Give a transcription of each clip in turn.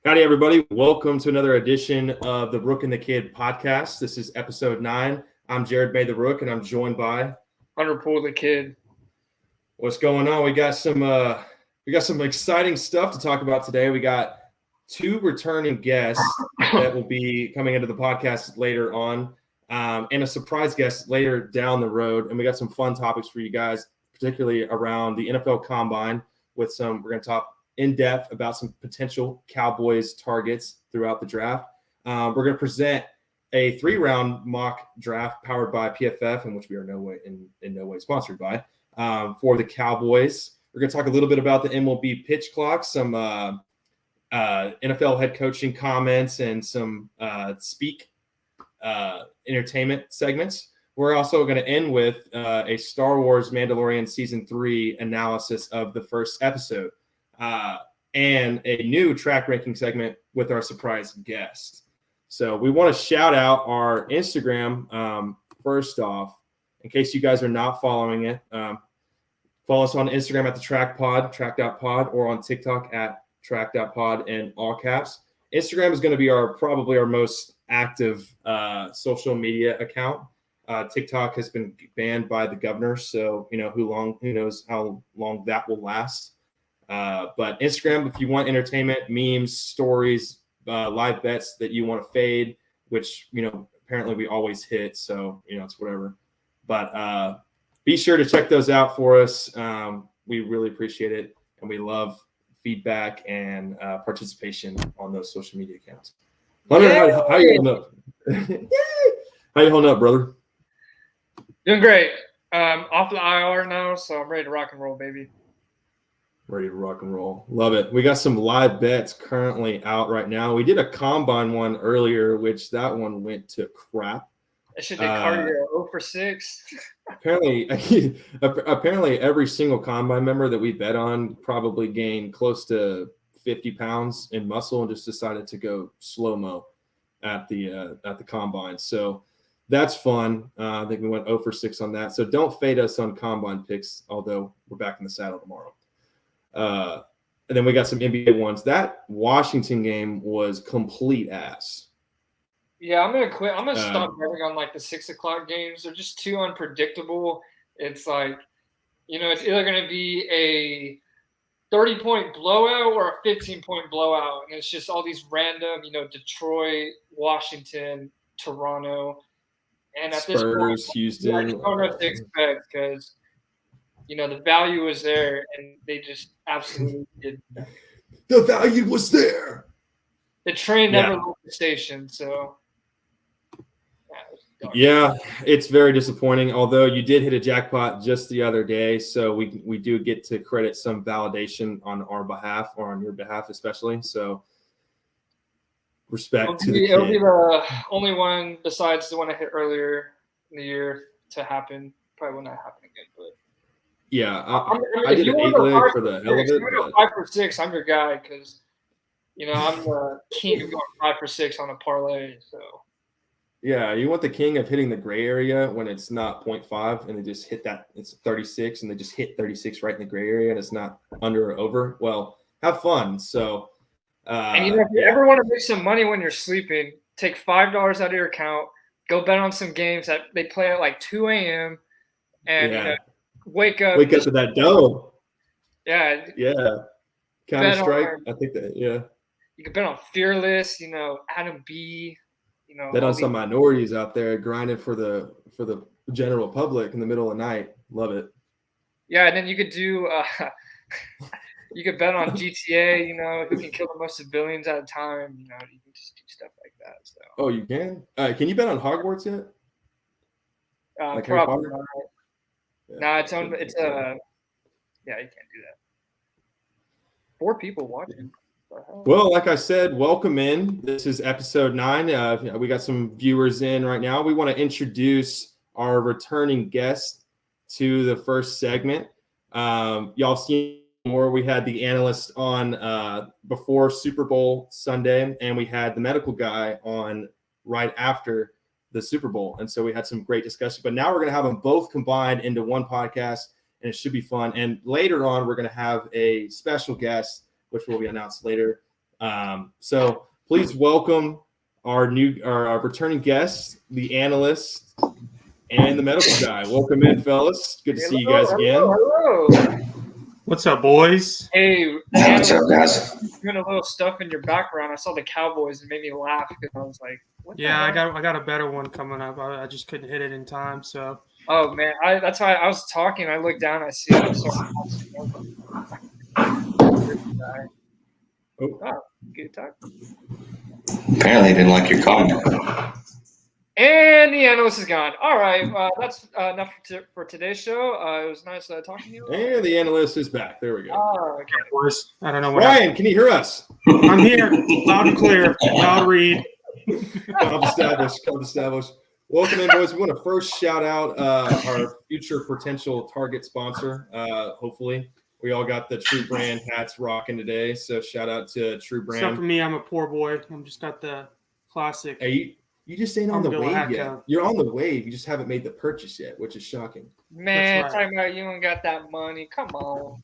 Howdy, everybody. Welcome to another edition of the Rook and the Kid podcast. This is episode 9. I'm Jared Bay, the Rook, and I'm joined by Hunter Poole, the Kid. What's going on? We got some exciting stuff to talk about today. We got 2 returning guests that will be coming into the podcast later on, and a surprise guest later down the road. And we got some fun topics for you guys, particularly around the NFL Combine. We're going to talk in depth about some potential Cowboys targets throughout the draft. We're going to present a 3-round mock draft powered by PFF, in which we are in no way sponsored by, for the Cowboys. We're going to talk a little bit about the MLB pitch clock, some NFL head coaching comments, and some entertainment segments. We're also going to end with a Star Wars Mandalorian Season 3 analysis of the first episode. And a new track ranking segment with our surprise guest. So we want to shout out our Instagram. First off, in case you guys are not following it, follow us on Instagram at the track.pod, or on TikTok at track.pod in all caps. Instagram is going to be probably our most active social media account. TikTok has been banned by the governor, so who knows how long that will last. But Instagram, if you want entertainment, memes, stories, live bets that you want to fade, which, apparently we always hit. So, it's whatever. But be sure to check those out for us. We really appreciate it. And we love feedback and participation on those social media accounts. Hunter, how you holding up? How you holding up, brother? Doing great. Off the IR now, so I'm ready to rock and roll, baby. Ready to rock and roll. Love it. We got some live bets currently out right now. We did a combine one earlier, which that one went to crap. I should take cardio 0 for 6. Apparently every single combine member that we bet on probably gained close to 50 pounds in muscle and just decided to go slow-mo at the combine. So that's fun. I think we went 0 for 6 on that. So don't fade us on combine picks, although we're back in the saddle tomorrow. And then we got some NBA ones. That Washington game was complete ass. Yeah, I'm gonna quit. I'm gonna stop betting on the 6 o'clock games. They're just too unpredictable. It's it's either gonna be a 30-point blowout or a 15-point blowout, and it's just all these random, Detroit, Washington, Toronto, and at Spurs, this point, Houston. I just don't know what to expect because the value was there, and they just absolutely did. The value was there. The train never left the station, so. Yeah, it's very disappointing, although you did hit a jackpot just the other day, so we do get to credit some validation on our behalf, or on your behalf especially, so respect to the kid. It'll be the only one besides the one I hit earlier in the year to happen. Probably will not happen again, but. Yeah, I did an 8-leg for the hell of it. If you go 5 for 6, I'm your guy because, I'm the king of going 5 for 6 on a parlay. So. Yeah, you want the king of hitting the gray area when it's not 0.5 and they just hit that. It's 36 and they just hit 36 right in the gray area and it's not under or over. Well, have fun. So. And if you ever want to make some money when you're sleeping, take $5 out of your account, go bet on some games that they play at 2 a.m. and wake up to that dough. Yeah. Counter Strike. I think that. Yeah. You can bet on Fearless. Adam B. Bet on some minorities out there grinding for the general public in the middle of the night. Love it. Yeah, and then you could do. You could bet on GTA. Who can kill the most civilians at a time. You can just do stuff like that. So. Oh, you can? Can you bet on Hogwarts yet? Probably not. No, you can't do that. 4 people watching. Well, like I said, welcome in. This is episode 9. We got some viewers in right now. We want to introduce our returning guest to the first segment. Y'all seen more. We had the analyst on before Super Bowl Sunday, and we had the medical guy on right after the Super Bowl. And so we had some great discussion, but now we're going to have them both combined into one podcast, and it should be fun. And later on, we're going to have a special guest, which will be announced later So please welcome our returning guests, the analyst and the medical guy. Welcome in, fellas. Good to see you guys again. Hello. What's up, boys? Hey, What's up, guys? doing a little stuff in your background. I saw the Cowboys and it made me laugh because I was like, "What?" Yeah, I got a better one coming up. I just couldn't hit it in time. So. Oh man, that's why I was talking. I looked down, I see it. Oh, good talk. Apparently, didn't like your comment. And the analyst is gone. All right, that's enough for today's show. It was nice talking to you. And the analyst is back. There we go. Oh, okay. Boys, I don't know what. Ryan, can you hear us? I'm here, loud and clear, loud read. Come established. Welcome in, boys. We want to first shout out our future potential target sponsor. Hopefully, we all got the True Brand hats rocking today. So shout out to True Brand. Except for me, I'm a poor boy. I'm just got the classic. Hey, you just ain't on the Armadillo wave hat yet. count. You're on the wave. You just haven't made the purchase yet, which is shocking. Man, That's right. talking about you ain't got that money. Come on.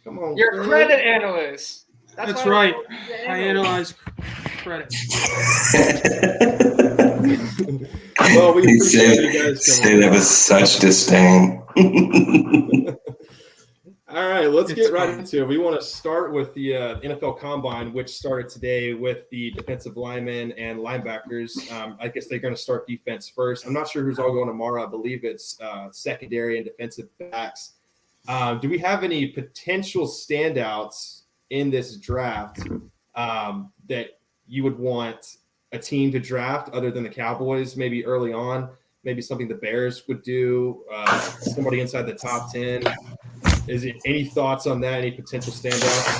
Come on. You're a man. credit analyst. That's why right. you're I analyze credit. Well, we You appreciate you guys say coming. that with such disdain. All right, let's It's get right fine. into it. We want to start with the NFL Combine, which started today with the defensive linemen and linebackers. I guess they're going to start defense first. I'm not sure who's all going tomorrow. I believe it's secondary and defensive backs. Do we have any potential standouts in this draft that you would want a team to draft other than the Cowboys, maybe early on? Maybe something the Bears would do, somebody inside the top 10. Is it any thoughts on that? Any potential standouts?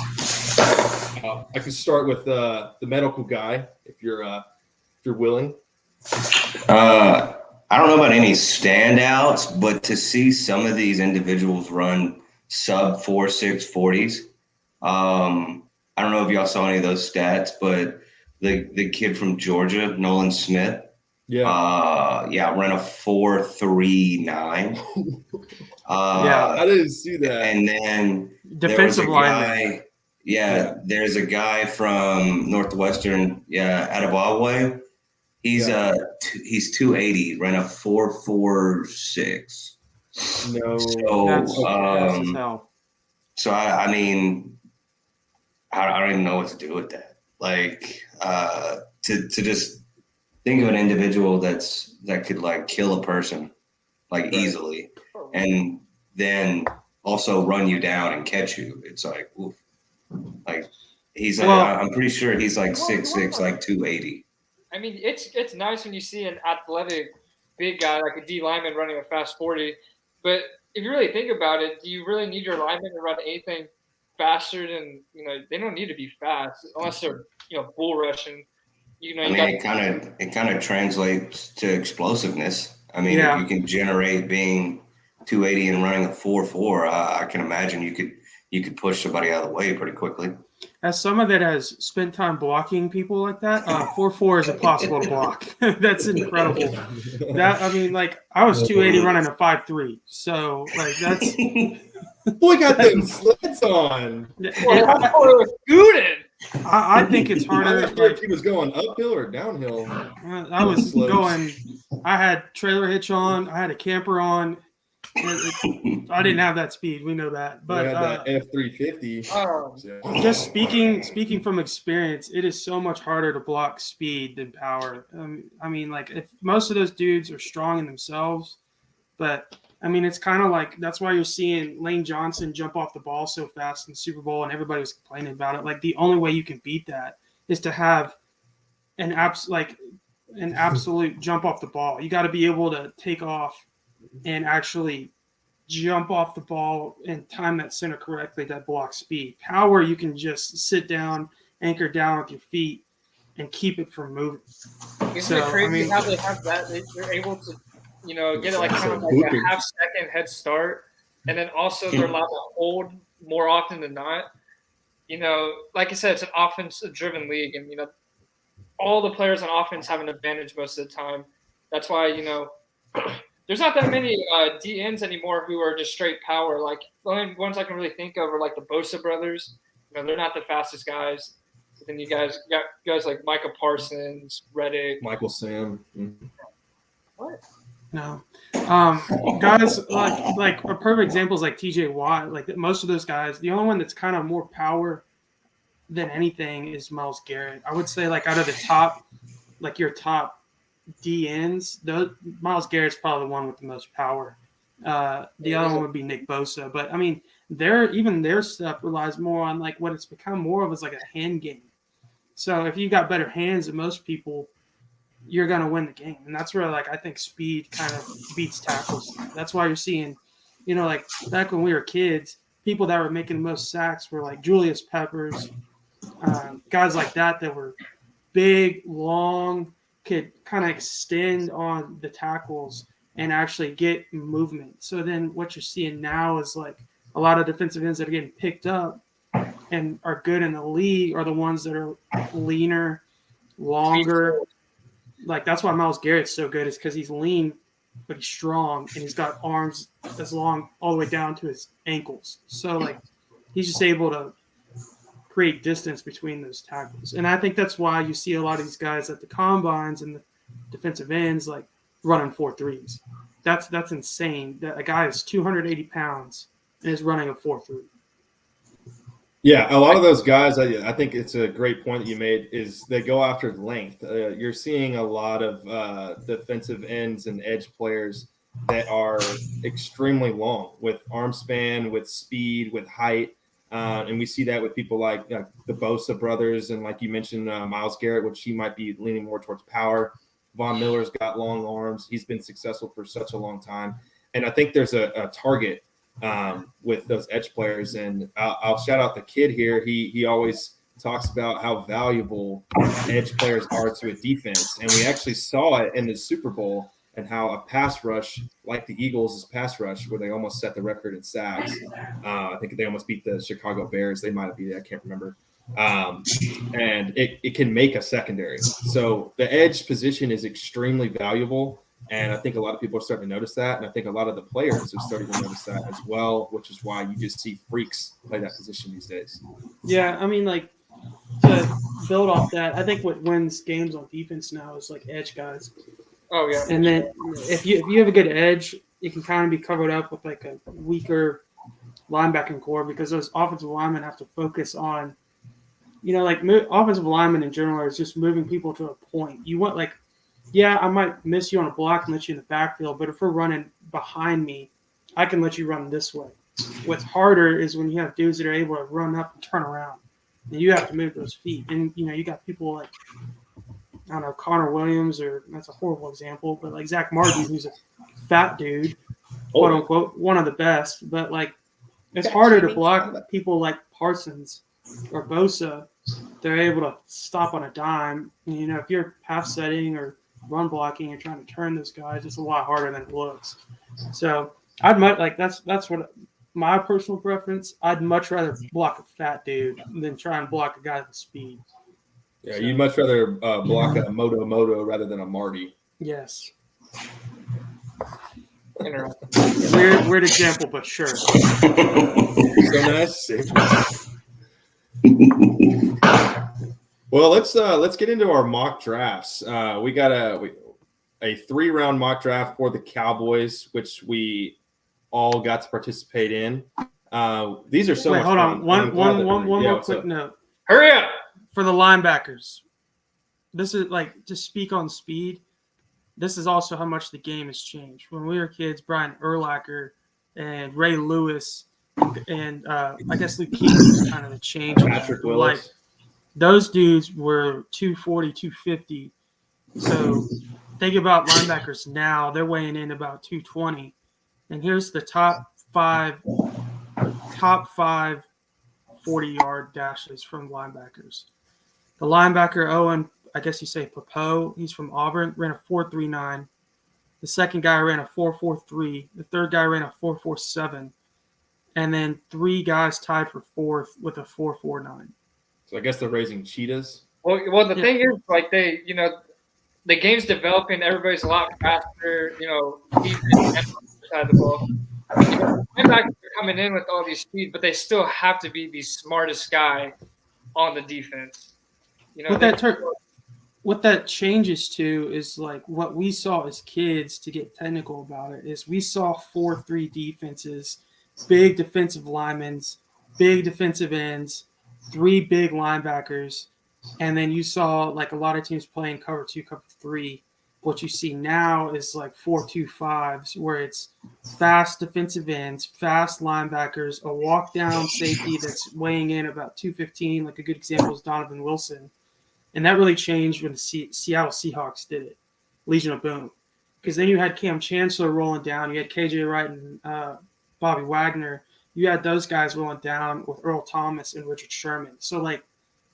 I could start with the medical guy if you're willing. I don't know about any standouts, but to see some of these individuals run sub 4.6 40s. I don't know if y'all saw any of those stats, but the kid from Georgia, Nolan Smith, ran a 4.39. I didn't see that. And then Defensive lineman. There's a guy from Northwestern, Adebawwe. He's 280, ran a 4.46. No. That's fast as hell. So I mean, I don't even know what to do with that. Like, to just think of an individual that could like kill a person like easily, and then also run you down and catch you. It's like, oof. Like he's I'm pretty sure he's like 6'6", like 280. I mean, it's nice when you see an athletic big guy like a D lineman running a fast 40. But if you really think about it, do you really need your lineman to run anything faster than, they don't need to be fast unless they're, bull rushing. It kind of translates to explosiveness. I mean, if you can generate being 280 and running a 4.4, I can imagine you could push somebody out of the way pretty quickly. As someone that has spent time blocking people like that, 4.4 is impossible to block. That's incredible. I was 280 running a 5.3, so like that's. Boy got them sleds on. I think it's harder. Like he was going uphill or downhill. I was going. I had trailer hitch on. I had a camper on. I didn't have that speed. We know that. But that F350. Just speaking from experience, it is so much harder to block speed than power. I mean, like if most of those dudes are strong in themselves, but I mean, it's kind of like that's why you're seeing Lane Johnson jump off the ball so fast in the Super Bowl, and everybody was complaining about it. Like the only way you can beat that is to have an absolute jump off the ball. You got to be able to take off and actually jump off the ball and time that center correctly that blocks speed. Power, you can just sit down, anchor down with your feet, and keep it from moving. Isn't it crazy how they have that? They're able to, get it like kind of like a half-second head start, and then also they're allowed to hold more often than not. Like I said, it's an offense-driven league, and all the players on offense have an advantage most of the time. That's why there's not that many DNs anymore who are just straight power. Like the only ones I can really think of are like the Bosa brothers. They're not the fastest guys. Then you got guys like Micah Parsons, Reddick. Michael Sam. Mm-hmm. What? No. Guys like a perfect example is like TJ Watt. Like most of those guys, the only one that's kind of more power than anything is Myles Garrett. I would say like out of the top, like your top DNs, Myles Garrett's probably the one with the most power. The other one would be Nick Bosa. But I mean, their stuff relies more on like what it's become more of is like a hand game. So if you got better hands than most people, you're gonna win the game. And that's where like I think speed kind of beats tackles. That's why you're seeing, like back when we were kids, people that were making the most sacks were like Julius Peppers, guys like that were big, long, could kind of extend on the tackles and actually get movement. So then what you're seeing now is like a lot of defensive ends that are getting picked up and are good in the league are the ones that are leaner, longer. Like that's why Myles Garrett's so good is because he's lean, but he's strong and he's got arms as long all the way down to his ankles. So like he's just able to create distance between those tackles. And I think that's why you see a lot of these guys at the combines and the defensive ends like running 4.3s. That's insane. That a guy is 280 pounds and is running a 4.3. Yeah, a lot of those guys, I think it's a great point that you made, is they go after length. You're seeing a lot of defensive ends and edge players that are extremely long with arm span, with speed, with height. And we see that with people like the Bosa brothers and like you mentioned, Myles Garrett, which he might be leaning more towards power. Von Miller's got long arms. He's been successful for such a long time. And I think there's a target with those edge players. And I'll shout out the kid here. He always talks about how valuable edge players are to a defense. And we actually saw it in the Super Bowl and how a pass rush like the Eagles' pass rush, where they almost set the record in sacks. I think they almost beat the Chicago Bears. They might have beat it. I can't remember. And it can make a secondary. So the edge position is extremely valuable. And I think a lot of people are starting to notice that. And I think a lot of the players are starting to notice that as well, which is why you just see freaks play that position these days. Yeah, I mean, like, to build off that, I think what wins games on defense now is, like, edge guys. Oh, yeah. And then if you have a good edge, you can kind of be covered up with, like, a weaker linebacking core because those offensive linemen have to focus on, offensive linemen in general are just moving people to a point. You want, like, yeah, I might miss you on a block and let you in the backfield, but if we're running behind me, I can let you run this way. What's harder is when you have dudes that are able to run up and turn around, and you have to move those feet. And, you got people like, I don't know, Connor Williams, or that's a horrible example, but like Zach Martin, who's a fat dude, quote unquote, one of the best, but like it's harder to block people like Parsons or Bosa. They're able to stop on a dime. And, if you're half setting or run blocking and trying to turn those guys, it's a lot harder than it looks. So I'd much like that's what my personal preference. I'd much rather block a fat dude than try and block a guy with speed. Yeah, you'd much rather block a Moto rather than a Marty. Yes. Interesting. Weird example, but sure. So nice. Well, let's get into our mock drafts. We got a 3-round mock draft for the Cowboys, which we all got to participate in. These are so much hold fun. on. One more quick note. Hurry up. For the linebackers, this is like to speak on speed. This is also how much the game has changed. When we were kids, Brian Urlacher and Ray Lewis and I guess Luke Keegan was kind of the change. Patrick Willis. Like, those dudes were 240, 250. So think about linebackers now. They're weighing in about 220. And here's the top five 40-yard dashes from linebackers. The linebacker, Owen, I guess you say Popo, he's from Auburn, ran a 4.39. The second guy ran a 4.43. The third guy ran a 4.47. And then 3 guys tied for fourth with a 4.49. So I guess they're raising cheetahs. Well, the thing is, like, they, the game's developing. Everybody's a lot faster. He's inside the ball. Linebackers are coming in with all these speed, but they still have to be the smartest guy on the defense. You know, what that changes to is like what we saw as kids, to get technical about it, is we saw 4-3 defenses, big defensive linemen, big defensive ends, 3 big linebackers, and then you saw like a lot of teams playing cover 2, cover 3. What you see now is like 4-2-5s, where it's fast defensive ends, fast linebackers, a walk down safety that's weighing in about 215. Like a good example is Donovan Wilson. And that really changed when the Seattle Seahawks did it, Legion of Boom. Because then you had Cam Chancellor rolling down. You had KJ Wright and Bobby Wagner. You had those guys rolling down with Earl Thomas and Richard Sherman. So, like,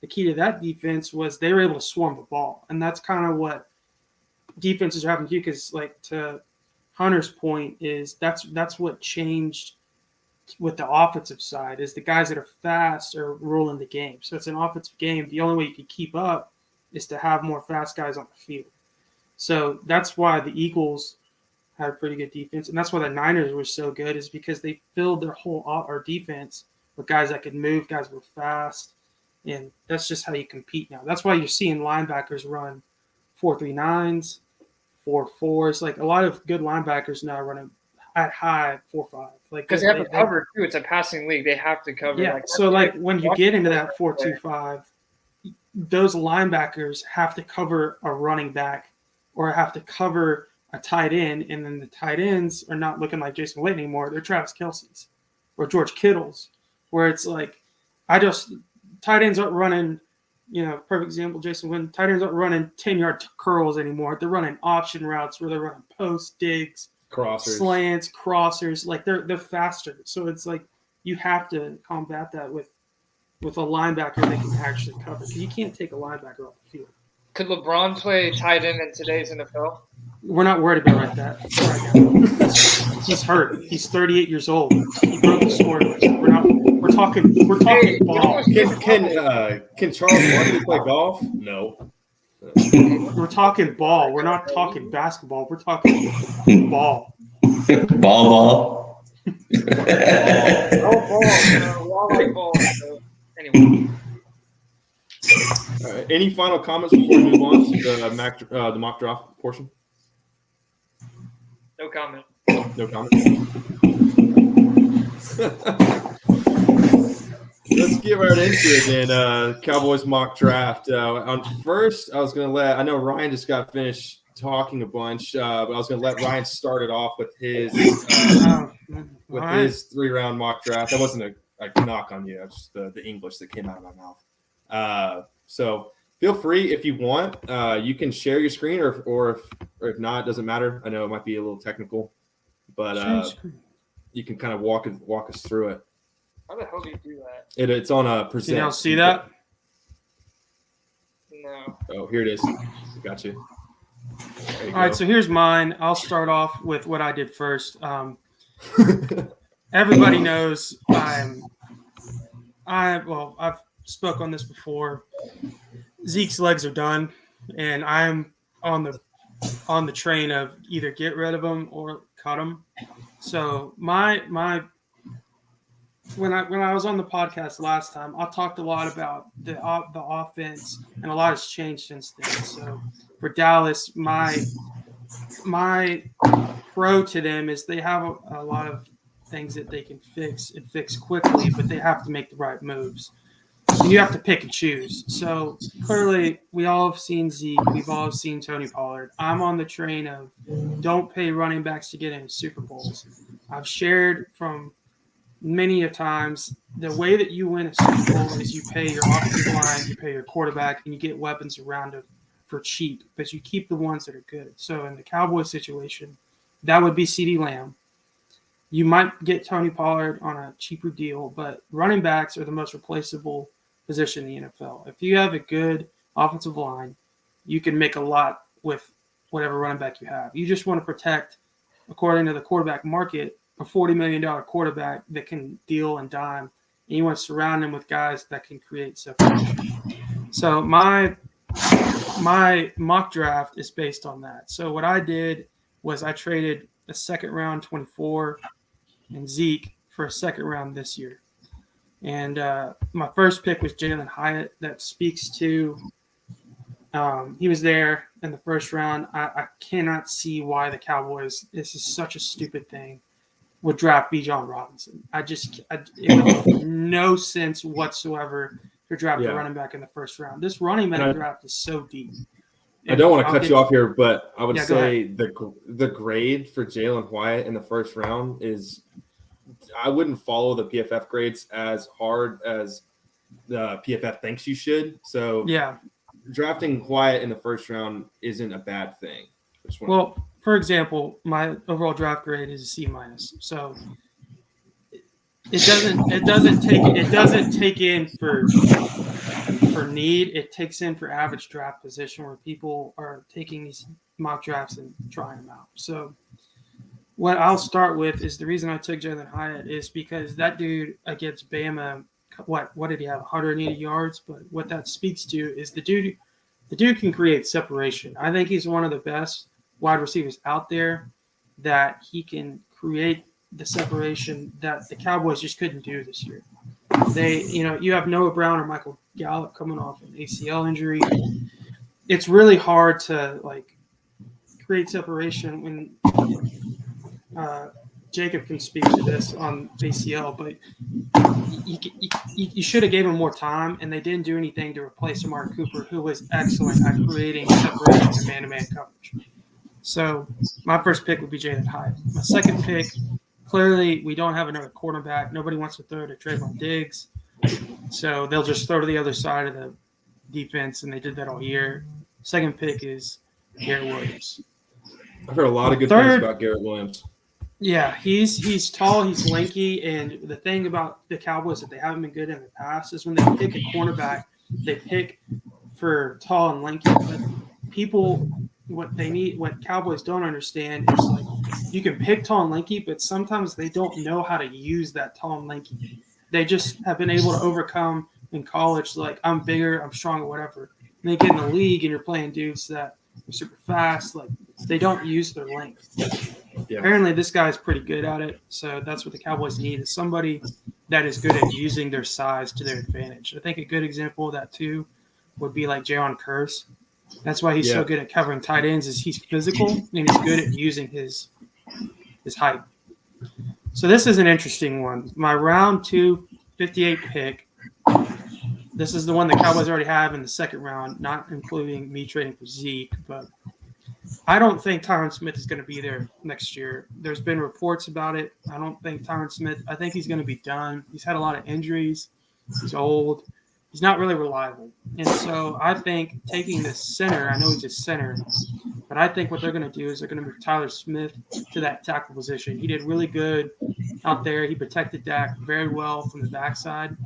the key to that defense was they were able to swarm the ball. And that's kind of what defenses are having to do, because, like, to Hunter's point, is that's what changed with the offensive side, is the guys that are fast are ruling the game. So it's an offensive game. The only way you can keep up is to have more fast guys on the field. So that's why the Eagles had a pretty good defense, and that's why the Niners were so good, is because they filled their whole our defense with guys that could move, guys that were fast, and that's just how you compete now. That's why you're seeing linebackers run 4.39s, 4.4s. Like a lot of good linebackers now running at high 4.5. Like because they have to cover too. It's a passing league. They have to cover. Yeah. So like when you get into that 4.25, those linebackers have to cover a running back or have to cover a tight end, and then the tight ends are not looking like Jason Witten anymore. They're Travis Kelce's or George Kittle's, where it's like tight ends aren't running. You know, perfect example, Jason Witten. Tight ends aren't running 10-yard curls anymore. They're running option routes where they're running post digs, crossers, slants, crossers. Like they're faster. So it's like you have to combat that with a linebacker that can actually cover, because you can't take a linebacker off the field. Could LeBron play tight end in today's NFL? We're not worried about that right now. He's hurt. He's 38 years old. He broke the score. We're talking ball. Can Charles Barkley play golf? No. We're talking ball. We're not talking basketball. We're talking ball. Ball. Ball. So, anyway. All right. Any final comments before we move on to the mock draft portion? No comment. No comment. Let's get right into it then. Cowboys mock draft. On first, I was going to I know Ryan just got finished talking a bunch, but I was going to let Ryan start it off with his his 3-round mock draft. That wasn't a knock on you. That's just the English that came out of my mouth. So feel free if you want. You can share your screen, or if not, it doesn't matter. I know it might be a little technical, but you can kind of walk us through it. How the hell do you do that? It's on a present. Can y'all see that? No. Oh, here it is. Got you. All right, so here's mine. I'll start off with what I did first. Everybody knows I've spoke on this before. Zeke's legs are done, and I'm on the train of either get rid of him or cut him. So when I was on the podcast last time, I talked a lot about the offense, and a lot has changed since then. So for Dallas, my pro to them is they have a lot of things that they can fix and fix quickly, but they have to make the right moves. And you have to pick and choose. So clearly, we all have seen Zeke. We've all seen Tony Pollard. I'm on the train of don't pay running backs to get into Super Bowls. I've shared from many a times the way that you win a Super Bowl is you pay your offensive line, you pay your quarterback, and you get weapons around it for cheap, but you keep the ones that are good. So in the Cowboys situation, that would be CeeDee Lamb. You might get Tony Pollard on a cheaper deal, but running backs are the most replaceable position in the NFL. If you have a good offensive line, you can make a lot with whatever running back you have. You just want to protect, according to the quarterback market, a $40 million quarterback that can deal and dime, and you want to surround him with guys that can create separation. So my mock draft is based on that. So what I did was I traded a second round 24 and Zeke for a second round this year. And my first pick was Jalen Hyatt. That speaks to He was there in the first round. I cannot see why the Cowboys, this is such a stupid thing, would draft Bijan Robinson. It would make no sense whatsoever to draft a running back in the first round. This running back draft is so deep. I don't want to cut you off here, but I would say go the grade for Jalen Hyatt in the first round is – I wouldn't follow the PFF grades as hard as the PFF thinks you should. So drafting Hyatt in the first round isn't a bad thing. Well, for example, my overall draft grade is a C-. So it doesn't take in for need. It takes in for average draft position where people are taking these mock drafts and trying them out. So what I'll start with is the reason I took Jalen Hyatt is because that dude against Bama, what did he have, 180 yards? But what that speaks to is the dude can create separation. I think he's one of the best wide receivers out there that he can create the separation that the Cowboys just couldn't do this year. You have Noah Brown or Michael Gallup coming off an ACL injury. It's really hard to create separation when Jacob can speak to this on ACL, but you should have gave him more time, and they didn't do anything to replace Amari Cooper, who was excellent at creating separation and man-to-man coverage. So my first pick would be Jalen Hyatt. My second pick, clearly we don't have another quarterback. Nobody wants to throw to Trayvon Diggs. So they'll just throw to the other side of the defense, and they did that all year. Second pick is Garrett Williams. I've heard a lot of good things about Garrett Williams. Yeah, he's tall, he's lanky, and the thing about the Cowboys that they haven't been good in the past is when they pick a cornerback, they pick for tall and lanky. But what Cowboys don't understand is you can pick tall and lanky, but sometimes they don't know how to use that tall and lanky. They just have been able to overcome in college, I'm bigger, I'm stronger, whatever. And they get in the league and you're playing dudes that are super fast, they don't use their length. Yeah. Apparently this guy's pretty good at it, so that's what the Cowboys need is somebody that is good at using their size to their advantage. I think a good example of that too would be Jaron Kearse. That's why he's so good at covering tight ends is he's physical and he's good at using his height. So this is an interesting one. My round 2, 58 pick. This is the one the Cowboys already have in the second round, not including me trading for Zeke, but I don't think Tyron Smith is going to be there next year. There's been reports about it. I don't think Tyron Smith – I think he's going to be done. He's had a lot of injuries. He's old. He's not really reliable. And so I think taking the center – I know he's a center, but I think what they're going to do is they're going to move Tyler Smith to that tackle position. He did really good out there. He protected Dak very well from the backside.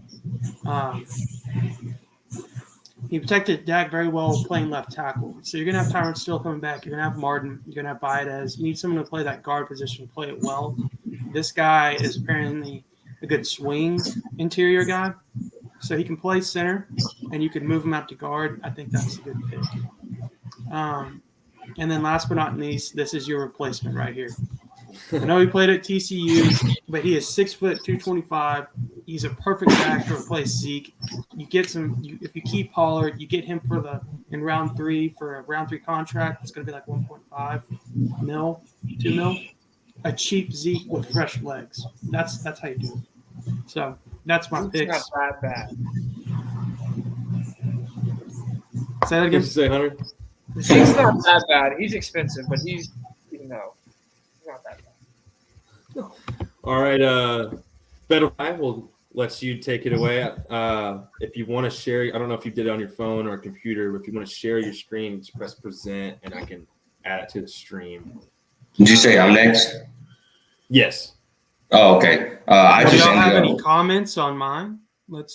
He protected Dak very well playing left tackle. So you're going to have Tyron still coming back. You're going to have Martin. You're going to have Baez. You need someone to play that guard position, play it well. This guy is apparently a good swing interior guy. So he can play center, and you can move him out to guard. I think that's a good pick. And then last but not least, this is your replacement right here. I know he played at TCU, but he is 6 foot 225. He's a perfect back to replace Zeke. You get if you keep Pollard, you get him in round 3 for a round 3 contract. It's going to be 1.5 mil, 2 mil. A cheap Zeke with fresh legs. That's how you do it. So that's my picks. It's not that bad. Say that again. What'd you say, Hunter? Zeke's not that bad. He's expensive, but he's not that bad. All right, Ben, I will let you take it away. If you want to share, I don't know if you did it on your phone or a computer, but if you want to share your screen, just press present, and I can add it to the stream. Did you say I'm next? Yes. Oh, okay. Do y'all have any comments on mine? What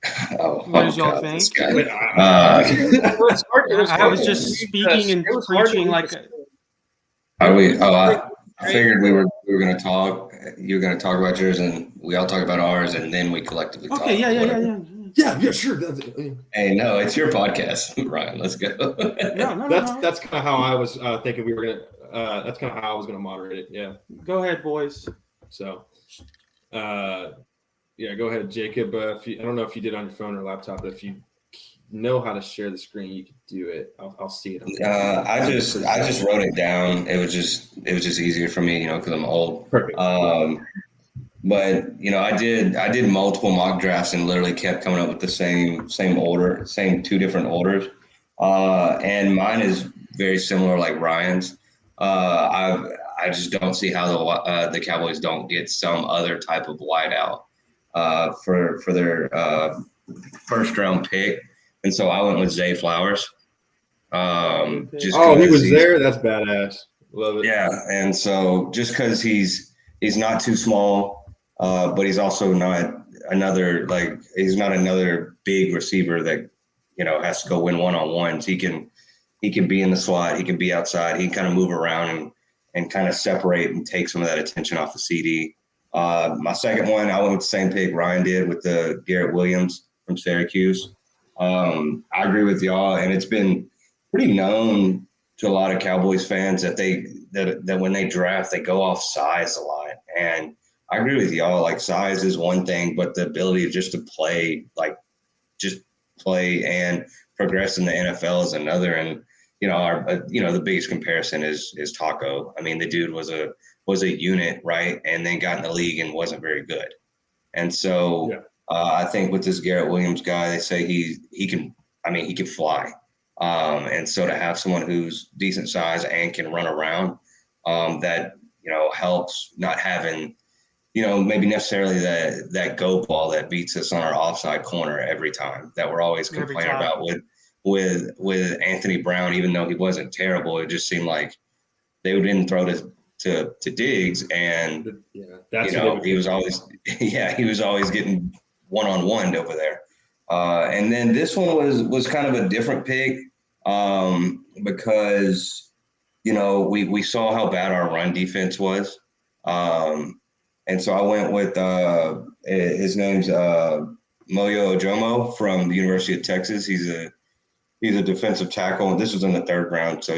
did y'all think? I was just speaking and preaching I figured we were going to talk. You were going to talk about yours, and we all talk about ours, and then we collectively talk. Okay, yeah, sure. Hey, no, it's your podcast, Ryan. Let's go. No. That's kind of how I was thinking we were gonna. That's kind of how I was gonna moderate it. Yeah. Go ahead, boys. So, go ahead, Jacob. I don't know if you did it on your phone or laptop, but if you know how to share the screen, you could do it. I'll see it. I just wrote it down. It was just easier for me, because I'm old. Perfect. But I did multiple mock drafts and literally kept coming up with the same order, same two different orders. And mine is very similar, like Ryan's. I just don't see how the Cowboys don't get some other type of wideout for their first round pick, and so I went with Zay Flowers. He was there. That's badass. Love it. Yeah, and so just because he's not too small, but he's also not another big receiver that has to go win one-on-ones. He can be in the slot. He can be outside. He can kind of move around and kind of separate and take some of that attention off the CD. My second one, I went with the same pick Ryan did with the Garrett Williams from Syracuse. I agree with y'all, and it's been pretty known to a lot of Cowboys fans that when they draft, they go off size a lot. And I agree with y'all. Like, size is one thing, but the ability just to play and progress in the NFL is another. And the biggest comparison is Taco. I mean, the dude was a unit, right? And then got in the league and wasn't very good. And so I think with this Garrett Williams guy, they say he can fly. And so to have someone who's decent size and can run around, that helps not having maybe necessarily that go ball that beats us on our offside corner every time that we're always complaining about with Anthony Brown. Even though he wasn't terrible, it just seemed like they didn't throw to Diggs, and he was always getting one-on-one over there. And then this one was kind of a different pick because we saw how bad our run defense was. And so I went with his name's Moyo Ojomo from the University of Texas. He's a defensive tackle, and this was in the third round. So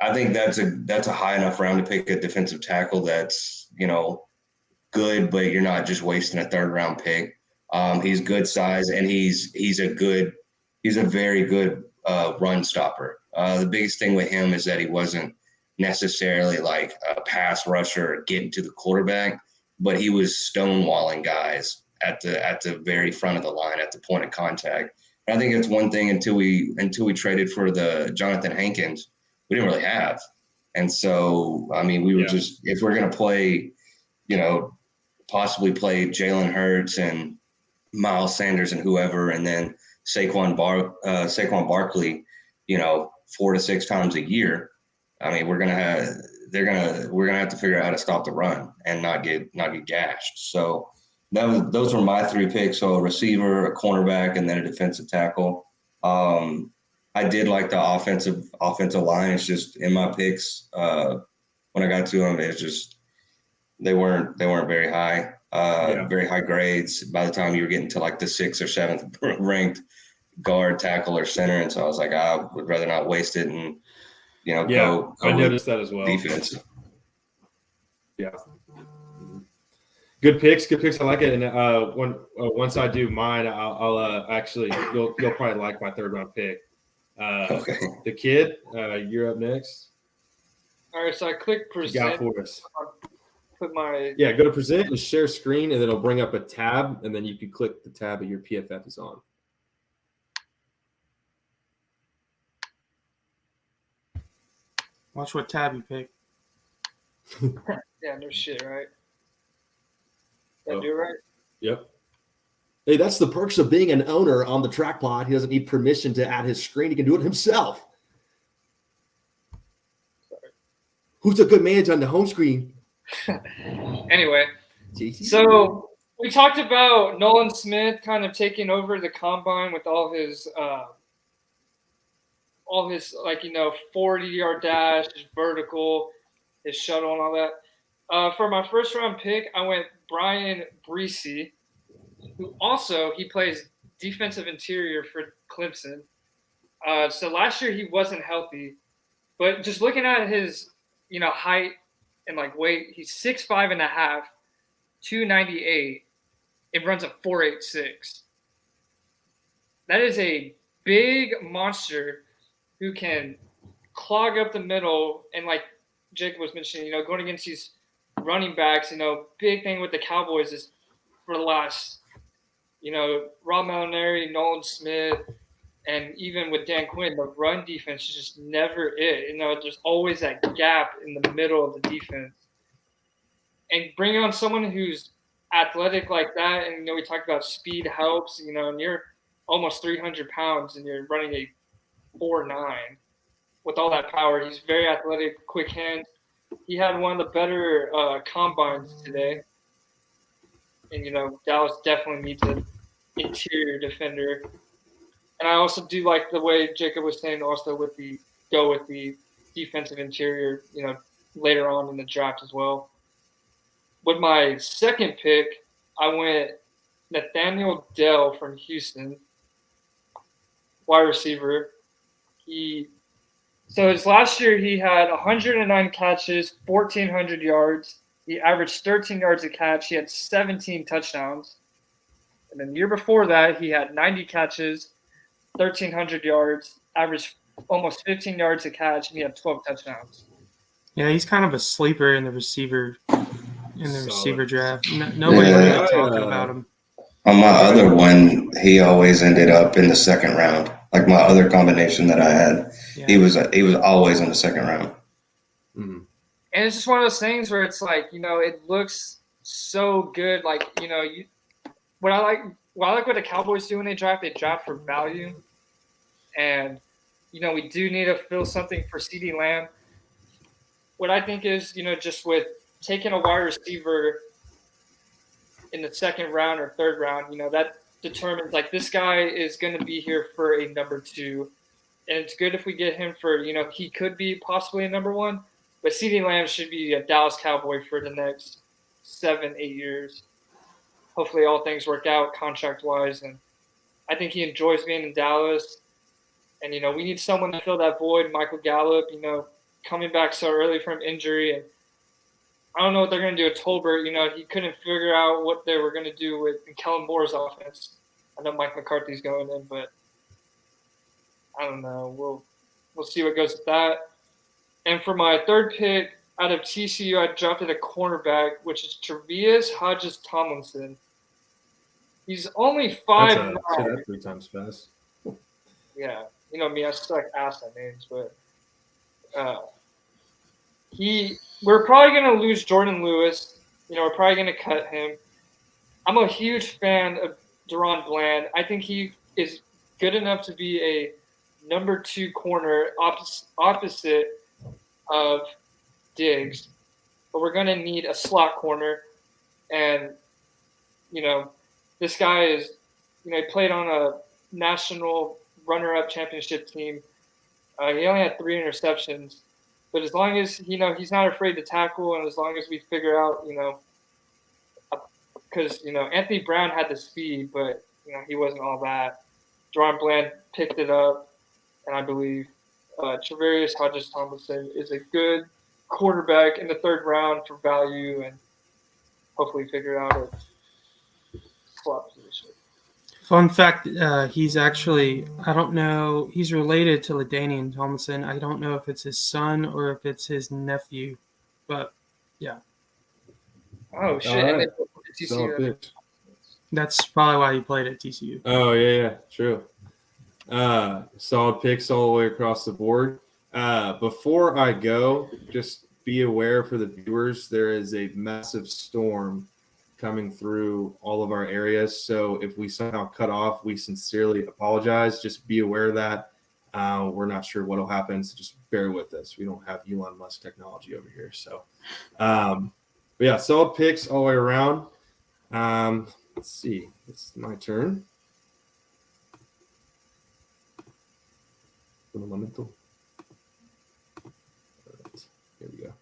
I think that's a high enough round to pick a defensive tackle that's good, but you're not just wasting a third round pick. He's good size, and he's a very good run stopper. The biggest thing with him is that he wasn't necessarily like a pass rusher or getting to the quarterback, but he was stonewalling guys at the very front of the line at the point of contact. And I think it's one thing until we traded for the Jonathan Hankins, we didn't really have. And so, I mean, we were just, if we're going to play, possibly play Jalen Hurts and Miles Sanders and whoever, and then Saquon Barkley, 4 to 6 times a year. I mean, we're gonna have to figure out how to stop the run and not get gashed. So those were my 3 picks. So a receiver, a cornerback, and then a defensive tackle. I did like the offensive line. It's just in my picks when I got to them, it's just they weren't very high. Very high grades by the time you were getting to like the 6th or 7th ranked guard, tackle, or center. And so I was like, I would rather not waste it and, go I noticed that as well. Defense. Yeah. Good picks. I like it. And once I do mine, I'll actually, you'll probably like my 3rd round pick. Okay. The kid, you're up next. All right. So I click present. Got for us. Put my go to present and share screen, and then it'll bring up a tab, and then you can click the tab that your PFF is on. Watch what tab you pick. Yeah, no shit, right? Did I do it right? Yep. Hey, that's the perks of being an owner on the Track Pod. He doesn't need permission to add his screen. He can do it himself. Sorry. Who's a good manager on the home screen? Anyway, so we talked about Nolan Smith kind of taking over the combine with all his 40-yard dash, his vertical, his shuttle, and all that. For my 1st round pick, I went Brian Breesy, who also he plays defensive interior for Clemson. So last year he wasn't healthy, but just looking at his height and weight, he's 6'5.5", 298. It runs a 4.86. That is a big monster who can clog up the middle. And like Jacob was mentioning, going against these running backs, big thing with the Cowboys is for the last, Rob Malinari, Nolan Smith, and even with Dan Quinn, the run defense is just never it. There's always that gap in the middle of the defense. And bring on someone who's athletic like that, and we talked about speed helps, and you're almost 300 pounds and you're running a 4.9 with all that power. He's very athletic, quick hands. He had one of the better combines today. And, Dallas definitely needs an interior defender. And I also do like the way Jacob was saying also go with the defensive interior, later on in the draft as well. With my second pick, I went Nathaniel Dell from Houston, wide receiver. So his last year he had 109 catches, 1,400 yards. He averaged 13 yards a catch. He had 17 touchdowns. And then the year before that, he had 90 catches, 1,300 yards, averaged almost 15 yards a catch, and he had 12 touchdowns. Yeah, he's kind of a sleeper in the receiver draft. Nobody's really talking about him. On my other one, he always ended up in the second round. Like my other combination that I had, he was always in the second round. Mm-hmm. And it's just one of those things where it's like, it looks so good. Like, what I like what the Cowboys do when they draft for value. And, we do need to fill something for CeeDee Lamb. What I think is, just with taking a wide receiver in the second round or third round, that determines like this guy is going to be here for a number 2. And it's good if we get him for, he could be possibly a number 1. But CeeDee Lamb should be a Dallas Cowboy for the next 7-8 years. Hopefully all things work out contract-wise. And I think he enjoys being in Dallas. And, we need someone to fill that void. Michael Gallup, coming back so early from injury. And I don't know what they're going to do with Tolbert. He couldn't figure out what they were going to do with Kellen Moore's offense. I know Mike McCarthy's going in, but I don't know. We'll see what goes with that. And for my third pick out of TCU, I drafted a cornerback, which is Tre'Vius Hodges-Tomlinson. He's only 5'9". Say that 3 times fast. Yeah, me, I suck ass at names, but we're probably going to lose Jordan Lewis. We're probably going to cut him. I'm a huge fan of Deron Bland. I think he is good enough to be a number 2 corner opposite of Diggs, but we're going to need a slot corner. And, this guy is, he played on a national runner-up championship team. He only had 3 interceptions, but as long as, he's not afraid to tackle, and as long as we figure out, because, Anthony Brown had the speed, but, he wasn't all that. Deron Bland picked it up, and I believe Tre'Vius Hodges-Tomlinson is a good quarterback in the third round for value, and hopefully figure out a slot position. Fun fact, he's actually, I don't know, he's related to LaDainian Tomlinson. I don't know if it's his son or if it's his nephew, but yeah. Oh, shit. Right. TCU. That's probably why he played at TCU. Oh, yeah, true. Solid picks all the way across the board. Before I go, just be aware for the viewers, there is a massive storm coming through all of our areas. So if we somehow cut off, we sincerely apologize. Just be aware of that. We're not sure what will happen, so just bear with us. We don't have Elon Musk technology over here. So, but yeah, solid picks all the way around. Let's see. It's my turn. Un momento. All right, here we go.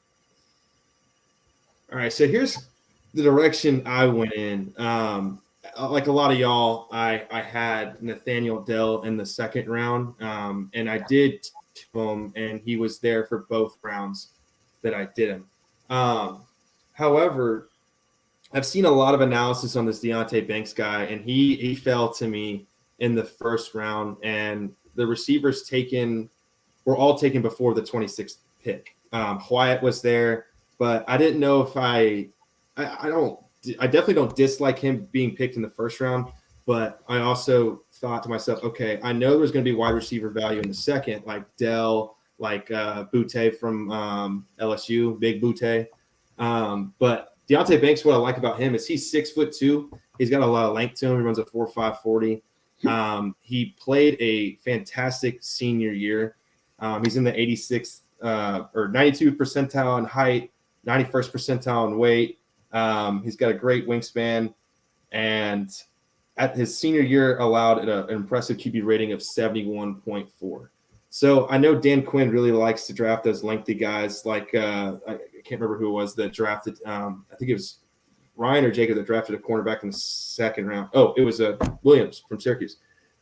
All right, so here's the direction I went in. Like a lot of y'all, I had Nathaniel Dell in the second round, and I did him, and he was there for both rounds that I did him. However, I've seen a lot of analysis on this Deonte Banks guy, and he fell to me in the first round, and the receivers were all taken before the 26th pick. Wyatt was there, but I didn't know if I definitely don't dislike him being picked in the first round, but I also thought to myself, okay, I know there's going to be wide receiver value in the second, like Dell, like Butte from LSU, Big Butte. But Deontay Banks, what I like about him is he's 6'2". He's got a lot of length to him. He runs a 4.5 40. He played a fantastic senior year. He's in the 86th or 92th percentile in height, 91st percentile in weight. He's got a great wingspan, and at his senior year allowed an impressive QB rating of 71.4. So I know Dan Quinn really likes to draft those lengthy guys. Like I can't remember who it was that drafted. I think it was Ryan or Jacob that drafted a cornerback in the second round. Oh, it was Williams from Syracuse.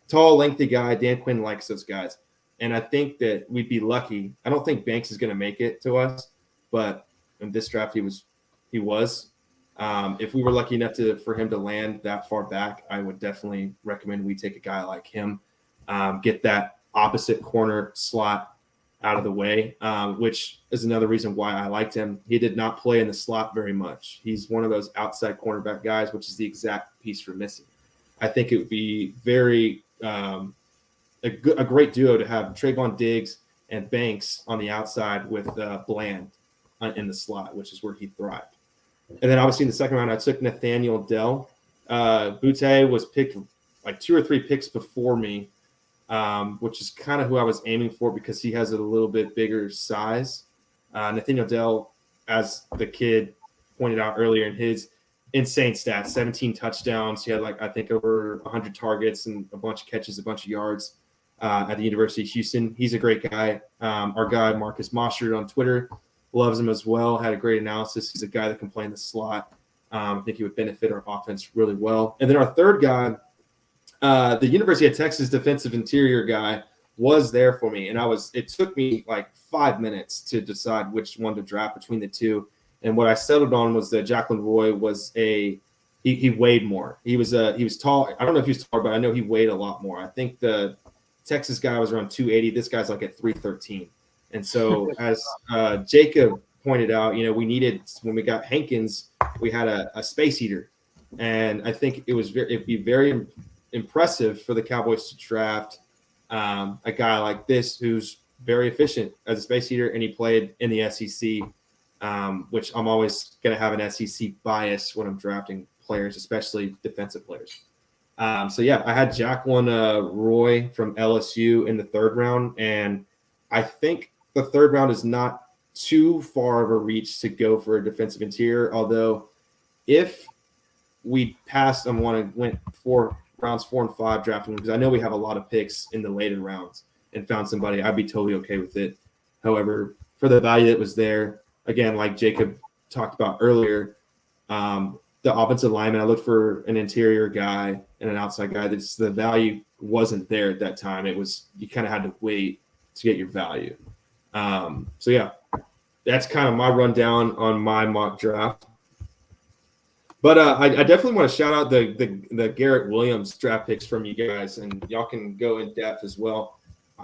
Tall, lengthy guy. Dan Quinn likes those guys. And I think that we'd be lucky. I don't think Banks is going to make it to us, but in this draft he was. If we were lucky enough for him to land that far back, I would definitely recommend we take a guy like him, get that opposite corner slot out of the way, which is another reason why I liked him. He did not play in the slot very much. He's one of those outside cornerback guys, which is the exact piece we're missing. I think it would be very a great duo to have Trayvon Diggs and Banks on the outside with Bland in the slot, which is where he thrived. And then obviously in the second round, I took Nathaniel Dell. Butte was picked like 2 or 3 picks before me, which is kind of who I was aiming for because he has a little bit bigger size. Nathaniel Dell, as the kid pointed out earlier in his insane stats, 17 touchdowns. He had I think over 100 targets and a bunch of catches, a bunch of yards at the University of Houston. He's a great guy. Our guy, Marcus Mostert on Twitter, loves him as well. Had a great analysis. He's a guy that can play in the slot. I think he would benefit our offense really well. And then our third guy, the University of Texas defensive interior guy, was there for me. And it took me like 5 minutes to decide which one to draft between the two. And what I settled on was that Jacqueline Roy was he weighed more. He was tall. I don't know if he was tall, but I know he weighed a lot more. I think the Texas guy was around 280. This guy's like at 313. And so as Jacob pointed out, we needed, when we got Hankins, we had a space heater. And I think it'd be very impressive for the Cowboys to draft a guy like this who's very efficient as a space heater, and he played in the SEC, which I'm always going to have an SEC bias when I'm drafting players, especially defensive players. So yeah, I had Jacqueline Roy from LSU in the third round, and I think the third round is not too far of a reach to go for a defensive interior. Although, if we passed on one and went rounds 4 and 5 drafting, because I know we have a lot of picks in the later rounds, and found somebody, I'd be totally okay with it. However, for the value that was there, again, like Jacob talked about earlier, the offensive lineman, I looked for an interior guy and an outside guy. The value wasn't there at that time. It was, you kind of had to wait to get your value. So yeah, that's kind of my rundown on my mock draft. But I definitely want to shout out the Garrett Williams draft picks from you guys, and y'all can go in depth as well.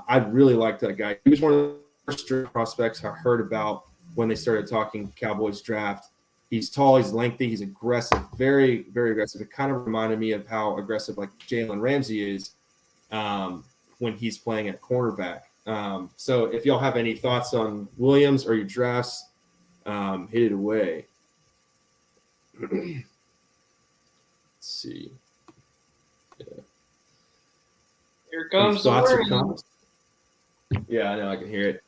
I really liked that guy. He was one of the first prospects I heard about when they started talking Cowboys draft. He's tall, he's lengthy, he's aggressive, very, very aggressive. It kind of reminded me of how aggressive like Jalen Ramsey is when he's playing at cornerback. So if y'all have any thoughts on Williams or your drafts, hit it away. Let's see. Yeah. Here comes the word. Yeah, I know, I can hear it.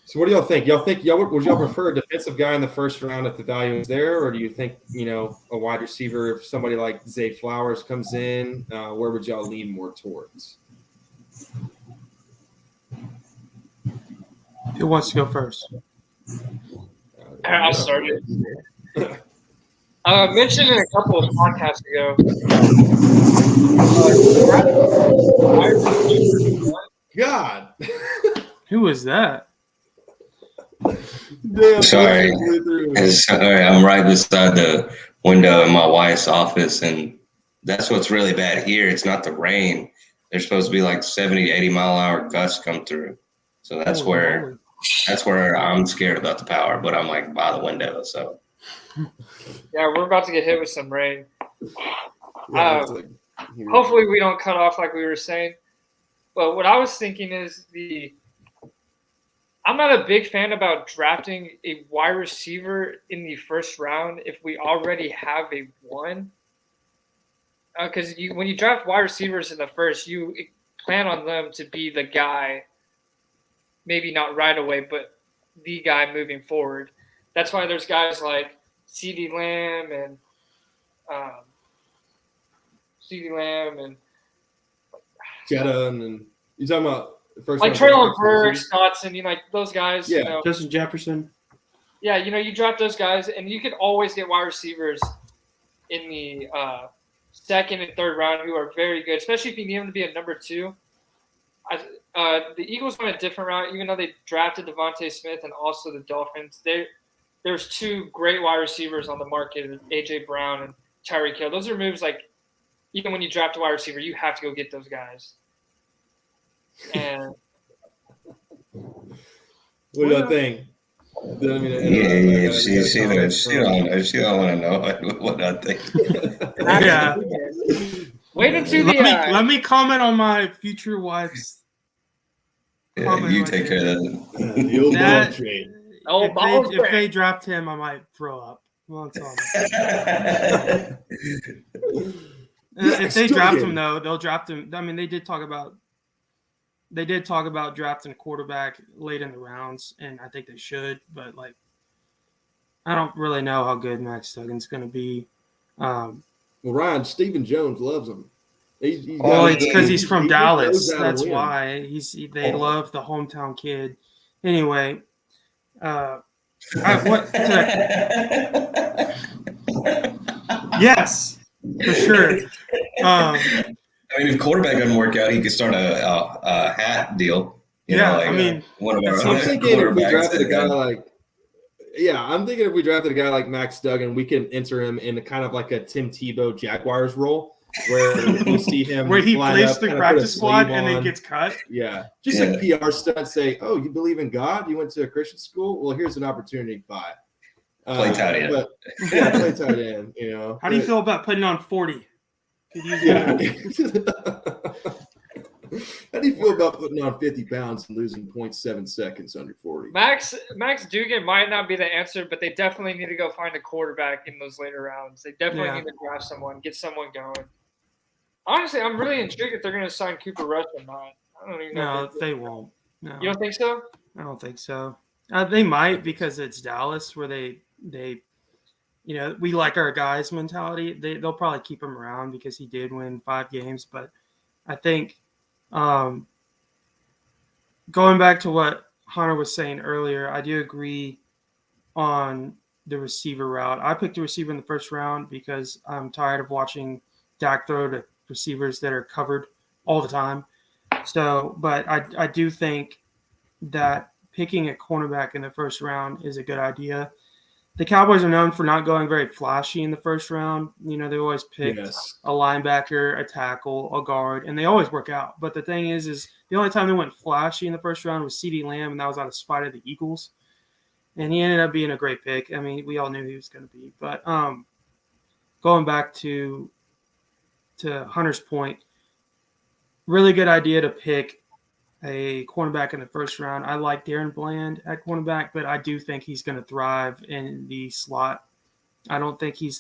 So what do y'all think? Would y'all prefer a defensive guy in the first round if the value is there, or do you think, a wide receiver, if somebody like Zay Flowers comes in, where would y'all lean more towards? Who wants to go first? I'll start it. I mentioned it a couple of podcasts ago. God. Who was that? Damn, sorry, I'm right beside the window in my wife's office, and That's what's really bad here. It's not the rain. There's supposed to be like 70, 80 mile an hour gusts come through. So that's where I'm scared about the power, but I'm like by the window. So Yeah, we're about to get hit with some rain. Yeah, Hopefully we don't cut off like we were saying. But what I was thinking is I'm not a big fan about drafting a wide receiver in the first round if we already have a one. Because when you draft wide receivers in the first, you plan on them to be the guy, maybe not right away, but the guy moving forward. That's why there's guys like CeeDee Lamb and Jetta and you talking about first like Traylon Burks, Dotson, like those guys. Yeah. Justin Jefferson. Yeah, you draft those guys, and you can always get wide receivers in the second and third round who are very good, especially if you need them to be a number 2. The Eagles went a different route, even though they drafted Devontae Smith and also the Dolphins. There's 2 great wide receivers on the market, A.J. Brown and Tyreek Hill. Those are moves like even when you draft a wide receiver, you have to go get those guys. And what do you think? She don't want to know what I think. Yeah. Wait until let me comment on my future wife's. Yeah, you take care of that. The old ball trade. If they draft him, I might throw up. Well, it's all. If they draft him, though, they'll draft him. I mean, they did talk about drafting a quarterback late in the rounds, and I think they should. But I don't really know how good Max Duggan's going to be. Well, Ryan, Stephen Jones loves him. It's because he's from Dallas. That's why they love the hometown kid. Anyway, yes, for sure. I mean, if quarterback doesn't work out, he could start a hat deal. One of our. I'm thinking if we drafted a guy like Max Duggan, we can enter him in kind of like a Tim Tebow Jaguars role, where we see him where he plays the practice squad and then gets cut. Yeah, just like PR stunt. Say, oh, you believe in God? You went to a Christian school? Well, here's an opportunity to buy. Play tight end. Play tight end. How do you feel about putting on 40? Yeah. How do you feel about putting on 50 pounds and losing 0.7 seconds under 40? Max Duggan might not be the answer, but they definitely need to go find a quarterback in those later rounds. They definitely need to draft someone, get someone going. Honestly, I'm really intrigued if they're going to sign Cooper Rush or not. I don't even know. No, they won't. No. You don't think so? I don't think so. They might because it's Dallas where they we like our guys mentality. They'll probably keep him around because he did win 5 games. But I think going back to what Hunter was saying earlier, I do agree on the receiver route. I picked a receiver in the first round because I'm tired of watching Dak throw to receivers that are covered all the time. So, but I do think that picking a cornerback in the first round is a good idea. The Cowboys are known for not going very flashy in the first round. They always pick a linebacker, a tackle, a guard, and they always work out. But the thing is the only time they went flashy in the first round was CeeDee Lamb, and that was out of spite of the Eagles. And he ended up being a great pick. I mean, we all knew he was going to be. But going back to Hunter's point, really good idea to pick a cornerback in the first round. I like Darren Bland at cornerback, but I do think he's going to thrive in the slot. I don't think he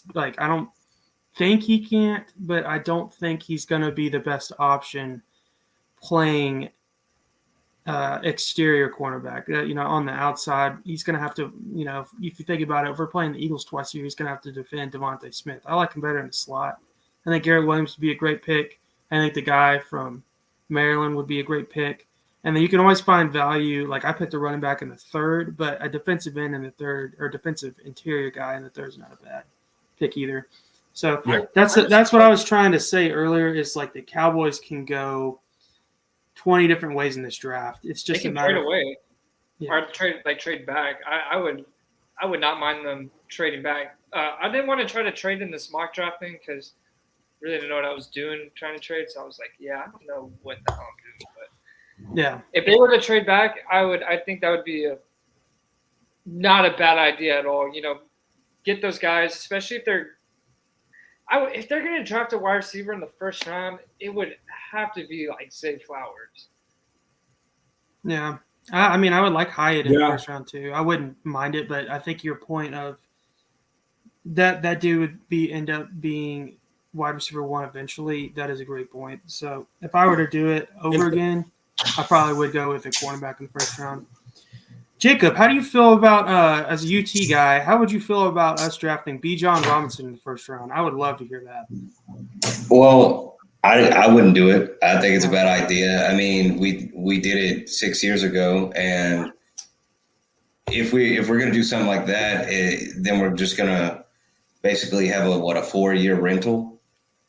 can't, but I don't think he's going to be the best option playing exterior cornerback. On the outside, he's going to have to, if you think about it, if we're playing the Eagles twice a year, he's going to have to defend Devontae Smith. I like him better in the slot. I think Garrett Williams would be a great pick. I think the guy from Maryland would be a great pick. And then you can always find value. Like I picked a running back in the third, but a defensive end in the third or defensive interior guy in the third is not a bad pick either. So that's what I was trying to say earlier is like the Cowboys can go 20 different ways in this draft. It's just they can trade away or trade back. I would not mind them trading back. I didn't want to try to trade in this mock draft thing because really didn't know what I was doing trying to trade. So I was like, yeah, I don't know what the hell I'm doing. But Yeah. if they were to trade back, I think that would be not a bad idea at all. Get those guys, especially if they're going to draft a wide receiver in the first round, it would have to be like Zay Flowers. Yeah. I mean, I would like Hyatt in the Yeah. first round too. I wouldn't mind it, but I think your point of that dude would end up being wide receiver 1 eventually. That is a great point. So if I were to do it over again, I probably would go with a cornerback in the first round. Jacob, how do you feel about as a UT guy? How would you feel about us drafting B. John Robinson in the first round? I would love to hear that. Well, I wouldn't do it. I think it's a bad idea. I mean, we did it 6 years ago, and if we're gonna do something like that, then we're just gonna basically have a 4-year rental,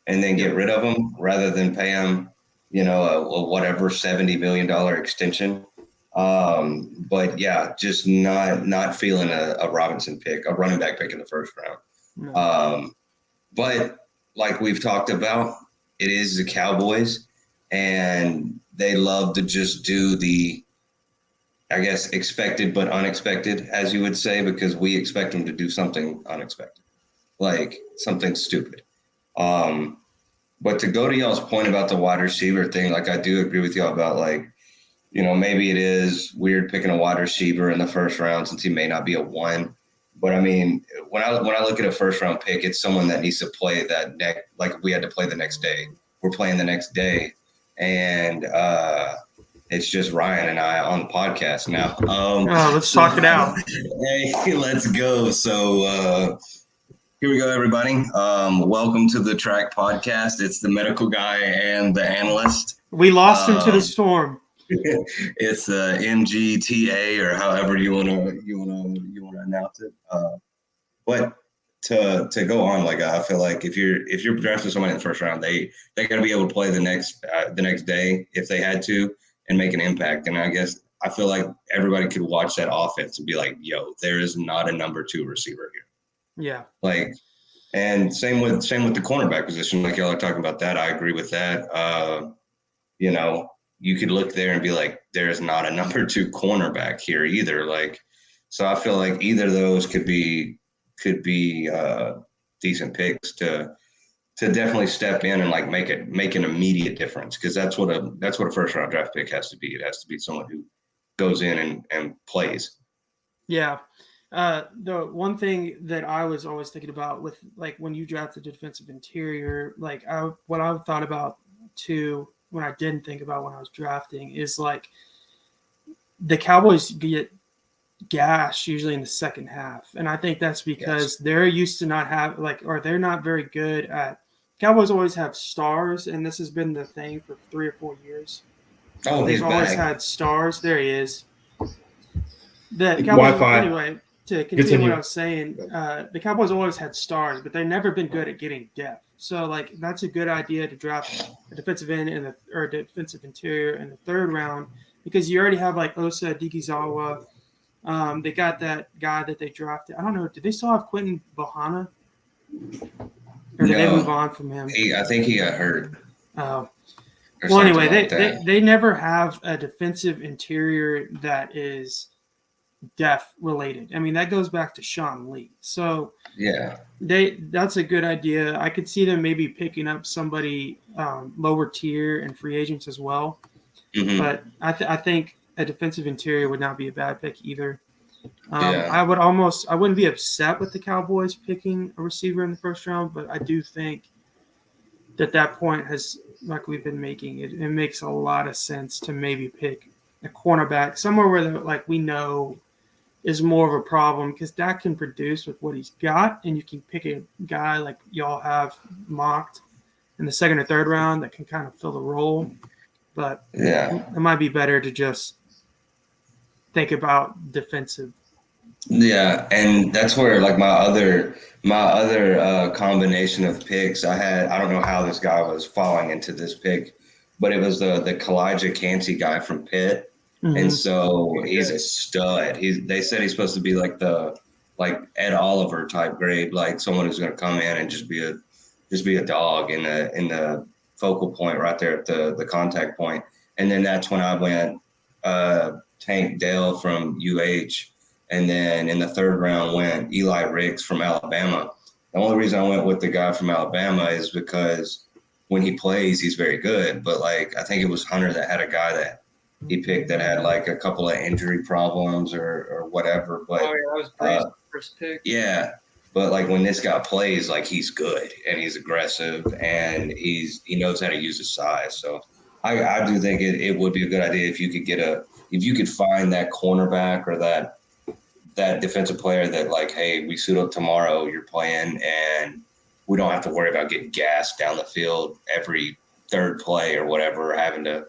and then get rid of them rather than pay them, a whatever $70 million extension. But yeah, just not feeling a Robinson pick, a running back pick in the first round. No. But like we've talked about, it is the Cowboys, and they love to just do the, I guess, expected but unexpected, as you would say, because we expect them to do something unexpected, like something stupid. But to go to y'all's point about the wide receiver thing, like I do agree with y'all about, like, maybe it is weird picking a wide receiver in the first round since he may not be a 1. But I mean, when I look at a first round pick, it's someone that needs to play that like we had to play the next day. We're playing the next day, and it's just Ryan and I on the podcast now. Let's talk it out. Hey, let's go. So here we go, everybody. Welcome to the TRAK podcast. It's the medical guy and the analyst. We lost him to the storm. It's MGTA, or however you wanna announce it. But to go on, like, I feel like if you're drafting somebody in the first round, they got to be able to play the next day if they had to and make an impact. And I feel like everybody could watch that offense and be like, yo, there is not a number 2 receiver here. Yeah. Like, and same with the cornerback position. Like y'all are talking about that. I agree with that. You could look there and be like, there is not a number 2 cornerback here either. Like, so I feel like either of those could be decent picks to definitely step in and like make an immediate difference, because that's what a first round draft pick has to be. It has to be someone who goes in and plays. Yeah. The one thing that I was always thinking about with, like, when you draft the defensive interior, like what I thought about too, when I didn't think about when I was drafting, is like the Cowboys get gashed usually in the second half. And I think that's because they're used to not have or they're not very good at, Cowboys always have stars. And this has been the thing for 3 or 4 years. Oh, they've always had stars. There he is. The Cowboys, Wi-Fi. anyway, to continue what I was saying, the Cowboys always had stars, but they've never been good at getting depth. So, like, that's a good idea to draft a defensive end or a defensive interior in the 3rd round, because you already have like Osa Dikizawa. They got that guy that they drafted. I don't know. Do they still have Quentin Bohanna? Or did they move on from him? I think he got hurt. Oh. Well, anyway, they never have a defensive interior that is depth related. I mean, that goes back to Sean Lee. So yeah, that's a good idea. I could see them maybe picking up somebody lower tier and free agents as well. Mm-hmm. But I think a defensive interior would not be a bad pick either. I wouldn't be upset with the Cowboys picking a receiver in the first round, but I do think that point has, like we've been making, it makes a lot of sense to maybe pick a cornerback somewhere where we know is more of a problem, because Dak can produce with what he's got, and you can pick a guy like y'all have mocked in the 2nd or 3rd round that can kind of fill the role. But it might be better to just think about defensive. Yeah, and that's where like my other combination of picks I don't know how this guy was falling into this pick, but it was the Kalijah Cansey guy from Pitt. Mm-hmm. And so he's a stud. They said he's supposed to be like Ed Oliver type grade, like someone who's going to come in and just just be a dog in the focal point right there at the contact point. And then that's when I went Tank Dell from UH. And then in the third round went Eli Ricks from Alabama. The only reason I went with the guy from Alabama is because when he plays, he's very good. But like, I think it was Hunter that had a guy that he picked that had like a couple of injury problems or whatever. But that was Bree's first pick. Yeah. But like when this guy plays, like he's good and he's aggressive and he knows how to use his size. So I do think it would be a good idea if you could find that cornerback or that defensive player that like, hey, we suit up tomorrow, you're playing, and we don't have to worry about getting gassed down the field every third play or whatever, having to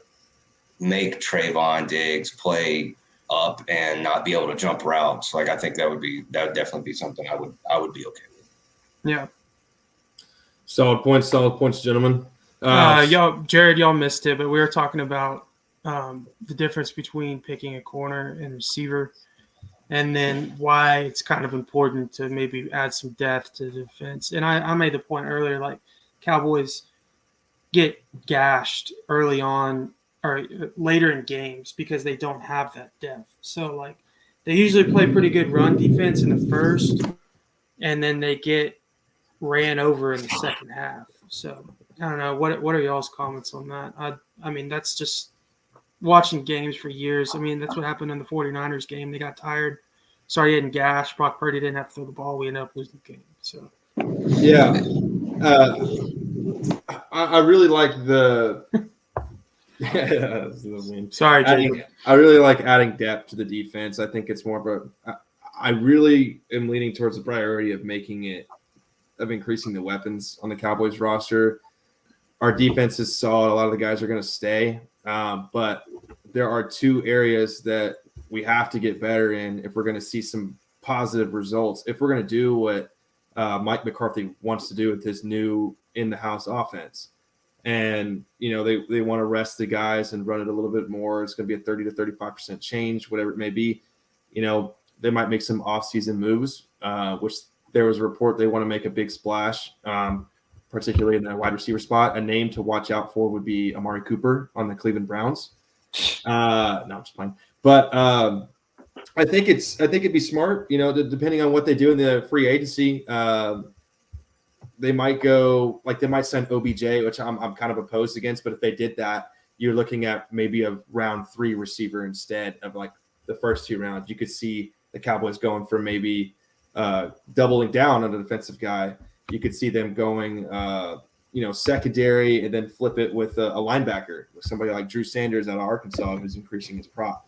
make Trayvon Diggs play up and not be able to jump routes. Like I think that would definitely be something I would be okay with. Yeah. Solid points, gentlemen. Y'all missed it, but we were talking about the difference between picking a corner and receiver, and then why it's kind of important to maybe add some depth to the defense. And I made the point earlier, like Cowboys get gashed early on or later in games because they don't have that depth. So like they usually play pretty good run defense in the first, and then they get ran over in the second half. So I don't know. What are y'all's comments on that? I mean, that's just watching games for years. I mean, that's what happened in the 49ers game. They got tired, started getting gashed. Brock Purdy didn't have to throw the ball. We ended up losing the game. So yeah, I really like the. Sorry, Jacob. I really like adding depth to the defense. I think it's more of a. I really am leaning towards the priority of increasing the weapons on the Cowboys roster. Our defense is solid. A lot of the guys are going to stay, but there are two areas that we have to get better in if we're going to see some positive results. If we're going to do what Mike McCarthy wants to do with his new in-the-house offense. And, they want to rest the guys and run it a little bit more. It's going to be a 30 to 35% change, whatever it may be. They might make some off-season moves, which there was a report they want to make a big splash, particularly in the wide receiver spot. A name to watch out for would be Amari Cooper on the Cleveland Browns. No, I'm just playing. But I think it'd be smart, depending on what they do in the free agency. They might sign OBJ, which I'm kind of opposed against. But if they did that, you're looking at maybe a round 3 receiver instead of like the first 2 rounds. You could see the Cowboys going for maybe doubling down on a defensive guy. You could see them going, secondary and then flip it with a linebacker, with somebody like Drew Sanders out of Arkansas who's increasing his prop.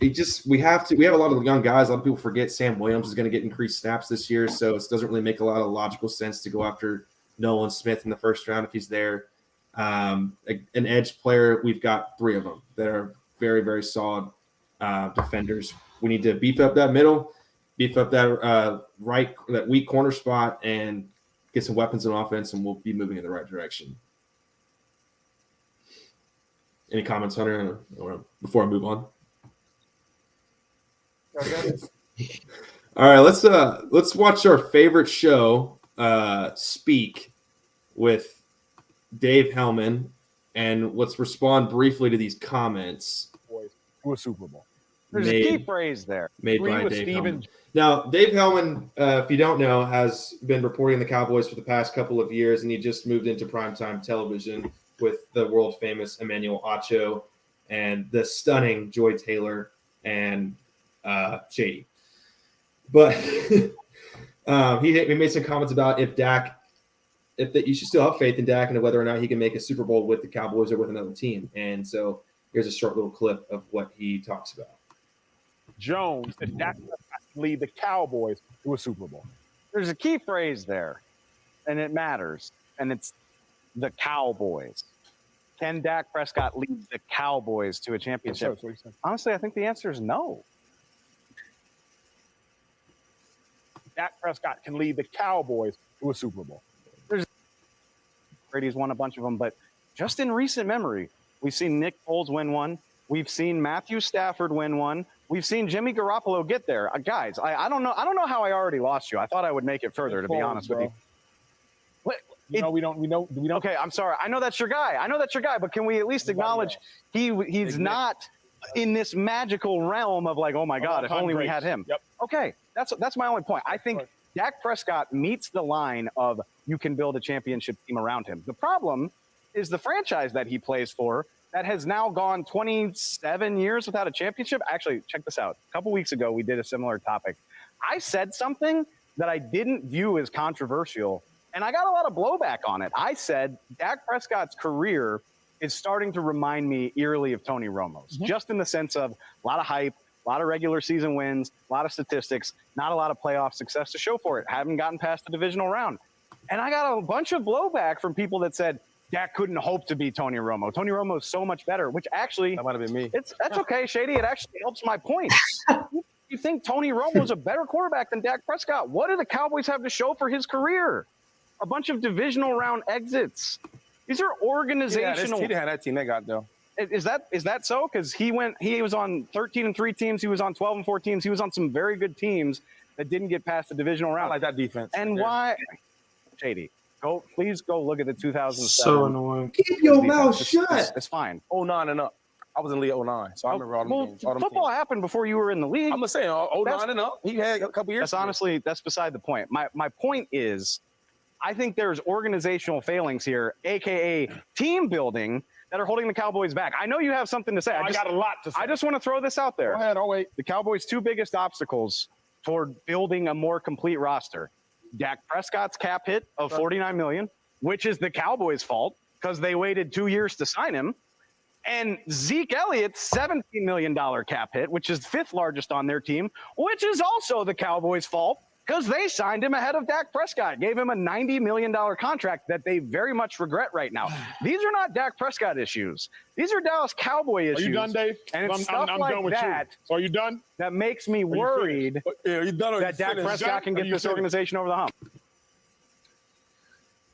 We have a lot of young guys. A lot of people forget Sam Williams is going to get increased snaps this year, so it doesn't really make a lot of logical sense to go after Nolan Smith in the first round if he's there. An edge player, we've got 3 of them that are very, very solid defenders. We need to beef up that middle, beef up that that weak corner spot, and get some weapons on offense, and we'll be moving in the right direction. Any comments, Hunter, before I move on? All right, let's watch our favorite show, Speak, with Dave Hellman, and let's respond briefly to these comments. To a Super Bowl. There's a key phrase there. Made by Dave Hellman. Now, Dave Hellman, if you don't know, has been reporting the Cowboys for the past couple of years, and he just moved into primetime television with the world famous Emmanuel Acho and the stunning Joy Taylor and Shady. But he made some comments about if you should still have faith in Dak and whether or not he can make a Super Bowl with the Cowboys or with another team. And so here's a short little clip of what he talks about. Jones that Dak can lead the Cowboys to a Super Bowl. There's a key phrase there, and it matters, and it's the Cowboys. Can Dak Prescott lead the Cowboys to a championship? Honestly, I think the answer is no. Dak Prescott can lead the Cowboys to a Super Bowl. Brady's won a bunch of them, but just in recent memory, we've seen Nick Foles win one. We've seen Matthew Stafford win one. We've seen Jimmy Garoppolo get there. Guys, I don't know how I already lost you. I thought I would make it further, to be honest with you. We don't. Okay, I'm sorry. I know that's your guy. But can we at least acknowledge he's not in this magical realm of like, oh my God, if only we had him. Yep. Okay, that's my only point. I think Dak Prescott meets the line of you can build a championship team around him. The problem is the franchise that he plays for that has now gone 27 years without a championship. Actually, check this out. A couple weeks ago, we did a similar topic. I said something that I didn't view as controversial, and I got a lot of blowback on it. I said Dak Prescott's career is starting to remind me eerily of Tony Romo's, just in the sense of a lot of hype, a lot of regular season wins, a lot of statistics, not a lot of playoff success to show for it. Haven't gotten past the divisional round. And I got a bunch of blowback from people that said Dak couldn't hope to be Tony Romo. Tony Romo is so much better, which actually that might have been me. That's okay, Shady. It actually helps my point. You think Tony Romo is a better quarterback than Dak Prescott? What do the Cowboys have to show for his career? A bunch of divisional round exits. These are organizational. He didn't have that team they got though. Is that so? Because he was on 13-3 teams. He was on 12-4 teams. He was on some very good teams that didn't get past the divisional round. I like that defense. And why, Shady? Please go look at the 2007. So annoying. Keep your mouth shut. It's fine. 09 and up. I was in the league 09, so I remember all them games. All them Football teams. happened before you were in the league. I'm just saying, 09 and up. He had a couple years. That's beside the point. My point is, I think there's organizational failings here, aka team building, that are holding the Cowboys back. I know you have something to say. I got a lot to say. I just want to throw this out there. Go ahead, I'll wait. The Cowboys' two biggest obstacles toward building a more complete roster: Dak Prescott's cap hit of $49 million, which is the Cowboys' fault because they waited 2 years to sign him, and Zeke Elliott's $17 million cap hit, which is fifth largest on their team, which is also the Cowboys' fault because they signed him ahead of Dak Prescott, gave him a $90 million contract that they very much regret right now. These are not Dak Prescott issues. These are Dallas Cowboy issues. Are you done, Dave? And it's stuff like done with that you. So are you done? that makes me worried Are you done? that Dak Prescott can get this organization over the hump.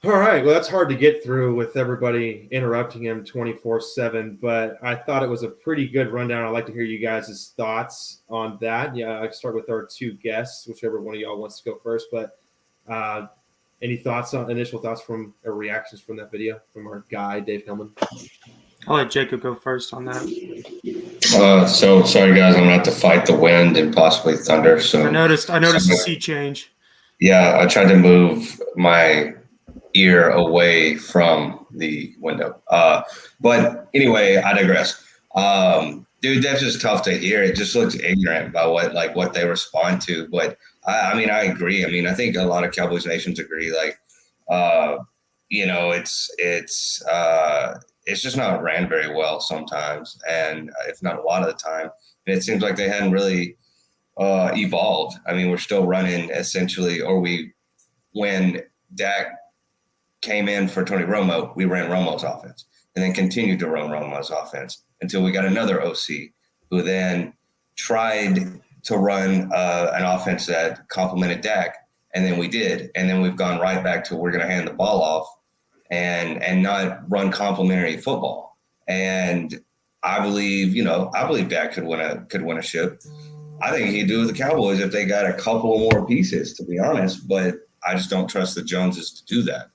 All right. Well, that's hard to get through with everybody interrupting him 24/7, but I thought it was a pretty good rundown. I'd like to hear you guys' thoughts on that. Yeah, I can start with our two guests, whichever one of y'all wants to go first. But any initial thoughts from or reactions from that video from our guy, Dave Hillman? I'll let Jacob go first on that. So sorry guys, I'm gonna have to fight the wind and possibly thunder. So I noticed a sea change. Yeah, I tried to move my ear away from the window. But anyway, I digress. Dude, that's just tough to hear. It just looks ignorant by what they respond to. But I mean, I agree. I mean, I think a lot of Cowboys nations agree. Like, it's just not ran very well sometimes, and if not a lot of the time. And it seems like they hadn't really evolved. I mean, we're still running essentially, when Dak came in for Tony Romo, we ran Romo's offense and then continued to run Romo's offense until we got another OC who then tried to run an offense that complemented Dak. And then we did. And then we've gone right back to we're going to hand the ball off and not run complementary football. And I believe Dak could win a ship. I think he'd do with the Cowboys if they got a couple more pieces, to be honest. But I just don't trust the Joneses to do that.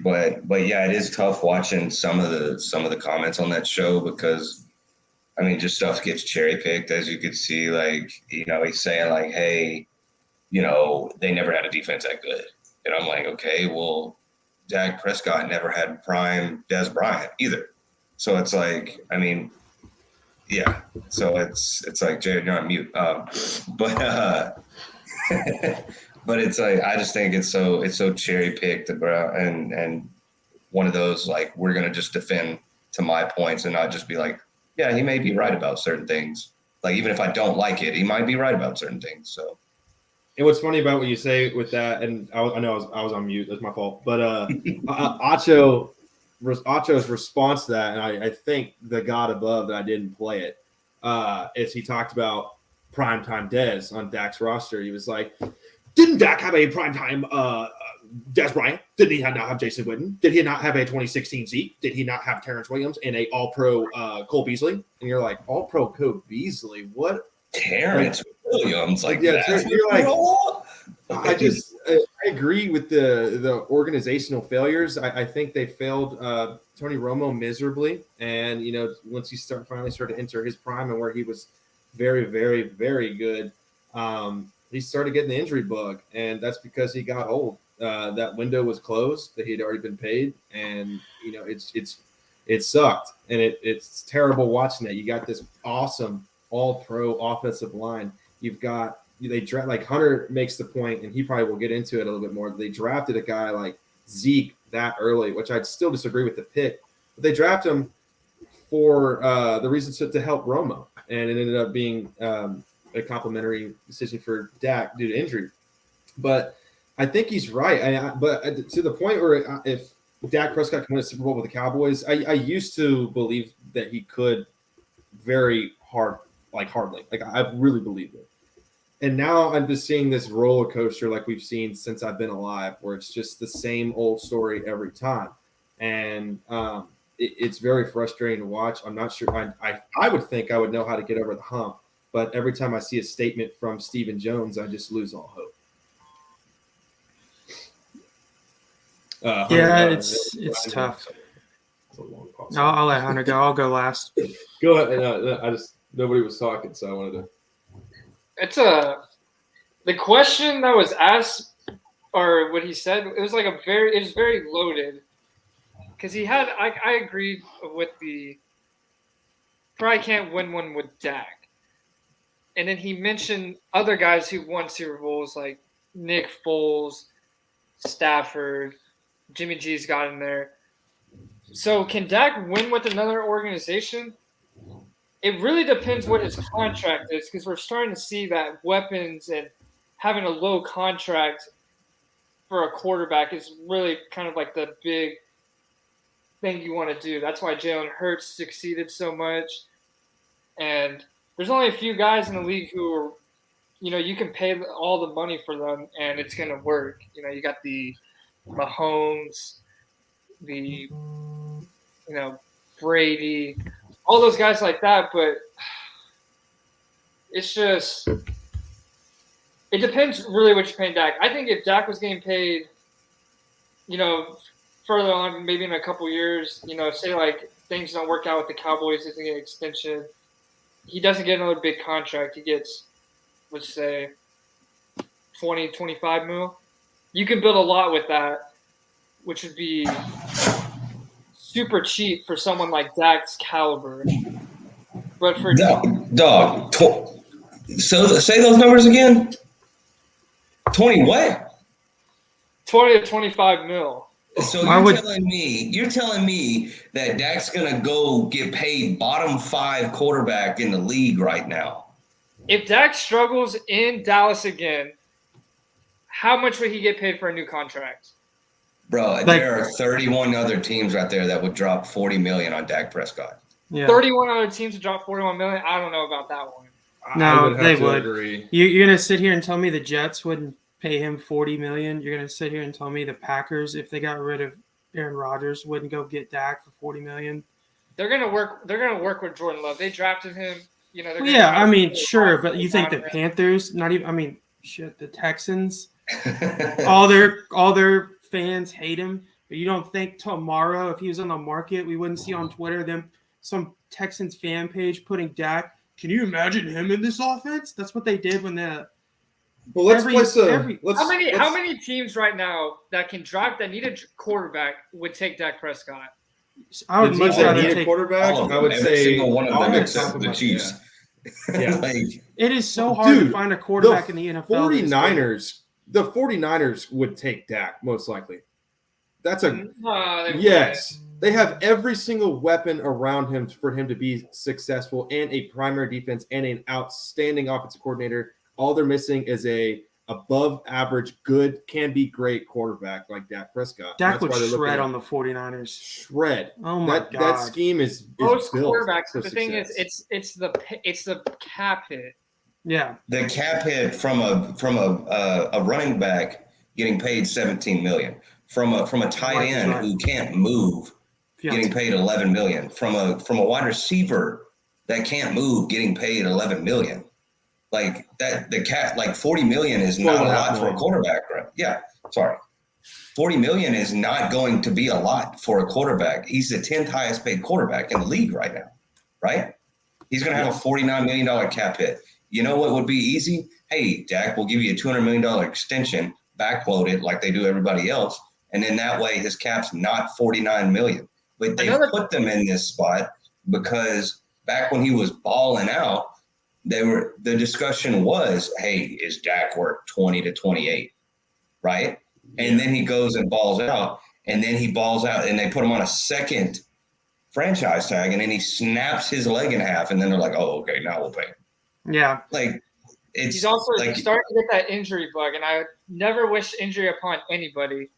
But yeah, it is tough watching some of the comments on that show because, I mean, just stuff gets cherry picked, as you could see. Like, he's saying like, hey, they never had a defense that good, and I'm like, okay, well, Dak Prescott never had prime Des Bryant either. So it's like, I mean, yeah. So it's like, Jared, you're on mute. But it's like, I just think it's so cherry picked and one of those, like, we're going to just defend to my points and not just be like, yeah, he may be right about certain things. Like, even if I don't like it, he might be right about certain things. So. And what's funny about what you say with that, and I know I was on mute, that's my fault. But Acho's response to that, and I think the God above that I didn't play it, is he talked about primetime Dez on Dak's roster. He was like, didn't Dak have a primetime Dez Bryant? Did he not have Jason Witten? Did he not have a 2016 Zeke? Did he not have Terrence Williams and a All-Pro Cole Beasley? And you're like, All-Pro Cole Beasley? What? Terrence Williams? Like, yeah, that? you're like, I agree with the organizational failures. I think they failed Tony Romo miserably, and once he finally started to enter his prime and where he was very, very, very good, he started getting the injury bug, and that's because he got old. That window was closed; that he had already been paid, and it sucked, and it's terrible watching that. You got this awesome all-pro offensive line. You've got like Hunter makes the point, and he probably will get into it a little bit more. They drafted a guy like Zeke that early, which I'd still disagree with the pick, but they drafted him for the reason to help Romo, and it ended up being a complimentary decision for Dak due to injury. But I think he's right. But to the point where if Dak Prescott can win a Super Bowl with the Cowboys, I used to believe that he could very hardly. Like I really believed it. And now I'm just seeing this roller coaster like we've seen since I've been alive, where it's just the same old story every time. And it's very frustrating to watch. I'm not sure. I would think I would know how to get over the hump, but every time I see a statement from Stephen Jones, I just lose all hope. It's tough. I'll let Hunter go. I'll go last. Go ahead. Nobody was talking, so I wanted to. The question that was asked, or what he said, it was very loaded, because he had. I agreed with the probably can't win one with Dak, and then he mentioned other guys who won Super Bowls like Nick Foles, Stafford, Jimmy G's got in there. So can Dak win with another organization? It really depends what his contract is, because we're starting to see that weapons and having a low contract for a quarterback is really kind of like the big thing you want to do. That's why Jalen Hurts succeeded so much. And there's only a few guys in the league who are, you can pay all the money for them and it's going to work. You got the Mahomes, the, Brady, all those guys like that, but it's just it depends really what you're paying Dak. I think if Dak was getting paid, further on, maybe in a couple years, say like things don't work out with the Cowboys, doesn't get an extension, he doesn't get another big contract. He gets, let's say, 20, 25 mil. You can build a lot with that, which would be super cheap for someone like Dak's caliber. But for dog, so say those numbers again. 20 what? 20 to 25 mil. So you're telling me that Dak's gonna go get paid bottom 5 quarterback in the league right now? If Dak struggles in Dallas again, how much would he get paid for a new contract? Bro, there are 31 other teams out there that would drop $40 million on Dak Prescott. Yeah. 31 other teams would drop $41 million. I don't know about that one. No, they would. Agree. You're gonna sit here and tell me the Jets wouldn't pay him $40 million? You're gonna sit here and tell me the Packers, if they got rid of Aaron Rodgers, wouldn't go get Dak for $40 million? They're gonna work with Jordan Love. They drafted him. Sure, but you think the Panthers? Not even. The Texans. all their fans hate him, but you don't think tomorrow, if he was on the market, we wouldn't see on Twitter some Texans fan page putting Dak? Can you imagine him in this offense? That's what they did when the. Well, how many teams right now that can draft that need a quarterback would take Dak Prescott? I would much rather take quarterback. I would say single one of them except the Chiefs. Yeah. It is so hard to find a quarterback in the NFL. 49ers. The 49ers would take Dak, most likely. That's yes. They have every single weapon around him for him to be successful, and a primary defense and an outstanding offensive coordinator. All they're missing is a above average, good, can be great quarterback like Dak Prescott. Dak would shred on the 49ers. Shred. Oh my God. That scheme is most built quarterbacks. for The thing success. is, it's the cap hit. Yeah. The cap hit from a running back getting paid $17 million, from a tight end who can't move getting paid $11 million, from a wide receiver that can't move getting paid $11 million. Like that, the cat, like 40 million is $12.5 not a lot for a million. quarterback, right? Yeah, sorry. 40 million is not going to be a lot for a quarterback. He's the 10th highest paid quarterback in the league right now, right? He's going to have a $49 million cap hit. You know what would be easy? Hey, Dak, we'll give you a $200 million extension, backload it like they do everybody else. And then that way his cap's not 49 million. But they put them in this spot because back when he was balling out, the discussion was, hey, is Dak worth 20 to 28, right? And then he goes and balls out, and then he balls out, and they put him on a second franchise tag, and then he snaps his leg in half, and then they're like, oh, okay, now we'll pay him. Yeah. Like, it's he's also like, starting to get that injury bug, and I never wish injury upon anybody.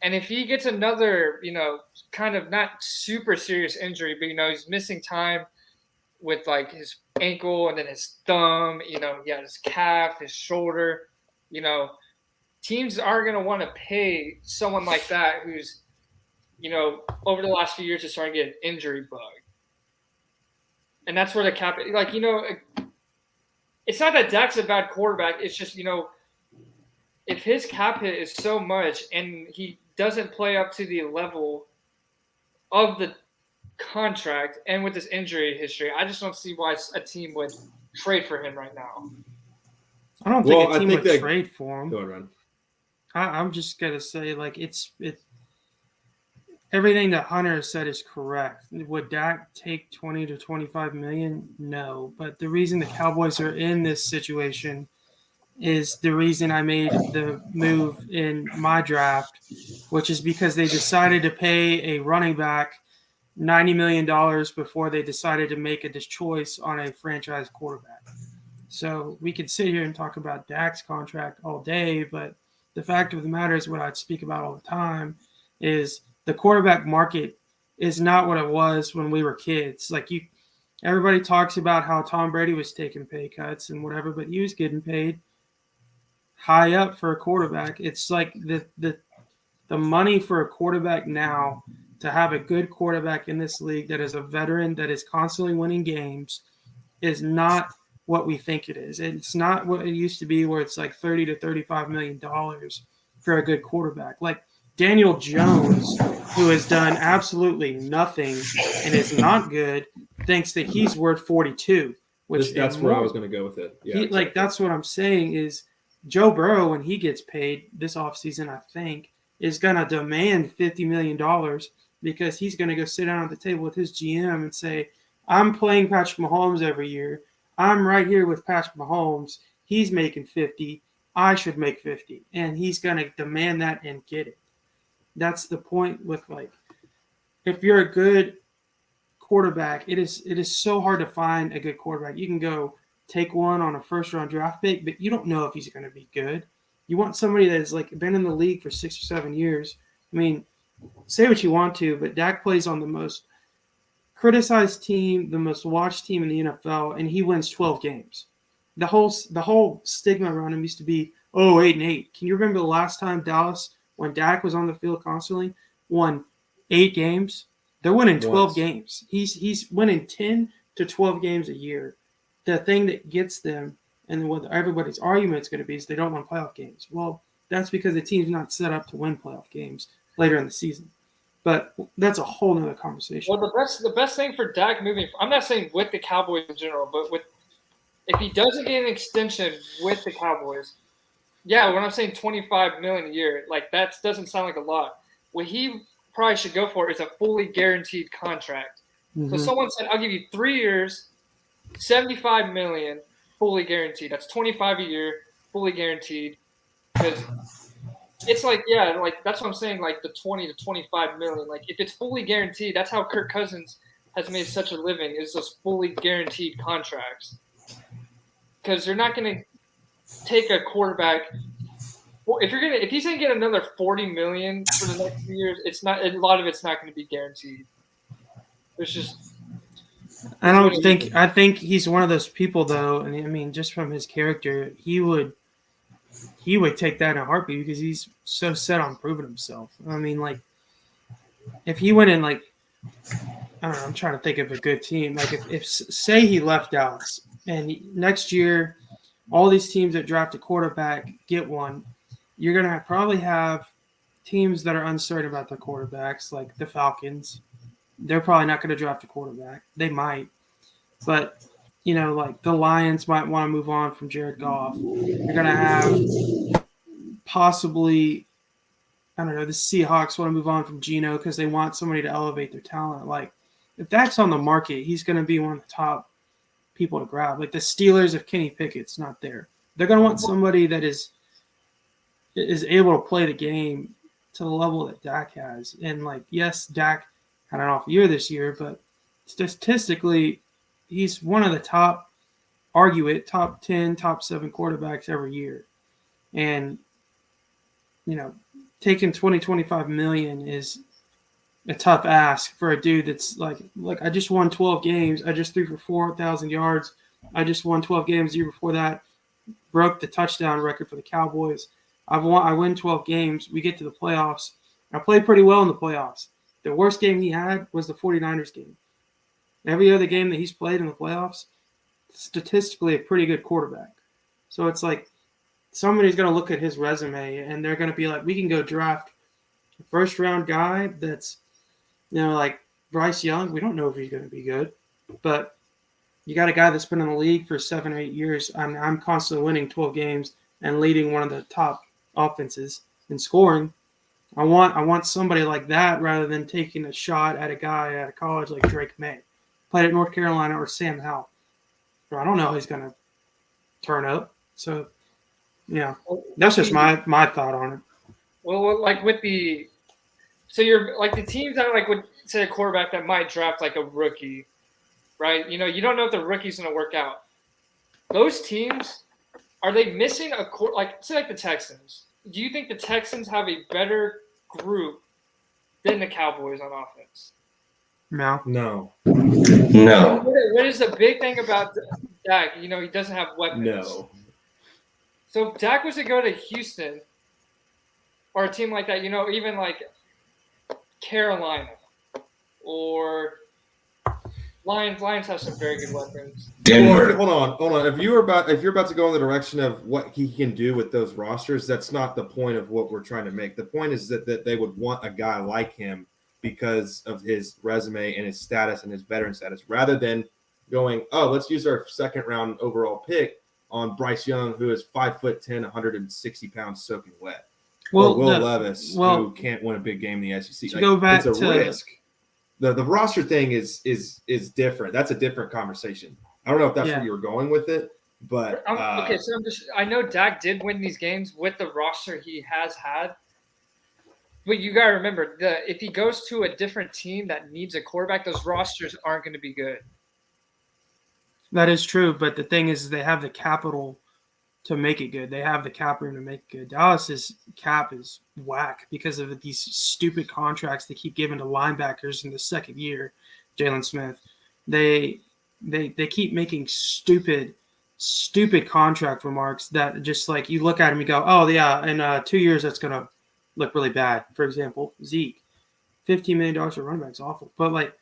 And if he gets another, kind of not super serious injury, but, he's missing time with, like, his ankle and then his thumb, he had his calf, his shoulder, teams are going to want to pay someone like that who's, over the last few years is starting to get an injury bug. And that's where the cap, like, it's not that Dak's a bad quarterback. It's just, if his cap hit is so much and he doesn't play up to the level of the contract and with this injury history, I just don't see why a team would trade for him right now. I don't think a team would trade for him. Go ahead, Ron. I'm just gonna say, like, it's everything that Hunter said is correct. Would Dak take 20 to 25 million? No. But the reason the Cowboys are in this situation is the reason I made the move in my draft, which is because they decided to pay a running back $90 million before they decided to make a choice on a franchise quarterback. So we could sit here and talk about Dak's contract all day, but the fact of the matter is, what I speak about all the time is the quarterback market is not what it was when we were kids. Like, everybody talks about how Tom Brady was taking pay cuts and whatever, but he was getting paid high up for a quarterback. It's like the money for a quarterback now, to have a good quarterback in this league that is a veteran, that is constantly winning games, is not what we think it is. It's not what it used to be, where it's like $30 to $35 million for a good quarterback. Like Daniel Jones, who has done absolutely nothing and is not good, thinks that he's worth 42. Which that's where I was going to go with it. Yeah, exactly. Like, that's what I'm saying is Joe Burrow, when he gets paid this offseason, I think, is going to demand $50 million because he's going to go sit down at the table with his GM and say, I'm playing Patrick Mahomes every year. I'm right here with Patrick Mahomes. He's making 50. I should make 50. And he's going to demand that and get it. That's the point with, like, if you're a good quarterback, it is so hard to find a good quarterback. You can go take one on a first-round draft pick, but you don't know if he's going to be good. You want somebody that's, like, been in the league for 6 or 7 years. I mean, say what you want to, but Dak plays on the most criticized team, the most watched team in the NFL, and he wins 12 games. The whole stigma around him used to be, 8-8. Can you remember the last time Dallas, when Dak was on the field constantly, won 8 games? They're winning 12 games. He's winning 10 to 12 games a year. The thing that gets them, and what everybody's argument is going to be, is they don't win playoff games. Well, that's because the team's not set up to win playoff games later in the season. But that's a whole nother conversation. Well, the best thing for Dak moving – I'm not saying with the Cowboys in general, but if he doesn't get an extension with the Cowboys, yeah, when I'm saying $25 million a year, like, that doesn't sound like a lot. What he probably should go for is a fully guaranteed contract. Mm-hmm. So someone said, I'll give you 3 years, $75 million, fully guaranteed. That's $25 a year, fully guaranteed. Because it's like, yeah, like, that's what I'm saying, like, the 20 to 25 million. Like, if it's fully guaranteed, that's how Kirk Cousins has made such a living, is those fully guaranteed contracts. Because they're not going to take a quarterback. Well, if he's going to get another $40 million for the next few years, a lot of it's not going to be guaranteed. There's just. I think he's one of those people, though, and I mean, just from his character, he would take that in a heartbeat because he's so set on proving himself. I mean, like, if he went in, like, I don't know, I'm trying to think of a good team. Like, if say he left Dallas And next year, all these teams that draft a quarterback get one. You're going to probably have teams that are uncertain about their quarterbacks, like the Falcons. They're probably not going to draft a quarterback. They might. But, like the Lions might want to move on from Jared Goff. You're going to have possibly, I don't know, the Seahawks want to move on from Geno because they want somebody to elevate their talent. Like, if that's on the market, he's going to be one of the top people to grab. Like the Steelers, if Kenny Pickett's not there, they're going to want somebody that is able to play the game to the level that Dak has. And, like, yes, Dak had an off year this year, but statistically, he's one of the top 10, top 7 quarterbacks every year. And, taking 25 million is a tough ask for a dude that's like, I just won 12 games. I just threw for 4,000 yards. I just won 12 games the year before that. Broke the touchdown record for the Cowboys. I win 12 games. We get to the playoffs. I played pretty well in the playoffs. The worst game he had was the 49ers game. Every other game that he's played in the playoffs, statistically a pretty good quarterback. So it's like somebody's going to look at his resume and they're going to be like, we can go draft a first-round guy that's, like Bryce Young. We don't know if he's going to be good, but you got a guy that's been in the league for 7 or 8 years. I'm constantly winning 12 games and leading one of the top offenses in scoring. I want somebody like that rather than taking a shot at a guy at a college like Drake May, played at North Carolina, or Sam Howell. I don't know how he's going to turn up. So, that's just my thought on it. Well, like so you're like the teams that like would say a quarterback that might draft like a rookie, right? You don't know if the rookie's going to work out. Those teams, are they missing say like the Texans? Do you think the Texans have a better group than the Cowboys on offense? No. What is the big thing about Dak? He doesn't have weapons. No. So if Dak was to go to Houston or a team like that, even like Carolina or Lions have some very good weapons. Denver. Well, hold on. If you're about to go in the direction of what he can do with those rosters, that's not the point of what we're trying to make. The point is that they would want a guy like him because of his resume and his status and his veteran status, rather than going, let's use our second round overall pick on Bryce Young, who is 5'10", 160 pounds soaking wet. Or Will Levis, who can't win a big game in the SEC. To go back it's a to risk. The roster thing is different. That's a different conversation. I don't know if that's where you were going with it, but okay. So I know Dak did win these games with the roster he has had, but you gotta remember if he goes to a different team that needs a quarterback, those rosters aren't going to be good. That is true, but the thing is, they have the capital to make it good. They have the cap room to make it good. Dallas's cap is whack because of these stupid contracts they keep giving to linebackers in the second year. Jalen Smith, they keep making stupid contract remarks that just like you look at him and go, oh yeah, in 2 years that's gonna look really bad. For example, Zeke, $15 million for running back's awful, but like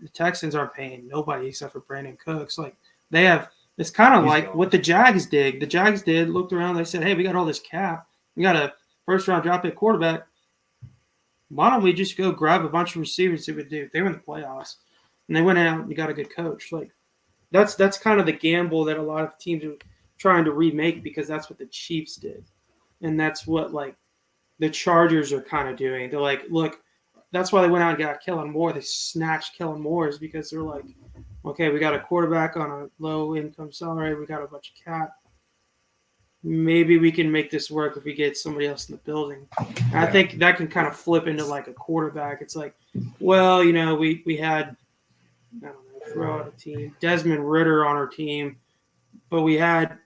the Texans aren't paying nobody except for Brandon Cooks. Like they have. It's kind of like what the Jags did. The Jags looked around, they said, hey, we got all this cap. We got a first-round draft-pick quarterback. Why don't we just go grab a bunch of receivers that would do? They were in the playoffs. And they went out and you got a good coach. Like that's kind of the gamble that a lot of teams are trying to remake because that's what the Chiefs did. And that's what, like, the Chargers are kind of doing. They're like, look, that's why they went out and got Kellen Moore. They snatched Kellen Moore is because they're like, okay, we got a quarterback on a low-income salary. We got a bunch of cap. Maybe we can make this work if we get somebody else in the building. And I think that can kind of flip into like a quarterback. It's like, well, we had, I don't know, throw out a team, Desmond Ridder on our team, but we had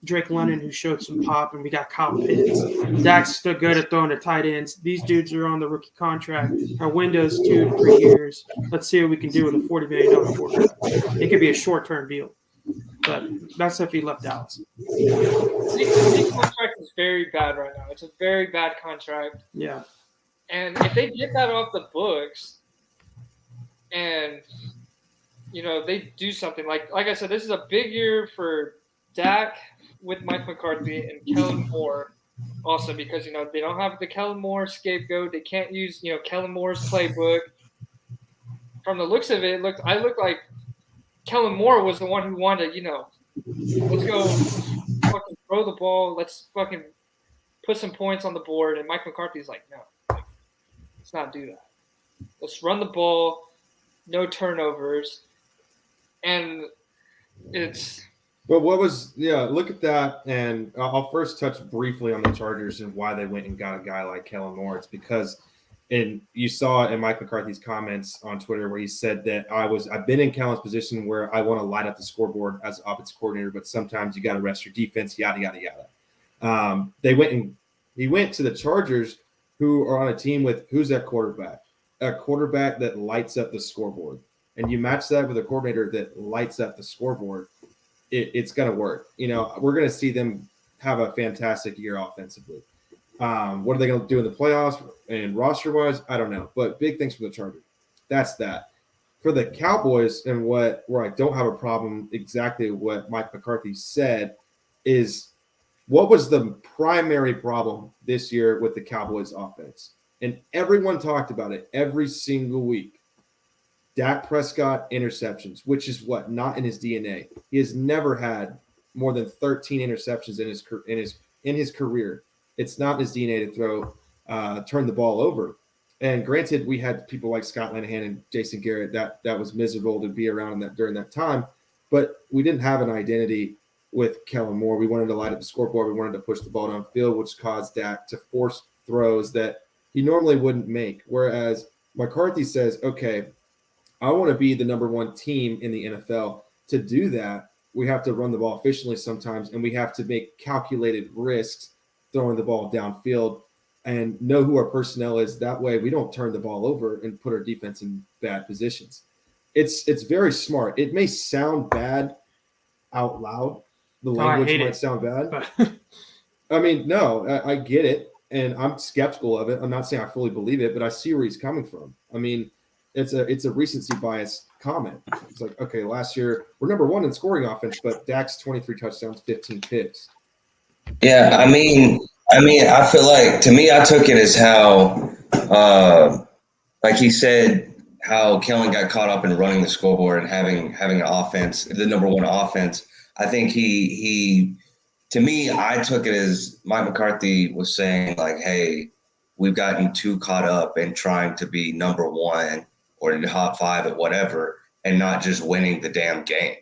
Drake London who showed some pop, and we got Kyle Pitts. Dak's still good at throwing to tight ends. These dudes are on the rookie contract. Our window's 2 to 3 years. Let's see what we can do with a $40 million quarterback. It could be a short-term deal, but that's if he left Dallas. The contract is very bad right now. It's a very bad contract. Yeah. And if they get that off the books and they do something. Like I said, this is a big year for Dak with Mike McCarthy and Kellen Moore also because, they don't have the Kellen Moore scapegoat. They can't use, Kellen Moore's playbook. From the looks of it, I looked like Kellen Moore was the one who wanted to, let's go fucking throw the ball. Let's fucking put some points on the board. And Mike McCarthy's like, no, let's not do that. Let's run the ball, no turnovers. And it's But look at that. And I'll first touch briefly on the Chargers and why they went and got a guy like Kellen Moore. It's because, and you saw it in Mike McCarthy's comments on Twitter where he said that I've been in Kellen's position where I want to light up the scoreboard as an offensive coordinator, but sometimes you got to rest your defense, yada, yada, yada. He went to the Chargers, who are on a team with who's that quarterback? A quarterback that lights up the scoreboard. And you match that with a coordinator that lights up the scoreboard, it's going to work. We're going to see them have a fantastic year offensively. What are they going to do in the playoffs and roster-wise? I don't know. But big things for the Chargers. That's that. For the Cowboys, and where I don't have a problem exactly what Mike McCarthy said is what was the primary problem this year with the Cowboys offense? And everyone talked about it every single week. Dak Prescott interceptions, which is not in his DNA. He has never had more than 13 interceptions in his career. It's not in his DNA to turn the ball over. And granted, we had people like Scott Linehan and Jason Garrett that was miserable to be around during that time, but we didn't have an identity with Kellen Moore. We wanted to light up the scoreboard. We wanted to push the ball downfield, which caused Dak to force throws that he normally wouldn't make. Whereas McCarthy says, okay, I want to be the number one team in the NFL. To do that, we have to run the ball efficiently sometimes, and we have to make calculated risks throwing the ball downfield and know who our personnel is. That way we don't turn the ball over and put our defense in bad positions. It's very smart. It may sound bad out loud. The language might sound bad. I mean, no, I get it, and I'm skeptical of it. I'm not saying I fully believe it, but I see where he's coming from. I mean, it's a recency bias comment. It's like, okay, last year we're number one in scoring offense, but Dak's 23 touchdowns, 15 picks. Yeah, I mean, I feel like, to me, I took it as how, like he said, how Kellen got caught up in running the scoreboard and having an offense, the number one offense. I think he to me, I took it as Mike McCarthy was saying, like, hey, we've gotten too caught up in trying to be number one or in the top five at whatever and not just winning the damn game.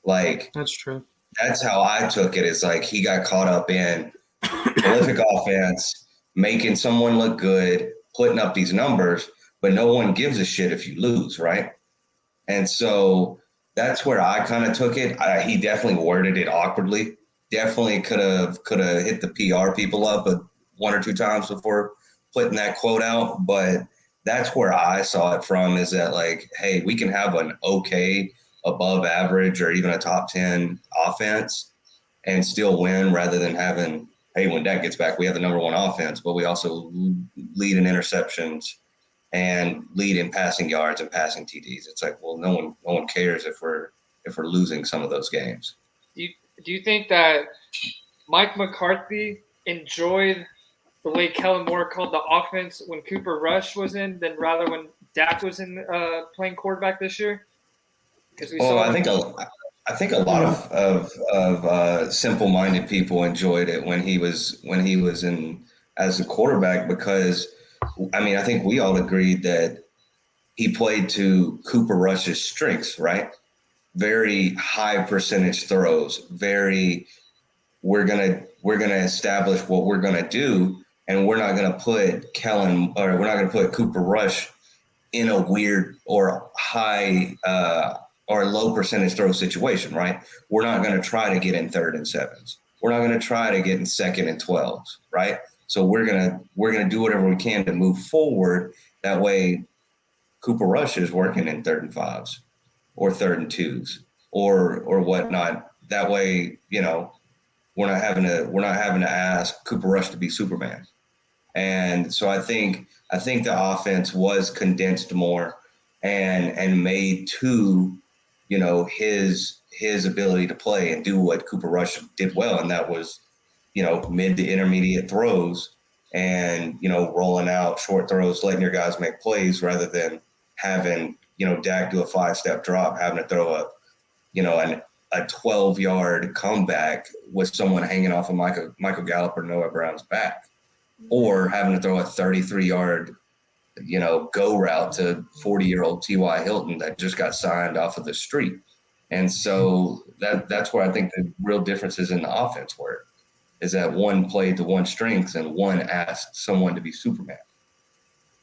Like, that's true. That's how I took it. It's like he got caught up in prolific offense, making someone look good, putting up these numbers, but no one gives a shit if you lose, right? And so that's where I kind of took it. He definitely worded it awkwardly. Definitely could have hit the PR people up one or two times before putting that quote out. But that's where I saw it from, is that, like, hey, we can have an okay, above average, or even a top 10 offense and still win, rather than having, hey, when Dak gets back, we have the number one offense, but we also lead in interceptions and lead in passing yards and passing TDs. It's like, well, no one cares if we're losing some of those games. Do you think that Mike McCarthy enjoyed the way Kellen Moore called the offense when Cooper Rush was in, than rather when Dak was in playing quarterback this year? I think a lot of simple-minded people enjoyed it when he was in as a quarterback, because I mean, I think we all agreed that he played to Cooper Rush's strengths, right? Very high percentage throws. We're gonna establish what we're gonna do, and we're not gonna put Cooper Rush in a weird or high or low percentage throw situation, right? We're not going to try to get in 3rd and 7s. We're not going to try to get in 2nd and 12s, right? So we're gonna do whatever we can to move forward. That way, Cooper Rush is working in 3rd and 5s or 3rd and 2s or whatnot. That way, we're not having to ask Cooper Rush to be Superman. And so I think the offense was condensed more and made to his ability to play and do what Cooper Rush did well, and that was, mid to intermediate throws and, rolling out short throws, letting your guys make plays rather than having, Dak do a 5-step drop, having to throw a 12-yard comeback with someone hanging off of Michael Gallup or Noah Brown's back, or having to throw a 33-yard, go route to 40-year-old T.Y. Hilton that just got signed off of the street. And so that's where I think the real differences in the offense were, is that one played to one strengths and one asked someone to be Superman.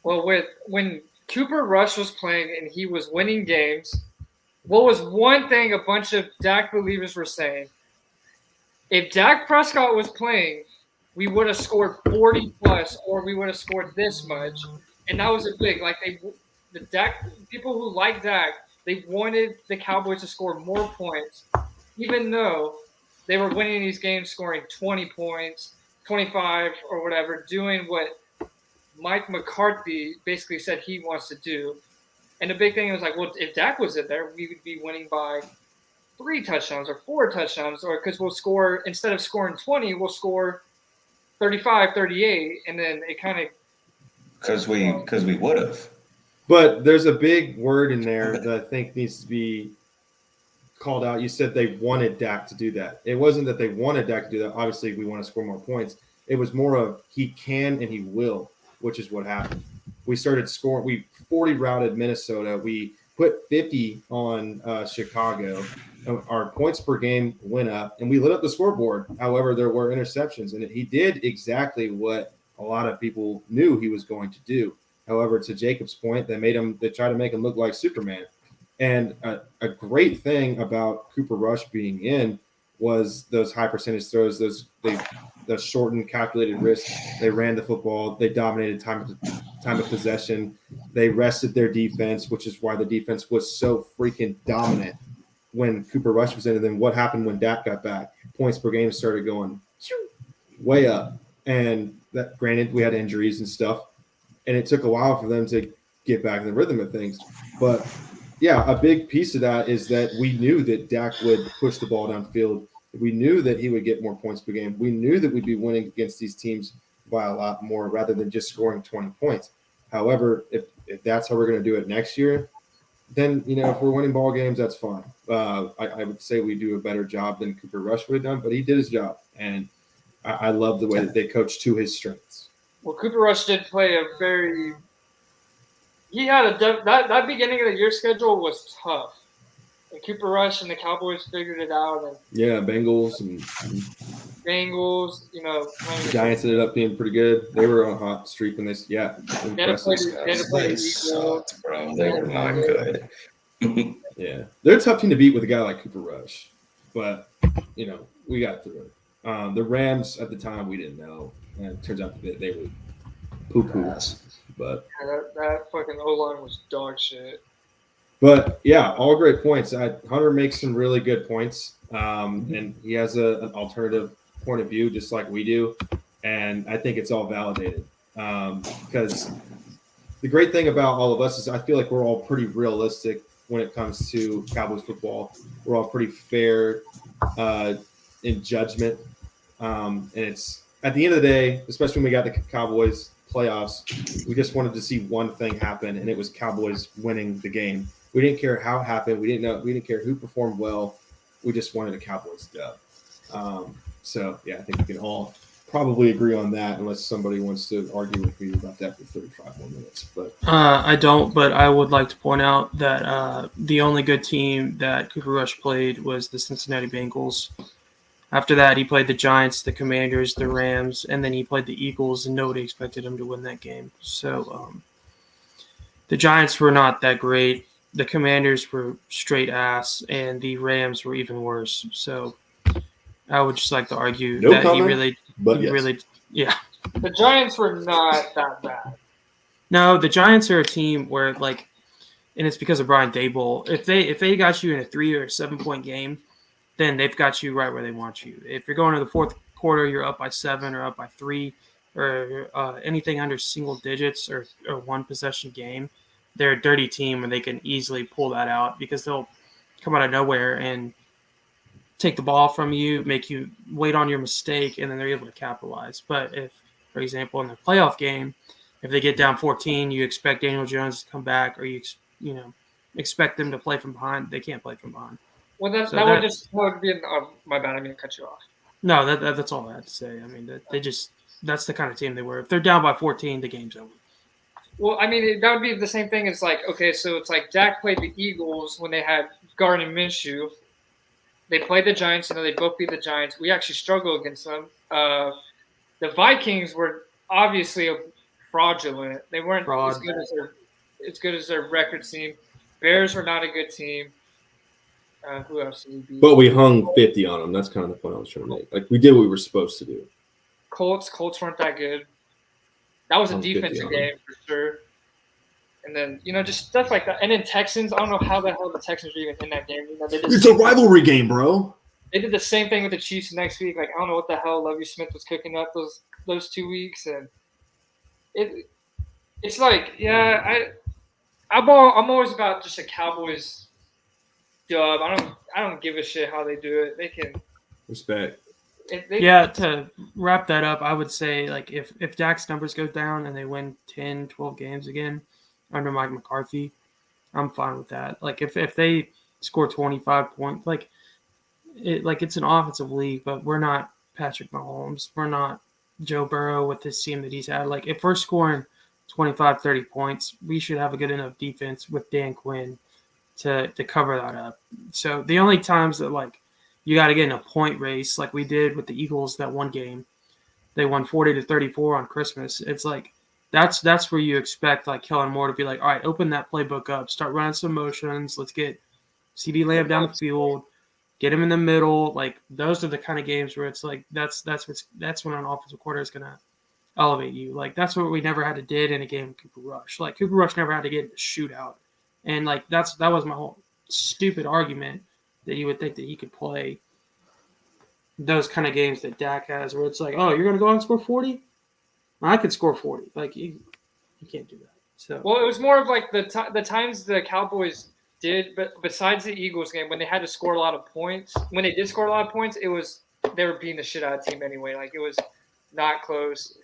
Well, when Cooper Rush was playing and he was winning games, what was one thing a bunch of Dak believers were saying? If Dak Prescott was playing, we would have scored 40 plus, or we would have scored this much. And that was a big, the Dak people who like Dak, they wanted the Cowboys to score more points, even though they were winning these games, scoring 20 points, 25 or whatever, doing what Mike McCarthy basically said he wants to do. And the big thing was like, well, if Dak was in there, we would be winning by 3 touchdowns or 4 touchdowns, or because we'll score, instead of scoring 20, we'll score 35, 38, and then it kind of because we would have. But there's a big word in there that I think needs to be called out. You said they wanted Dak to do that. It wasn't that they wanted Dak to do that. Obviously, we want to score more points. It was more of he can and he will, which is what happened. We started scoring. We 40 routed Minnesota. We put 50 on Chicago. Our points per game went up, and we lit up the scoreboard. However, there were interceptions, and he did exactly what a lot of people knew he was going to do. However, to Jacob's point, they tried to make him look like Superman. And a great thing about Cooper Rush being in was those high percentage throws, the shortened calculated risk. They ran the football. They dominated time of possession. They rested their defense, which is why the defense was so freaking dominant when Cooper Rush was in. And then what happened when Dak got back? Points per game started going way up. And that, granted, we had injuries and stuff, and it took a while for them to get back in the rhythm of things. But yeah, a big piece of that is that we knew that Dak would push the ball downfield. We knew that he would get more points per game. We knew that we'd be winning against these teams by a lot more rather than just scoring 20 points. However, if that's how we're going to do it next year, then, if we're winning ball games, that's fine. I would say we do a better job than Cooper Rush would have done, but he did his job. And I love the way that they coach to his strengths. Well, Cooper Rush did play he had that beginning of the year schedule was tough. And Cooper Rush and the Cowboys figured it out. And yeah, Bengals and the Giants ended up being pretty good. They were on a hot streak when they had to play They sucked, bro. They were not good. Yeah, they're a tough team to beat with a guy like Cooper Rush, but we got through it. The Rams at the time we didn't know, and it turns out that they were poo-poo. But that fucking O-line was dog shit. But yeah, all great points. Hunter makes some really good points, and he has an alternative point of view, just like we do, and I think it's all validated. Because the great thing about all of us is I feel like we're all pretty realistic when it comes to Cowboys football. We're all pretty fair in judgment, and it's at the end of the day, especially when we got the Cowboys playoffs, we just wanted to see one thing happen, and it was Cowboys winning the game. We didn't care how it happened. We didn't care who performed well. We just wanted a Cowboys dub. So yeah, I think we can all probably agree on that, unless somebody wants to argue with me about that for 35 more minutes. But I don't. But I would like to point out that the only good team that Cooper Rush played was the Cincinnati Bengals. After that, he played the Giants, the Commanders, the Rams, and then he played the Eagles, and nobody expected him to win that game. So the Giants were not that great. The Commanders were straight ass, and the Rams were even worse. So I would just like to argue that comment, he really, yeah. The Giants were not that bad. No, the Giants are a team where, and it's because of Brian Daboll. If they got you in a 3 or 7 point game, then they've got you right where they want you. If you're going to the fourth quarter, you're up by 7 or up by 3 or anything under single digits or one possession game, they're a dirty team and they can easily pull that out because they'll come out of nowhere and take the ball from you, make you wait on your mistake, and then they're able to capitalize. But if, for example, in the playoff game, if they get down 14, you expect Daniel Jones to come back, or you expect them to play from behind. They can't play from behind. Well, that would be my bad. I mean to cut you off. No, that's all I had to say. I mean, that's the kind of team they were. If they're down by 14, the game's over. Well, I mean, that would be the same thing as like, okay, so it's like Dak played the Eagles when they had Gardner Minshew. They played the Giants, they both beat the Giants. We actually struggled against them. The Vikings were obviously fraudulent. They weren't as good as their record team. Bears were not a good team. Who else did we beat? But we hung 50 on them. That's kind of the point I was trying to make. Like, we did what we were supposed to do. Colts weren't that good. That was a defensive game for sure. And then, just stuff like that. And then Texans, I don't know how the hell the Texans are even in that game. It's a rivalry game, bro. They did the same thing with the Chiefs next week. Like, I don't know what the hell Lovie Smith was cooking up those 2 weeks. And it's like, yeah, I'm always about just a Cowboys dub. I don't give a shit how they do it. They can respect. To wrap that up, I would say, like, if Dak's numbers go down and they win 10, 12 games again under Mike McCarthy, I'm fine with that. Like, if they score 25 points, it's an offensive league, but we're not Patrick Mahomes. We're not Joe Burrow with this team that he's had. Like, if we're scoring 25, 30 points, we should have a good enough defense with Dan Quinn to cover that up. So the only times that, like, you got to get in a point race like we did with the Eagles that one game, they won 40-34 on Christmas. It's like that's where you expect, like, Kellen Moore to be like, all right, open that playbook up, start running some motions, let's get CeeDee Lamb down the field, get him in the middle. Like, those are the kind of games where it's like that's when an offensive coordinator is gonna elevate you. Like, that's what we never had to did in a game with Cooper Rush. Like, Cooper Rush never had to get in a shootout, and like that was my whole stupid argument that you would think that he could play those kind of games that Dak has, where it's like, oh, you're going to go out and score 40? I could score 40. Like, you can't do that. So, well, it was more of like the times the Cowboys did, but besides the Eagles game, when they had to score a lot of points, when they did score a lot of points, they were beating the shit out of the team anyway. Like, it was not close.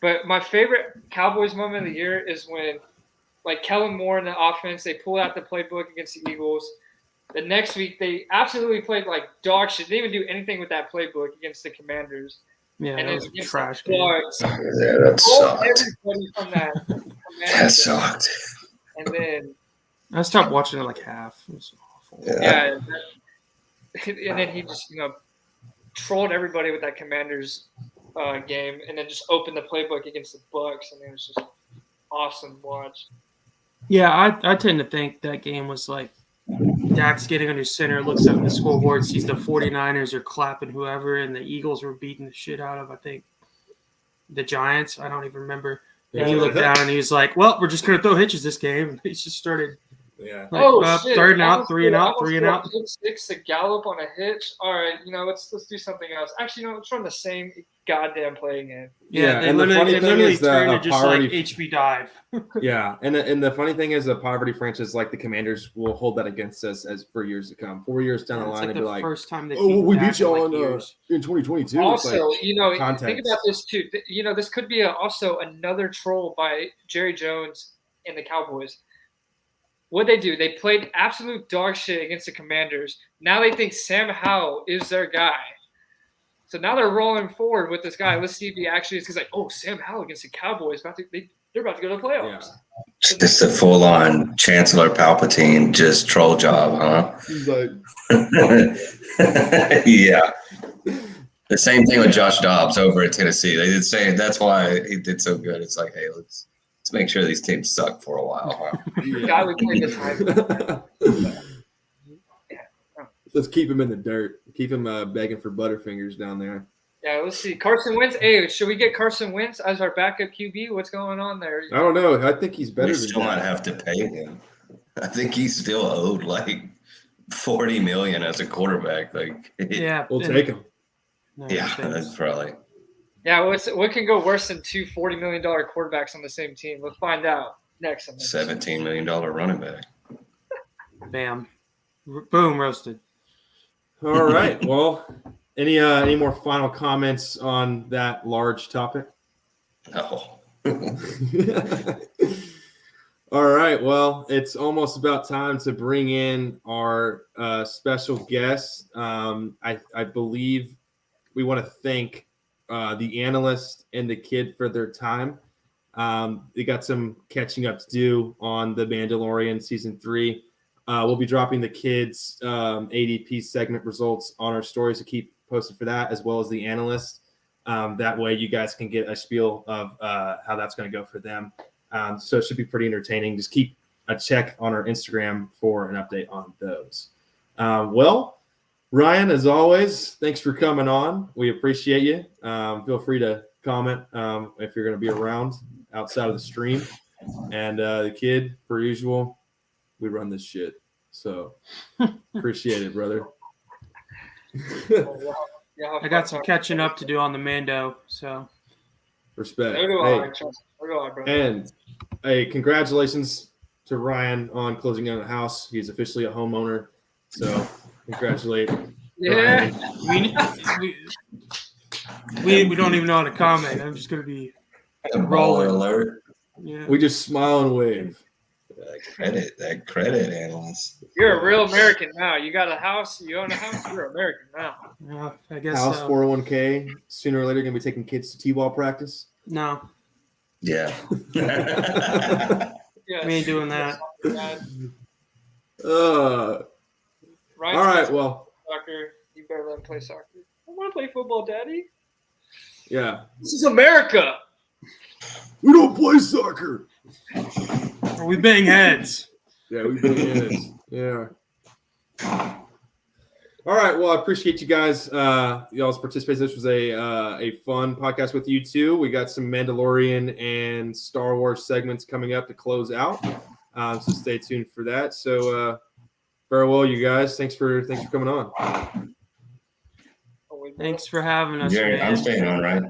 But my favorite Cowboys moment of the year is when, like, Kellen Moore in the offense, they pulled out the playbook against the Eagles. The next week, they absolutely played like dog shit. They didn't even do anything with that playbook against the Commanders. Yeah, and that was a trash game. Yeah, that sucked. Everybody from That sucked. And then I stopped watching it like half. It was awful. Yeah. And then he just, trolled everybody with that Commanders game, and then just opened the playbook against the Bucs, and it was just awesome to watch. Yeah, I tend to think that game was like Dak's getting under center, looks up at the scoreboard, sees the 49ers are clapping whoever, and the Eagles were beating the shit out of, I think, the Giants. I don't even remember. And he looked down and he was like, well, we're just going to throw hitches this game. And he just started. Yeah. Shit. Third and out, three and out. Six to Gallup on a hitch. All right, let's do something else. Actually, let's run the same goddamn play again. Yeah, they literally turned to just like HB dive. Yeah, and the funny thing is, a poverty franchise like the Commanders will hold that against us as for years to come. 4 years down the line, and be like, first time they we beat you all in 2022. Also, think about this too. This could be also another troll by Jerry Jones and the Cowboys. What they do, they played absolute dog shit against the Commanders. Now they think Sam Howell is their guy. So now they're rolling forward with this guy. Let's see if he actually is. Because, like, Sam Howell against the Cowboys. They're about to go to the playoffs. Yeah. Just a full-on Chancellor Palpatine just troll job, huh? He's like, yeah. The same thing with Josh Dobbs over at Tennessee. They did say that's why he did so good. It's like, hey, let's make sure these teams suck for a while. Huh? Guy would play the time. Let's keep him in the dirt. Keep him begging for Butterfingers down there. Yeah, let's see. Carson Wentz. Hey, should we get Carson Wentz as our backup QB? What's going on there? I don't know. I think he's better We than still might have to pay him. I think he's still owed like $40 million as a quarterback. Like, yeah, we'll take him. Yeah, that's probably. Yeah, what can go worse than two $40 million quarterbacks on the same team? Let's find out next. $17 million running back. Bam. Boom, roasted. All right. Well, any more final comments on that large topic? No. All right. Well, it's almost about time to bring in our special guest. I believe we want to thank the analyst and the kid for their time. They got some catching up to do on the Mandalorian season 3. We'll be dropping the kids' ADP segment results on our stories to keep posted for that, as well as the analyst. That way you guys can get a spiel of how that's going to go for them. So it should be pretty entertaining. Just keep a check on our Instagram for an update on those. Well, Ryan, as always, thanks for coming on. We appreciate you. Feel free to comment if you're going to be around outside of the stream. And the kid, per usual, we run this shit. So appreciate it, brother. I got some catching up to do on the Mando, so Respect. So do I. Bro. And hey, congratulations to Ryan on closing down the house. He's officially a homeowner. So congratulate. Yeah. We don't even know how to comment. I'm just gonna be Baller rolling. alert. Yeah. We just smile and wave. That credit analyst. You're a real American now. You got a house. You own a house. You're American now. Yeah, I guess House so. 401k. Sooner or later, gonna be taking kids to t-ball practice. No, Yeah. Yes. we ain't doing that. All right. Well, Soccer. You better let him play soccer. I want to play football, Daddy. yeah. This is America. We don't play soccer. Or we bang heads. Yeah, we've been in it. Yeah. All right. Well, I appreciate you guys, y'all's participation. This was a fun podcast with you too. We got some Mandalorian and Star Wars segments coming up to close out. So stay tuned for that. So farewell, you guys. Thanks for coming on. Thanks for having us, Jared, I'm man. staying on, right?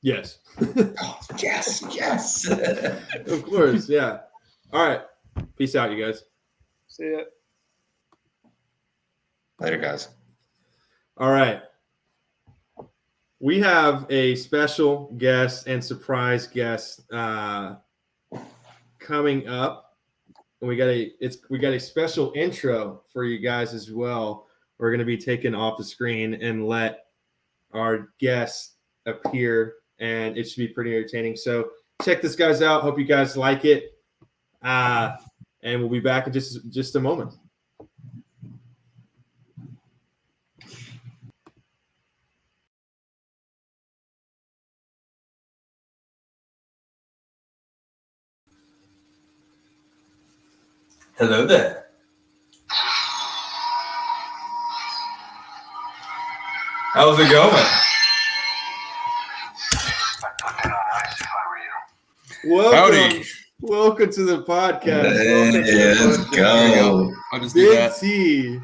Yes. Oh, yes. Of course. Yeah. All right. Peace out, you guys. See ya. Later, guys. All right. We have a special guest and surprise guest coming up, and we got a special intro for you guys as well. We're going to be taken off the screen and let our guest appear, and it should be pretty entertaining. So check this guys out. Hope you guys like it, and we'll be back in just a moment. Hello there. How's it going? Welcome, welcome to the podcast. Welcome to Hey, the let's podcast. go. I'll just do Big that. T.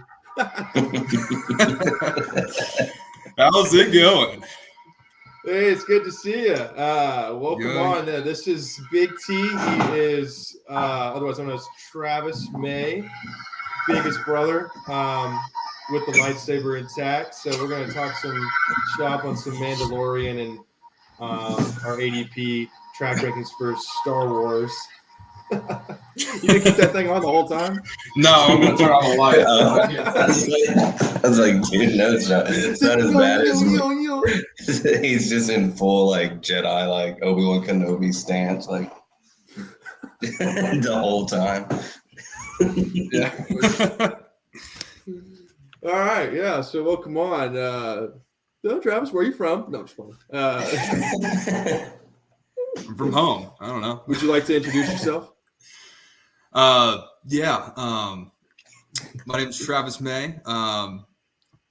How's it going? Hey, it's good to see you. Welcome Good. on. This is Big T. He is otherwise known as Travis May, biggest brother, with the lightsaber intact. So we're going to talk some shop on some Mandalorian and our ADP track rankings for Star Wars. You gonna keep that thing on the whole time? No, I'm gonna turn on the light. I was like, dude, no, it's not as bad as he's just in full like Jedi, like Obi-Wan Kenobi stance, like the whole time. Yeah. All right, yeah. So welcome on. So Travis, where are you from? No, I'm just playing. I'm from home. I don't know. Would you like to introduce yourself? Yeah. My name is Travis May.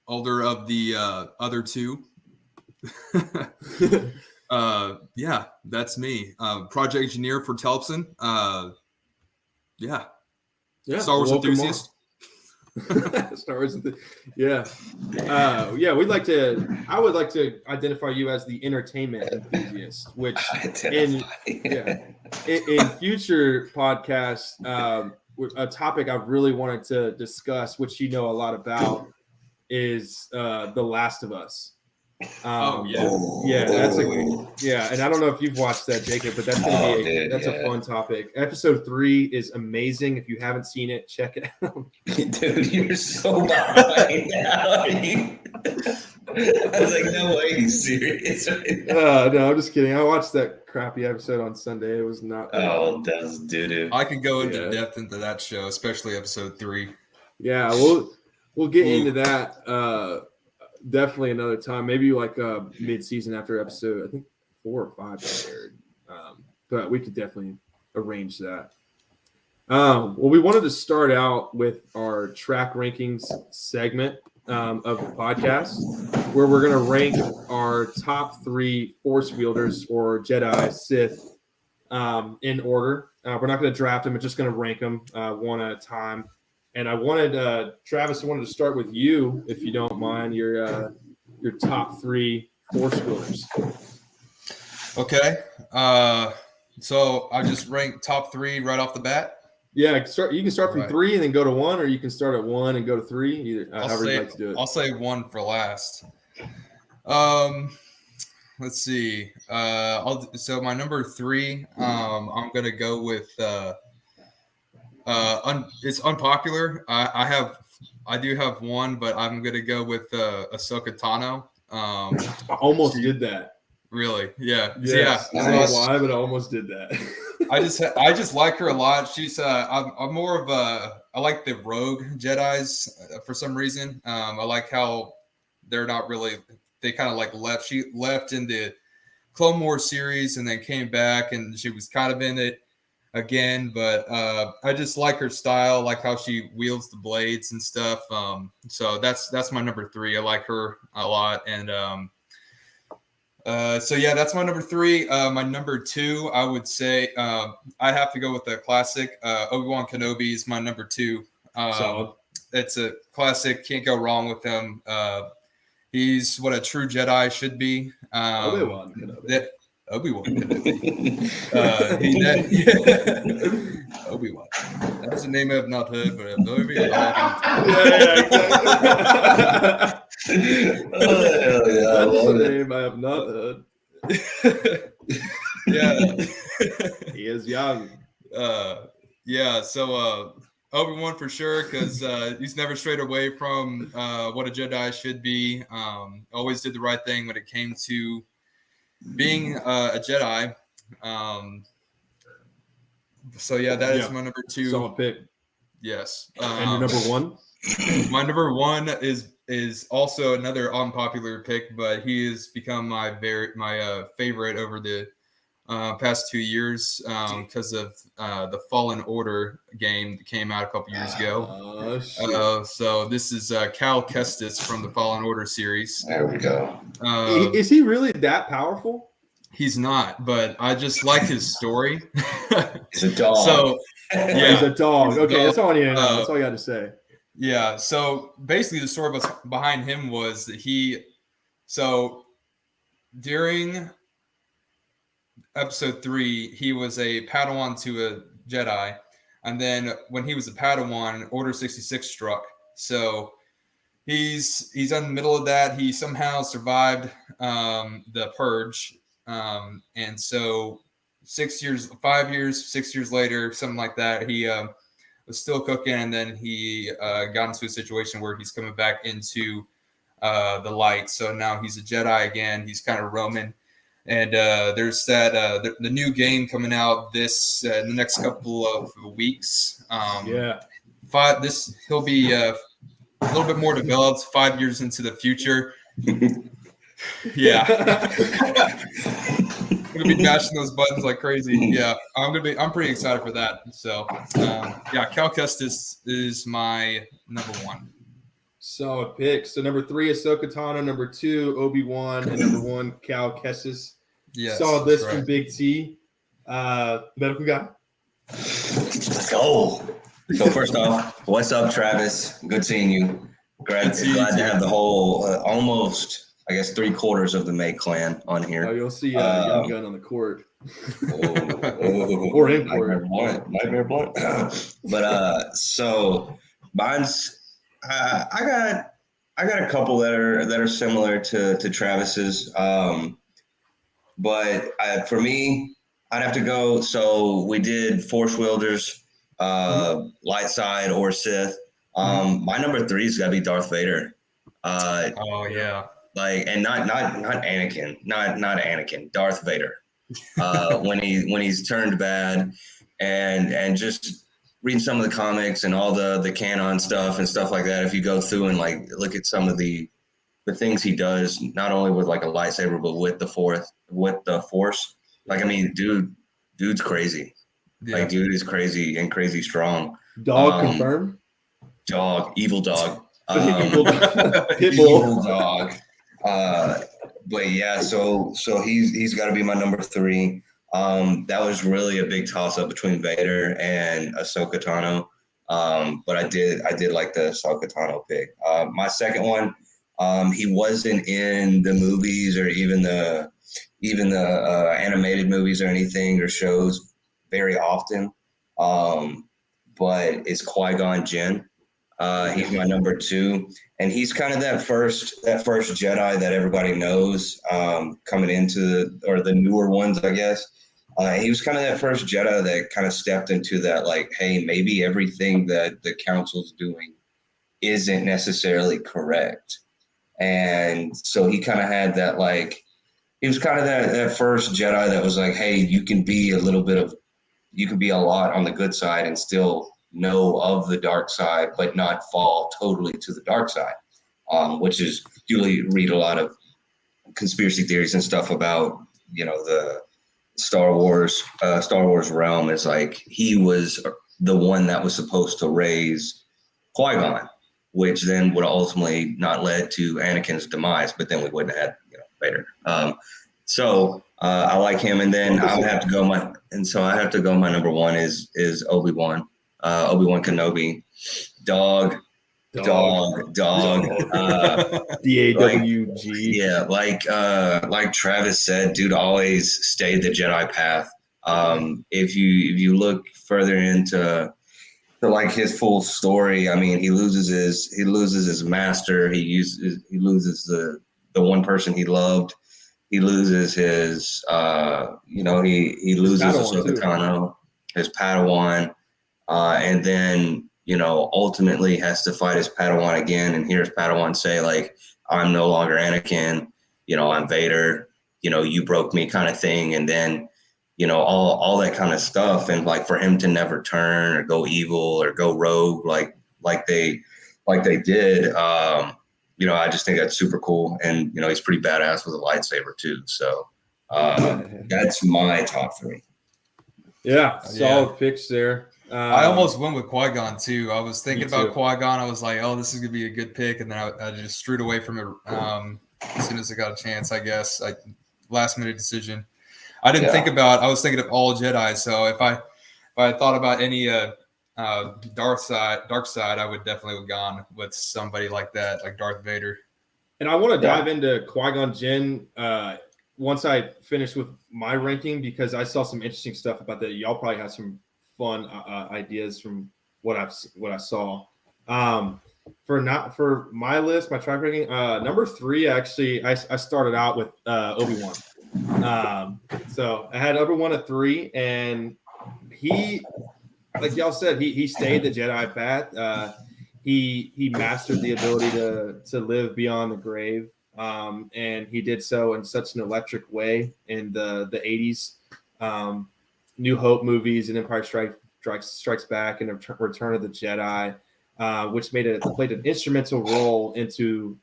Older of the other two. Yeah, that's me. Project engineer for Telpson. Yeah. Yeah, Star Wars welcome enthusiast. on. Star Wars, yeah. Yeah, I would like to identify you as the entertainment enthusiast, which in future podcasts, a topic I really wanted to discuss, which you know a lot about, is The Last of Us. That's and I don't know if you've watched that, Jacob, but that's gonna be a fun topic. Episode 3 is amazing. If you haven't seen it, check it out. Dude, you're so behind now. I was like, no way, he's serious. No, I'm just kidding. I watched that crappy episode on Sunday. It was not. Oh, that's doo-doo. I could go into depth into that show, especially episode 3. Yeah, we'll get into that. Definitely another time, maybe like mid-season after episode, I think 4 or 5 got aired. But we could definitely arrange that. Well, we wanted to start out with our track rankings segment of the podcast, where we're going to rank our top 3 Force wielders or Jedi, Sith in order. We're not going to draft them; we're just going to rank them one at a time. And I wanted, Travis, I wanted to start with you, if you don't mind, your top 3 Force wielders. Okay. So I just rank top 3 right off the bat. Yeah, you can start from 3 and then go to 1, or you can start at 1 and go to 3. Either however you'd like to do it. I'll say 1 for last. Let's see. So my number 3, I'm gonna go with. It's unpopular. I do have 1, but I'm gonna go with Ahsoka Tano. I almost did that. Really? Yeah. Yes. Yeah. I don't know why, but I almost did that. I just like her a lot. She's I'm more of I like the rogue Jedis for some reason. I like how they're not really. They kind of like left. She left in the Clone Wars series and then came back, and she was kind of in it again, but I just like her style, like how she wields the blades and stuff. So that's my number 3. I like her a lot, and so yeah, that's my number 3. My number 2, I would say I have to go with the classic. Obi-Wan Kenobi is my number 2. It's a classic, can't go wrong with him. He's what a true Jedi should be. Obi-Wan Kenobi. Obi-Wan Kenobi. Obi-Wan. That's a name I have not heard, but Obi-Wan. That's a name I have not heard. He is young. So Obi-Wan for sure, because he's never strayed away from what a Jedi should be. Always did the right thing when it came to being a Jedi. So yeah, that is my number 2. Solid pick. Yes. And your number 1? My number 1 is also another unpopular pick, but he has become my favorite over the past 2 years because of the Fallen Order game that came out a couple years ago. So this is Cal Kestis from the Fallen Order series. There we go. Is he really that powerful? He's not, but I just like his story. He's a dog. So yeah, he's a dog. Okay, that's all I need to know. That's all you got to say. Yeah. So basically, the story behind him was that during episode 3, he was a Padawan to a Jedi, and then when he was a Padawan, Order 66 struck. So he's in the middle of that. He somehow survived the purge, and so 6 years later, something like that, he was still cooking, and then he got into a situation where he's coming back into the light. So now he's a Jedi again. He's kind of roaming. And there's that the new game coming out in the next couple of weeks. He'll be a little bit more developed 5 years into the future. Yeah. I'm gonna be mashing those buttons like crazy. Yeah, I'm pretty excited for that. So Cal Kestis is my number 1. Solid pick. So number 3, Ahsoka Tano. Number 2, Obi-Wan. And number 1, Cal Kestis. Yes, solid list from Big T. Medical guy. Let's go. So first off, what's up, Travis? Good seeing you. Glad to have the whole almost, I guess, 3/4 of the May clan on here. Oh, you'll see Young Gun on the court. Or import. Nightmare Blunt. But so mine's I got a couple that are similar to Travis's. But for me, I'd have to go. So we did Force Wielders, light side or Sith. My number 3 is gotta be Darth Vader. Oh yeah. Like, and not Anakin, not Anakin, Darth Vader. When he's turned bad, and just reading some of the comics and all the canon stuff and stuff like that. If you go through and like look at some of the things he does, not only with like a lightsaber, but with the Force. Like, I mean, dude's crazy. Yeah. Like, dude is crazy and crazy strong. Dog confirmed. Evil dog. Pitbull. Evil dog. But yeah, so he's got to be my number 3. That was really a big toss up between Vader and Ahsoka Tano. But I did like the Ahsoka Tano pick. My second one, he wasn't in the movies or even the animated movies or anything or shows very often. But it's Qui-Gon Jinn. He's my number 2, and he's kind of that first Jedi that everybody knows coming into the newer ones, I guess. He was kind of that first Jedi that kind of stepped into that, like, hey, maybe everything that the council's doing isn't necessarily correct. And so he kind of had that, like, he was kind of that first Jedi that was like, hey, you can be a lot on the good side and still know of the dark side, but not fall totally to the dark side, which is, you read a lot of conspiracy theories and stuff about, the Star Wars realm. Is like he was the one that was supposed to raise Qui-Gon, which then would ultimately not led to Anakin's demise, but then we wouldn't have had Vader. So I like him, and then I have to go my number 1 is Obi-Wan. Obi-Wan Kenobi, dog. DAWG. Yeah, like Travis said, dude always stayed the Jedi path. If you look further into like his full story, I mean, he loses his master. He loses the one person he loved. He loses his he loses Ahsoka Tano, his Padawan. And then, ultimately has to fight his Padawan again and hear his Padawan say, like, I'm no longer Anakin, I'm Vader, you broke me kind of thing. And then, all that kind of stuff. And like for him to never turn or go evil or go rogue, like they did, I just think that's super cool. And, he's pretty badass with a lightsaber too. So that's my top 3. Yeah. Solid picks there. I almost went with Qui-Gon too. I was thinking about Qui-Gon. I was like, oh, this is going to be a good pick. And then I just strewed away from it as soon as I got a chance, I guess. Last minute decision. I didn't think about, I was thinking of all Jedi. So if I thought about any dark side, I would definitely have gone with somebody like that, like Darth Vader. And I want to dive into Qui-Gon Jinn once I finish with my ranking, because I saw some interesting stuff about that. Y'all probably have some fun ideas from what I saw. For my list, my track ranking, number 3, actually, I started out with Obi-Wan. So I had Obi-Wan at 3, and he, like y'all said, he stayed the Jedi path. He mastered the ability to live beyond the grave, and he did so in such an electric way in the 80s. New Hope movies and Empire Strikes Back and Return of the Jedi, which played an instrumental role into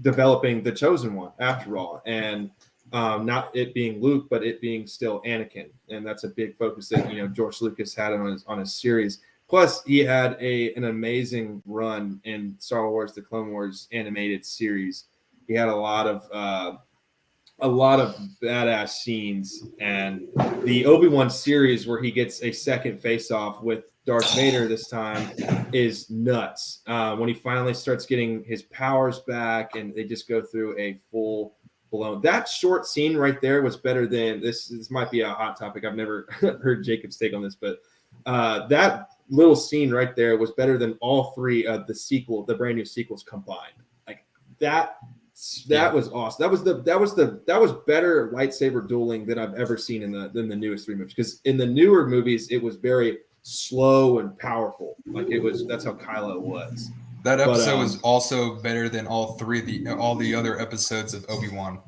developing the Chosen One, after all, and not it being Luke, but it being still Anakin, and that's a big focus that George Lucas had on his series. Plus, he had an amazing run in Star Wars: The Clone Wars animated series. He had a lot of badass scenes, and the Obi-Wan series where he gets a second face-off with Darth Vader this time is nuts. When he finally starts getting his powers back and they just go through a full blown. That short scene right there was better than this. This might be a hot topic. I've never heard Jacob's take on this, but that little scene right there was better than all three of the brand new sequels combined. Like that was awesome. That was better lightsaber dueling than I've ever seen in the newest three movies. Because in the newer movies, it was very slow and powerful. Like that's how Kylo was. That episode was also better than all the other episodes of Obi-Wan.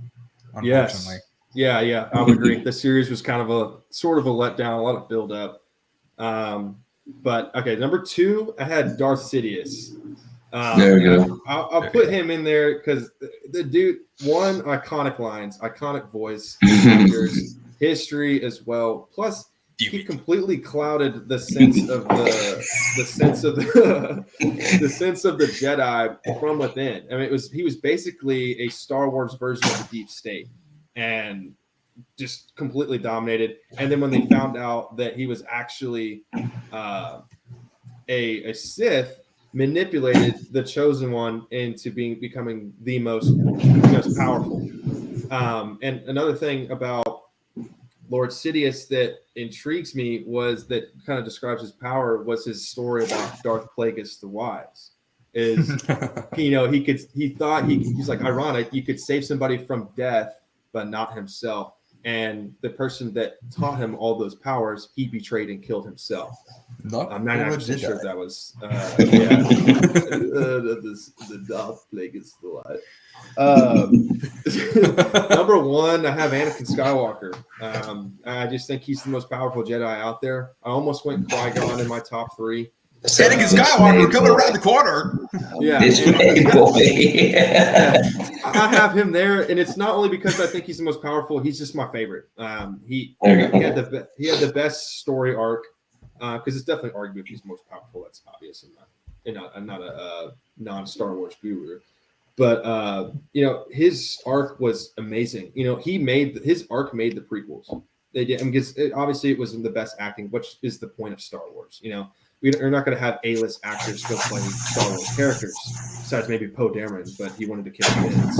Unfortunately. Yes. Yeah, I would agree. The series was kind of a sort of a letdown, a lot of build up. But okay, number 2, I had Darth Sidious. There we go. I'll put him in there because the dude, iconic lines, iconic voice, actors, history as well. Plus, he completely clouded the sense of the sense of the Jedi from within. I mean, he was basically a Star Wars version of the Deep State, and just completely dominated. And then when they found out that he was actually a Sith, manipulated the Chosen One into becoming the most powerful. And another thing about Lord Sidious that intrigues me that kind of describes his power was his story about Darth Plagueis the Wise. He's like, ironic, you could save somebody from death, but not himself. And the person that taught him all those powers, he betrayed and killed himself. I'm not actually sure if that was the Darth Plagueis the Wise. Number 1, I have Anakin Skywalker. I just think he's the most powerful Jedi out there. I almost went Qui-Gon in my top 3. Anakin Skywalker coming around the corner. Yeah, I have him there, and it's not only because I think he's the most powerful. He's just my favorite. He had the best story arc because it's definitely arguable if he's the most powerful. That's obvious. I'm not a non-Star Wars guru. But his arc was amazing. His arc made the prequels. They did, because obviously it wasn't the best acting, which is the point of Star Wars. We're not going to have A-list actors go play Star Wars characters, besides maybe Poe Dameron, but he wanted to kill kids.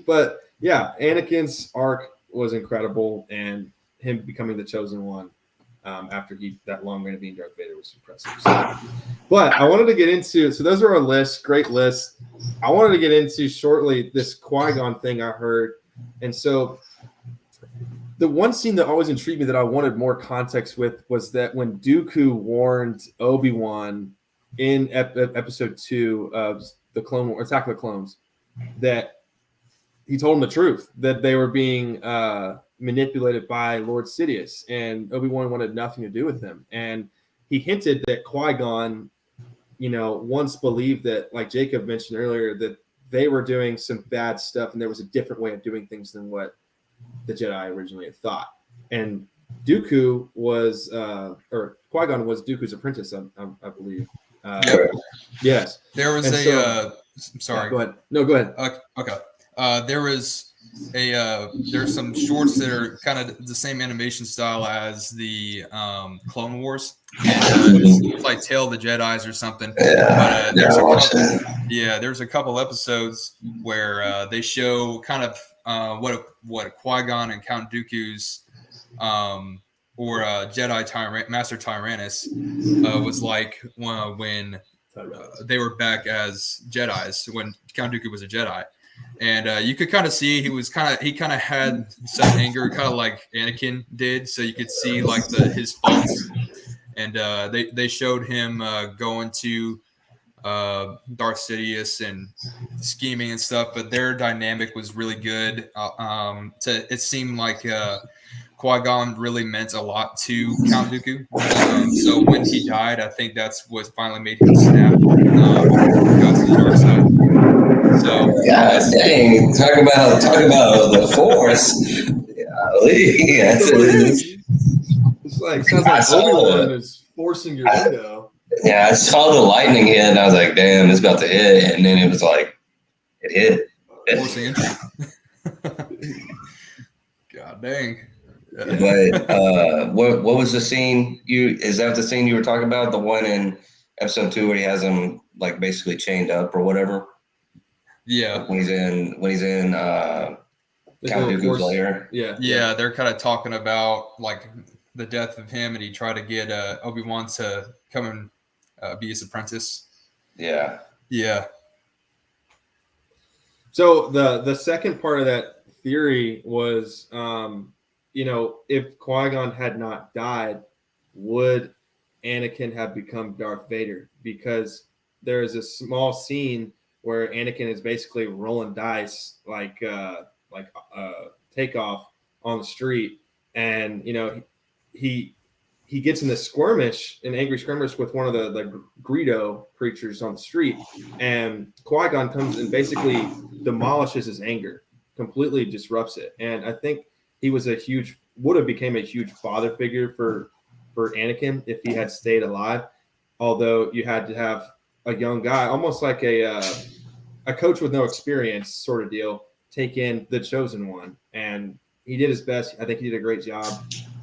But yeah, Anakin's arc was incredible, and him becoming the Chosen One after that long reign of being Darth Vader was impressive. But I wanted to get into, so those are our lists, great lists. I wanted to get into shortly this Qui-Gon thing I heard. And so the one scene that always intrigued me that I wanted more context with was that when Dooku warned Obi-Wan in episode 2 of the Clone Wars, Attack of the Clones, that he told him the truth, that they were being manipulated by Lord Sidious, and Obi-Wan wanted nothing to do with him. And he hinted that Qui-Gon, once believed that, like Jacob mentioned earlier, that they were doing some bad stuff and there was a different way of doing things than what the Jedi originally had thought. And Dooku was, or Qui-Gon was Dooku's apprentice, I believe. Yes. There was sorry. Yeah, go ahead. No, go ahead. Okay. There's some shorts that are kind of the same animation style as the Clone Wars. And, it's like Tale of the Jedis or something. Yeah, but there's a couple episodes where they show kind of what Qui-Gon and Count Dooku's or Jedi Master Tyrannus was like when they were back as Jedis, when Count Dooku was a Jedi. And you could kind of see he kind of had some anger, kind of like Anakin did. So you could see like his faults. And they showed him going to Darth Sidious and scheming and stuff, but their dynamic was really good. It seemed like Qui-Gon really meant a lot to Count Dooku. So when he died, I think that's what finally made him snap. Got to the dark side. So God dang, talk about the Force. It's like, sounds like Obi-Wan is forcing your window. Yeah, I saw the lightning hit, and I was like, "Damn, it's about to hit!" And then it was like, it hit. Forcing entry. God dang. But what was the scene? Is that the scene you were talking about? The one in episode 2 where he has him like basically chained up or whatever? Yeah. When he's in Count Dooku's lair. Yeah, they're kind of talking about like the death of him, and he tried to get Obi-Wan to come and be his apprentice. Yeah. Yeah. So the second part of that theory was, if Qui-Gon had not died, would Anakin have become Darth Vader? Because there is a small scene where Anakin is basically rolling dice like Takeoff on the street, and he gets in this angry skirmish with one of the Greedo creatures on the street, and Qui-Gon comes and basically demolishes his anger, completely disrupts it. And I think he was would have became a huge father figure for Anakin if he had stayed alive. Although you had to have a young guy, almost like a coach with no experience sort of deal, take in the chosen one. And he did his best. I think he did a great job.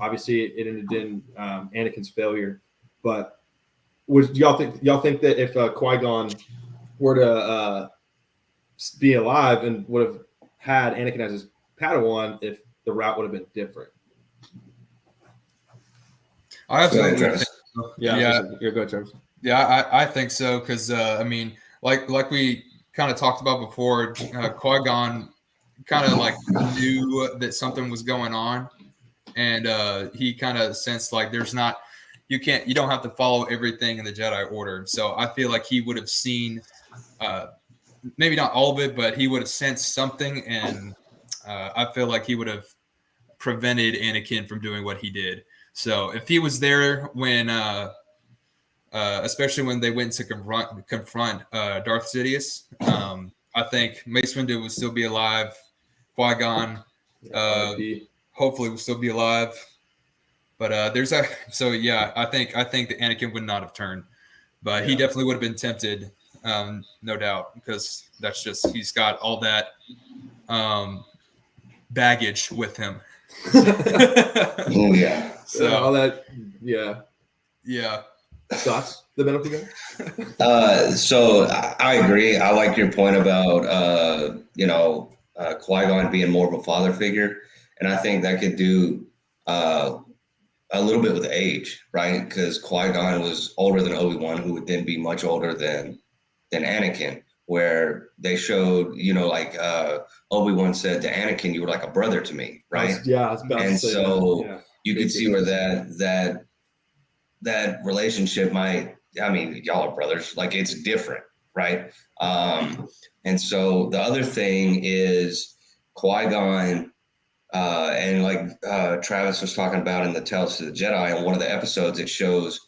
Obviously, it ended in Anakin's failure. But y'all think that if Qui-Gon were to be alive and would have had Anakin as his Padawan, if the route would have been different? I absolutely think so. You're good, Travis. Yeah, I think so because I mean, like we kind of talked about before, Qui-Gon kind of like knew that something was going on, and he kind of sensed like you don't have to follow everything in the Jedi Order. So I feel like he would have seen, maybe not all of it, but he would have sensed something, and I feel like he would have prevented Anakin from doing what he did. So if he was there when, especially when they went to confront Darth Sidious, I think Mace Windu would still be alive. Qui-Gon, hopefully, will still be alive. But I think that Anakin would not have turned, but he definitely would have been tempted, no doubt, because that's just he's got all that baggage with him. Oh yeah. So all that, yeah. Thoughts, the benefit guy? So I agree. I like your point about Qui-Gon being more of a father figure, and I think that could do a little bit with age, right? Because Qui-Gon was older than Obi-Wan, who would then be much older than Anakin. Where they showed, Obi-Wan said to Anakin, "You were like a brother to me," right? I was about to say so that. Yeah. You could see where that relationship might. I mean, y'all are brothers. Like it's different, right? And so the other thing is Qui-Gon, and like Travis was talking about in the Tales to the Jedi, in one of the episodes, it shows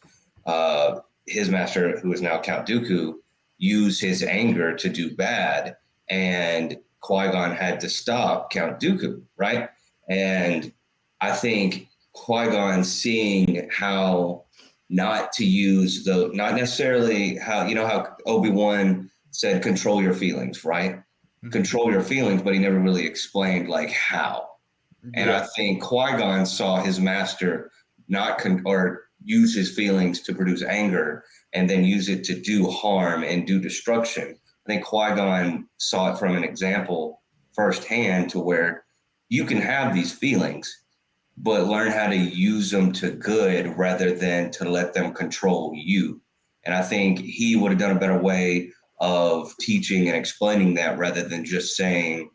his master, who is now Count Dooku, use his anger to do bad, and Qui-Gon had to stop Count Dooku, right? And I think Qui-Gon seeing how not to use not necessarily how Obi-Wan said, control your feelings, right? Mm-hmm. Control your feelings, but he never really explained like how. And I think Qui-Gon saw his master or use his feelings to produce anger and then use it to do harm and do destruction. I think Qui-Gon saw it from an example firsthand to where you can have these feelings, but learn how to use them to good rather than to let them control you. And I think he would have done a better way of teaching and explaining that rather than just saying,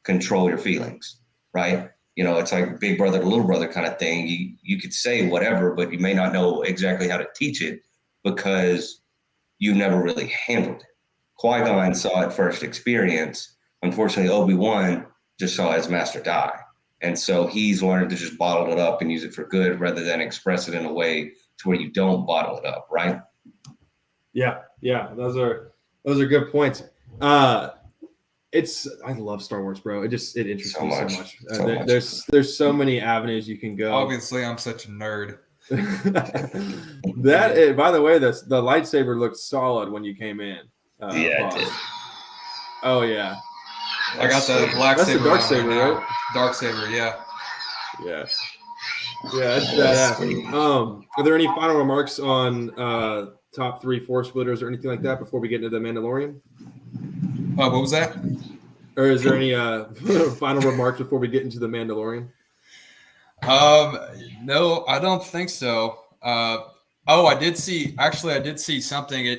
control your feelings, right? It's like big brother to little brother kind of thing. You could say whatever, but you may not know exactly how to teach it because you've never really handled it. Qui-Gon saw it first experience. Unfortunately, Obi-Wan just saw his master die. And so he's learned to just bottle it up and use it for good rather than express it in a way to where you don't bottle it up, right? Yeah. Those are good points. I love Star Wars, bro. It interests me so much. There's so many avenues you can go. Obviously, I'm such a nerd. By the way, the lightsaber looked solid when you came in. It did. Oh yeah. I got the black That's saber. The dark saber, right? Dark saber, yeah. Yeah, that's badass. Are there any final remarks on top 3 Force splitters or anything like that before we get into the Mandalorian? What was that? Or is there any final remarks before we get into the Mandalorian? No, I don't think so. I did see something.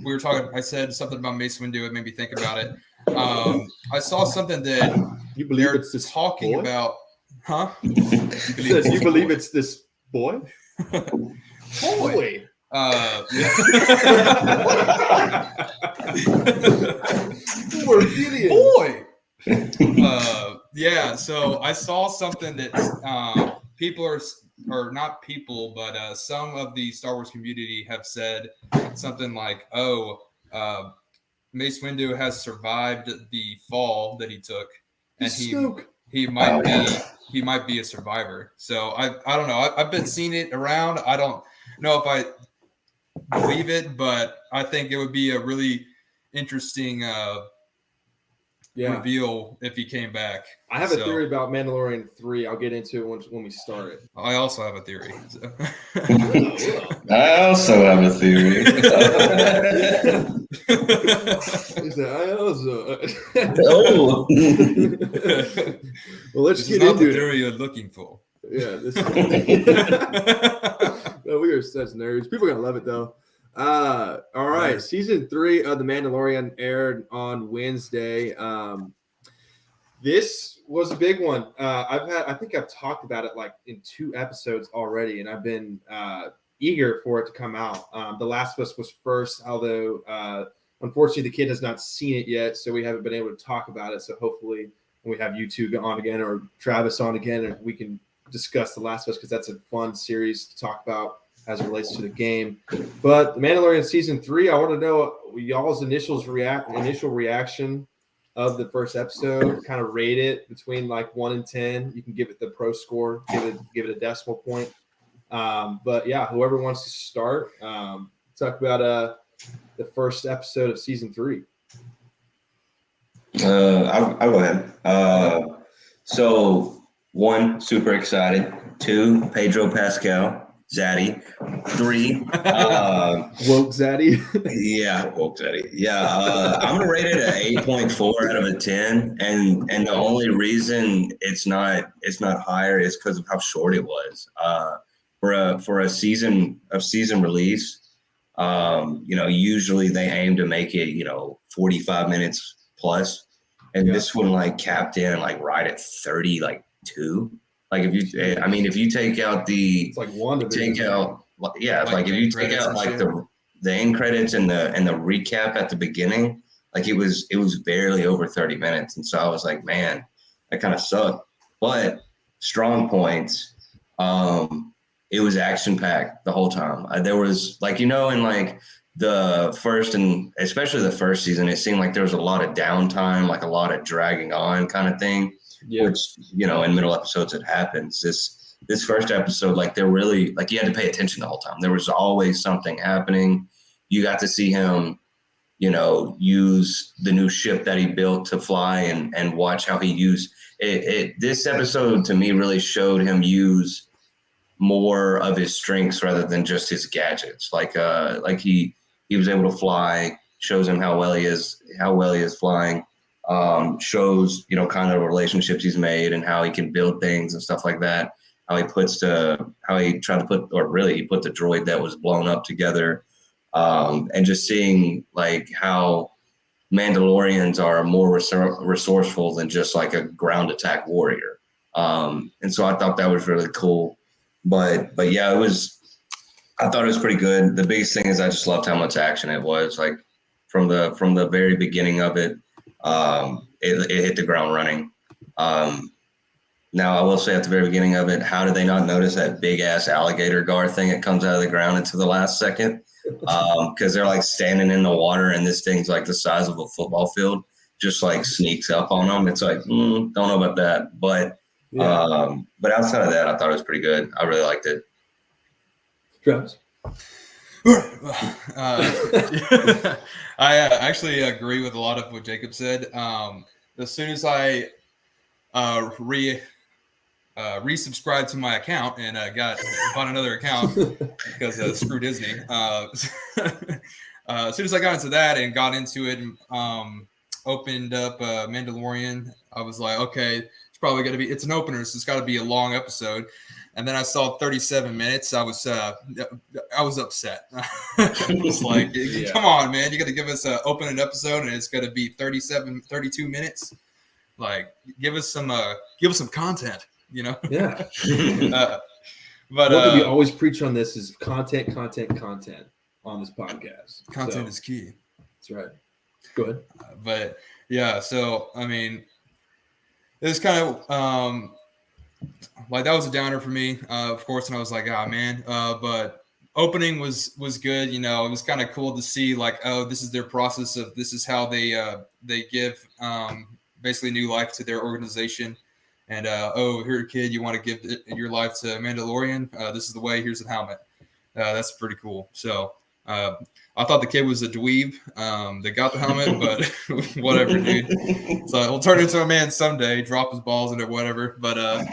We were talking. I said something about Mace Windu. It made me think about it. I saw something that You believe they're it's this talking boy? about, huh? You believe it's this boy? Boy. Poor Gideon. Boy. Yeah. So I saw something that people or not people, but some of the Star Wars community have said something like, Mace Windu has survived the fall that he took, and he might be a survivor. So I don't know. I've been seeing it around. I don't know if I believe it, but I think it would be a really interesting reveal if he came back. I have a theory about Mandalorian 3. I'll get into it when we start it. I also have a theory. So. I also have a theory. He said, I also. Oh. Well, let's This get is not into the it. theory you're looking for. Yeah, no, we are such nerds. People are gonna love it though. All right, Right. Season 3 of The Mandalorian aired on Wednesday. This was a big one. I think I've talked about it like in 2 episodes already, and I've been eager for it to come out. The Last of Us was first, although unfortunately the kid has not seen it yet, so we haven't been able to talk about it. So hopefully when we have you two on again or Travis on again, and we can discuss The Last of Us, because that's a fun series to talk about as it relates to the game. But The Mandalorian Season 3, I want to know y'all's initial reaction of the first episode. Kind of rate it between like 1 and 10. You can give it the pro score, give it a decimal point. But yeah, whoever wants to start, talk about the first episode of Season 3. I'll go ahead. So 1, super excited. 2, Pedro Pascal, Zaddy. 3, Woke Zaddy. yeah, woke Zaddy. Yeah, I'm gonna rate it an 8.4 out of a 10, and the only reason it's not higher is because of how short it was. For a season release, usually they aim to make it 45 minutes plus, and this one like capped in like right at 32. Like if you take out It's like one of if you take out like the end credits and the recap at the beginning, like it was barely over 30 minutes, and so I was like, man, that kind of sucked. But strong points, it was action packed the whole time. There was in like the first, and especially the first season, it seemed like there was a lot of downtime, like a lot of dragging on kind of thing. Yeah. Which in middle episodes it happens. This first episode, like they're really like you had to pay attention the whole time. There was always something happening. You got to see him, use the new ship that he built to fly, and watch how he used it. This episode to me really showed him use more of his strengths rather than just his gadgets. Like he was able to fly, shows him how well he is flying. Shows kind of the relationships he's made and how he can build things and stuff like that. He put the droid that was blown up together, and just seeing like how Mandalorians are more resourceful than just like a ground attack warrior. And so I thought that was really cool. But yeah, I thought it was pretty good. The biggest thing is I just loved how much action it was. Like from the very beginning of it. It hit the ground running. Now I will say at the very beginning of it, how did they not notice that big ass alligator gar thing that comes out of the ground into the last second? Because they're like standing in the water and this thing's like the size of a football field, just like sneaks up on them. It's like, don't know about that. But outside of that, I thought it was pretty good. I really liked it. Travis? I actually agree with a lot of what Jacob said. As soon as I resubscribed to my account and bought another account because screw Disney. as soon as I got into that and got into it and opened up Mandalorian, I was like, okay, it's probably going to be, it's an opener, so it's got to be a long episode. And then I saw 37 minutes. I was upset. It was like, come on, man, you got to give us an opening episode, and it's going to be 32 minutes. Like, give us some content, you know? Yeah. But what we always preach on this is content on this podcast. Content is key. That's right. Go ahead. But yeah, so I mean, it was kind of like that was a downer for me, of course, and I was like, oh man. But opening was good. You know, it was kind of cool to see like, oh, this is their process of this is how they give basically new life to their organization. And oh, here, kid, you want to give your life to Mandalorian? This is the way. Here's the helmet. That's pretty cool. So I thought the kid was a dweeb. They got the helmet, but whatever, dude. So he'll turn into a man someday, drop his balls into whatever. But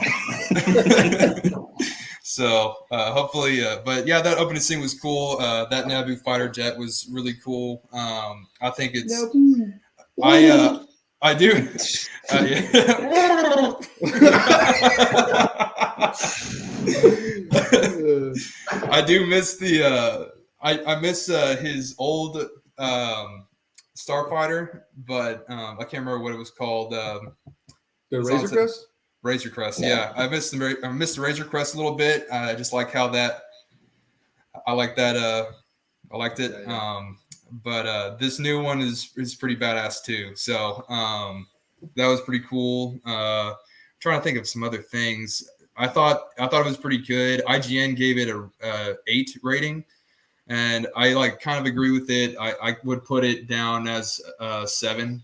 so hopefully, but yeah, that opening scene was cool. That Naboo fighter jet was really cool. I think it's. I do. I do miss the. I miss his old Starfighter, but I can't remember what it was called. The Razor Crest. Razor Crest, yeah. I missed the Razor Crest a little bit. I just like how that. I like that. I liked it. Yeah. But this new one is pretty badass too. So that was pretty cool. Trying to think of some other things. I thought it was pretty good. IGN gave it a 8 rating, and I like kind of agree with it. I would put it down as 7,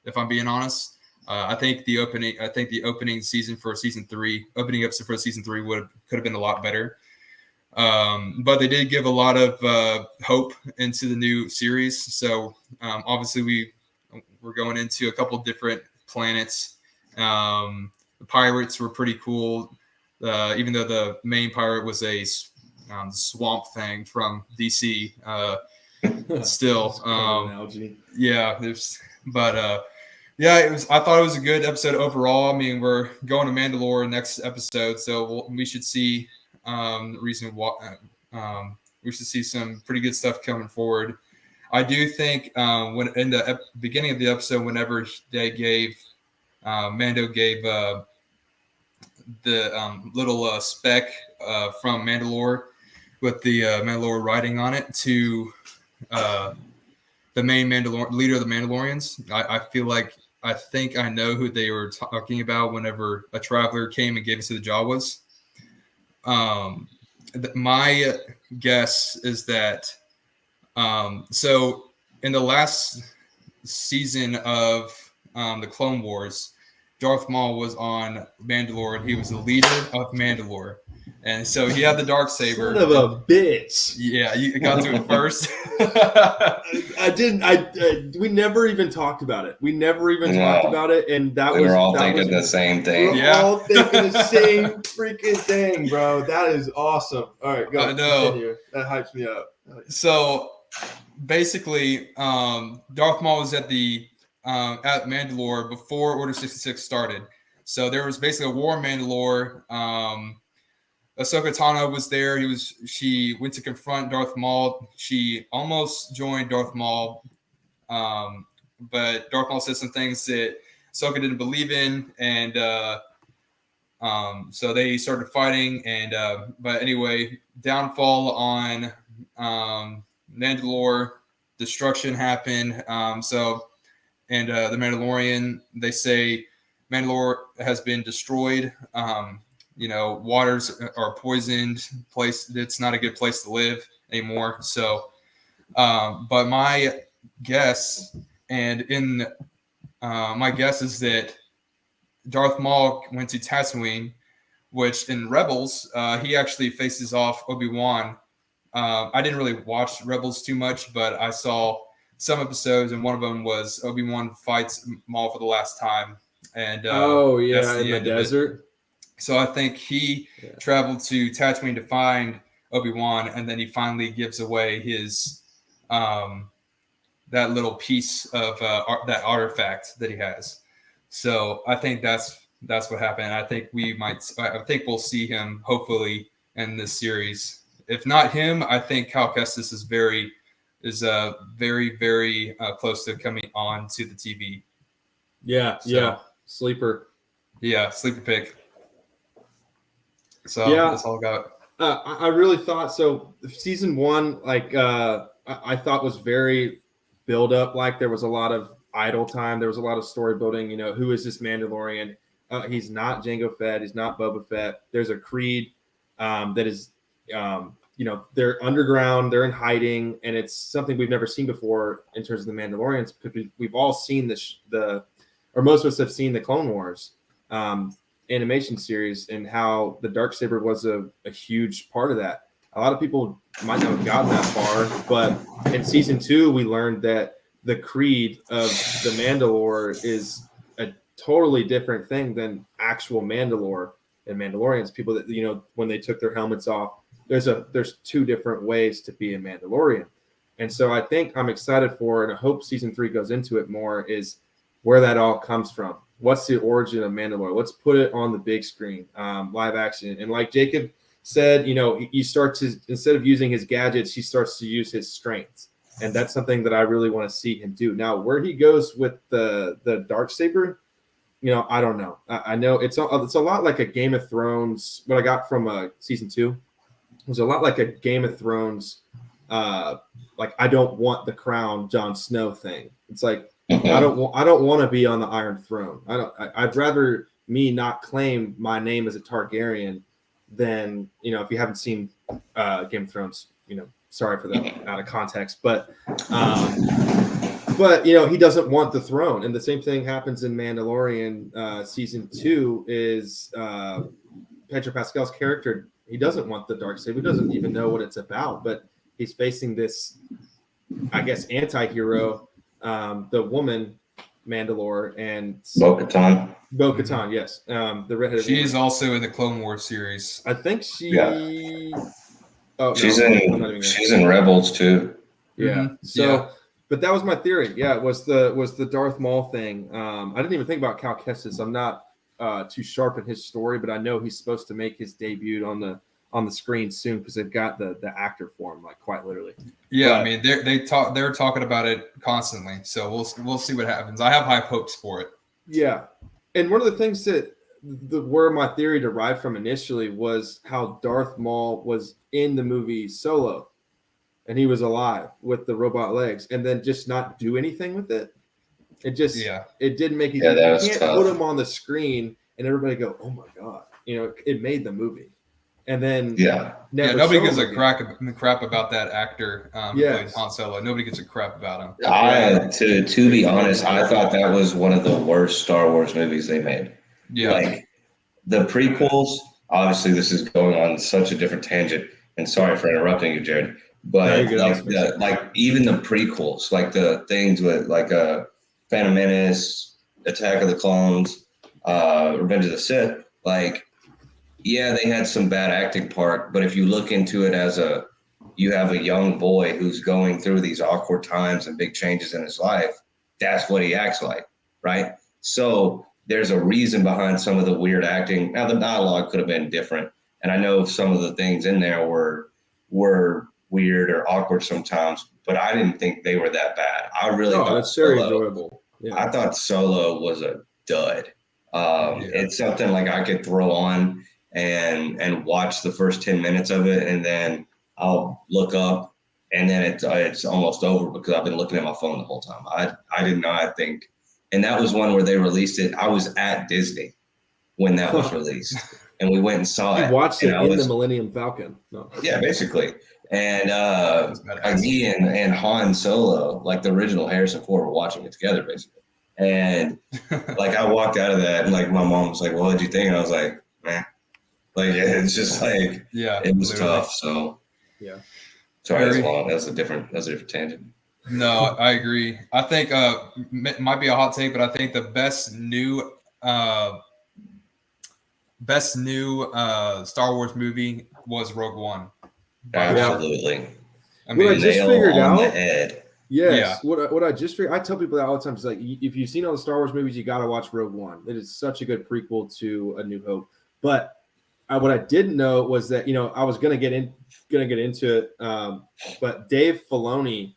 if I'm being honest. I think the opening season for season 3, opening episode for season 3 could have been a lot better. But they did give a lot of hope into the new series. So obviously we're going into a couple different planets. The pirates were pretty cool, even though the main pirate was a swamp thing from DC. Still, yeah. Yeah, it was. I thought it was a good episode overall. I mean, we're going to Mandalore next episode, so we should see. We should see some pretty good stuff coming forward. I do think when in the beginning of the episode, whenever they gave Mando gave the little speck from Mandalore with the Mandalore writing on it to the main leader of the Mandalorians. I think I know who they were talking about whenever a traveler came and gave it to the Jawas. My guess is that so in the last season of the Clone Wars, Darth Maul was on Mandalore, and he was the leader of Mandalore, and so he had the Darksaber. Son of a bitch! Yeah, you got to it first. I didn't. We never even talked about it. Talked about it, and we were all thinking the same thing. We were all thinking the same freaking thing, bro. That is awesome. All right, go. I know. Continue. That hypes me up. So basically, Darth Maul was at Mandalore before Order 66 started. So there was basically a war in Mandalore. Ahsoka Tano was there. She went to confront Darth Maul. She almost joined Darth Maul, but Darth Maul said some things that Ahsoka didn't believe in, and so they started fighting. And but anyway, downfall on Mandalore, destruction happened. And the Mandalorian, they say Mandalore has been destroyed. Waters are poisoned. It's not a good place to live anymore. So, but my guess, my guess is that Darth Maul went to Tatooine, which in Rebels, he actually faces off Obi-Wan. I didn't really watch Rebels too much, but I saw some episodes, and one of them was Obi-Wan fights Maul for the last time. And in the desert. So I think he traveled to Tatooine to find Obi-Wan, and then he finally gives away his that little piece of that artifact that he has. So I think that's what happened. I think we'll see him hopefully in this series. If not him, I think Cal Kestis is very, very close to coming on to the TV. Yeah, sleeper. Yeah, sleeper pick. So Yeah. that's all I got. I really thought so. Season 1, I thought was very build up. Like there was a lot of idle time. There was a lot of story building. Who is this Mandalorian? He's not Jango Fett. He's not Boba Fett. There's a creed that is, they're underground. They're in hiding, and it's something we've never seen before in terms of the Mandalorians. Because we've all seen or most of us have seen the Clone Wars animation series, and how the Darksaber was a huge part of that. A lot of people might not have gotten that far, but in season 2, we learned that the creed of the Mandalore is a totally different thing than actual Mandalore and Mandalorians. People that, when they took their helmets off, there's 2 different ways to be a Mandalorian. And so I think I'm excited for, and I hope season 3 goes into it more, is where that all comes from. What's the origin of Mandalore? Let's put it on the big screen, live action. And like Jacob said, you start to, instead of using his gadgets, he starts to use his strengths. And that's something that I really want to see him do. Now, where he goes with the Darksaber, I don't know. I know it's a lot like a Game of Thrones. What I got from season 2 was a lot like a Game of Thrones, like I don't want the crown Jon Snow thing. It's like, I don't want to be on the Iron Throne. I'd rather me not claim my name as a Targaryen than, if you haven't seen Game of Thrones, sorry for that out of context, but he doesn't want the throne. And the same thing happens in Mandalorian season 2 is Pedro Pascal's character. He doesn't want the Darksaber. He doesn't even know what it's about, but he's facing this, I guess, anti-hero, the woman Mandalore, and Bo-Katan, yes. The redheaded She is woman. also in the Clone Wars series. I think she. Yeah. Oh, she's no, she's in Rebels too. Yeah. Mm-hmm. So, Yeah. But that was my theory. Yeah, it was the Darth Maul thing. I didn't even think about Cal Kestis. I'm not too sharp in his story, but I know he's supposed to make his debut on the screen soon because they've got the actor for him, like quite literally. Yeah, But- I mean they're talking about it constantly, so we'll see what happens. I have high hopes for it. Yeah, and one of the things that where my theory derived from initially was how Darth Maul was in the movie Solo, and he was alive with the robot legs, and then just not do anything with it. It just it didn't make it. Yeah, that You was can't tough. put him on the screen and everybody go, "Oh my god!" It made the movie, and then never nobody show gives him a again. crap about that actor who played Han Solo. Nobody gives a crap about him. To be honest, I thought that was one of the worst Star Wars movies they made. Yeah. Like the prequels, obviously this is going on such a different tangent, and sorry for interrupting you, Jared. But even the prequels, like the things with Phantom Menace, Attack of the Clones, Revenge of the Sith, they had some bad acting part, but if you look into it as you have a young boy who's going through these awkward times and big changes in his life, that's what he acts like, right? So there's a reason behind some of the weird acting. Now, the dialogue could have been different, and I know some of the things in there were weird or awkward sometimes, but I didn't think they were that bad. I really thought it's very enjoyable. Yeah. I thought Solo was a dud. It's something like I could throw on and watch the first 10 minutes of it, and then I'll look up, and then it's almost over because I've been looking at my phone the whole time. I did not think, and that was one where they released it. I was at Disney when that was released, and we went and saw it. You watched it in the Millennium Falcon. No. Yeah, basically. And me and Han Solo, like the original Harrison Ford, were watching it together, basically. And I walked out of that, and my mom was like, "Well, what'd you think?" And I was like, "Man." It's just it was tough. So sorry, that's long. That's a different tangent. No, I agree. I think it might be a hot take, but I think the best new Star Wars movie was Rogue One. Absolutely. I What I mean, just nail figured on the out. head. Yes. What I just figured, I tell people that all the time. It's like, if you've seen all the Star Wars movies, you got to watch Rogue One. It is such a good prequel to A New Hope. But what I didn't know was that, I was gonna get into it. But Dave Filoni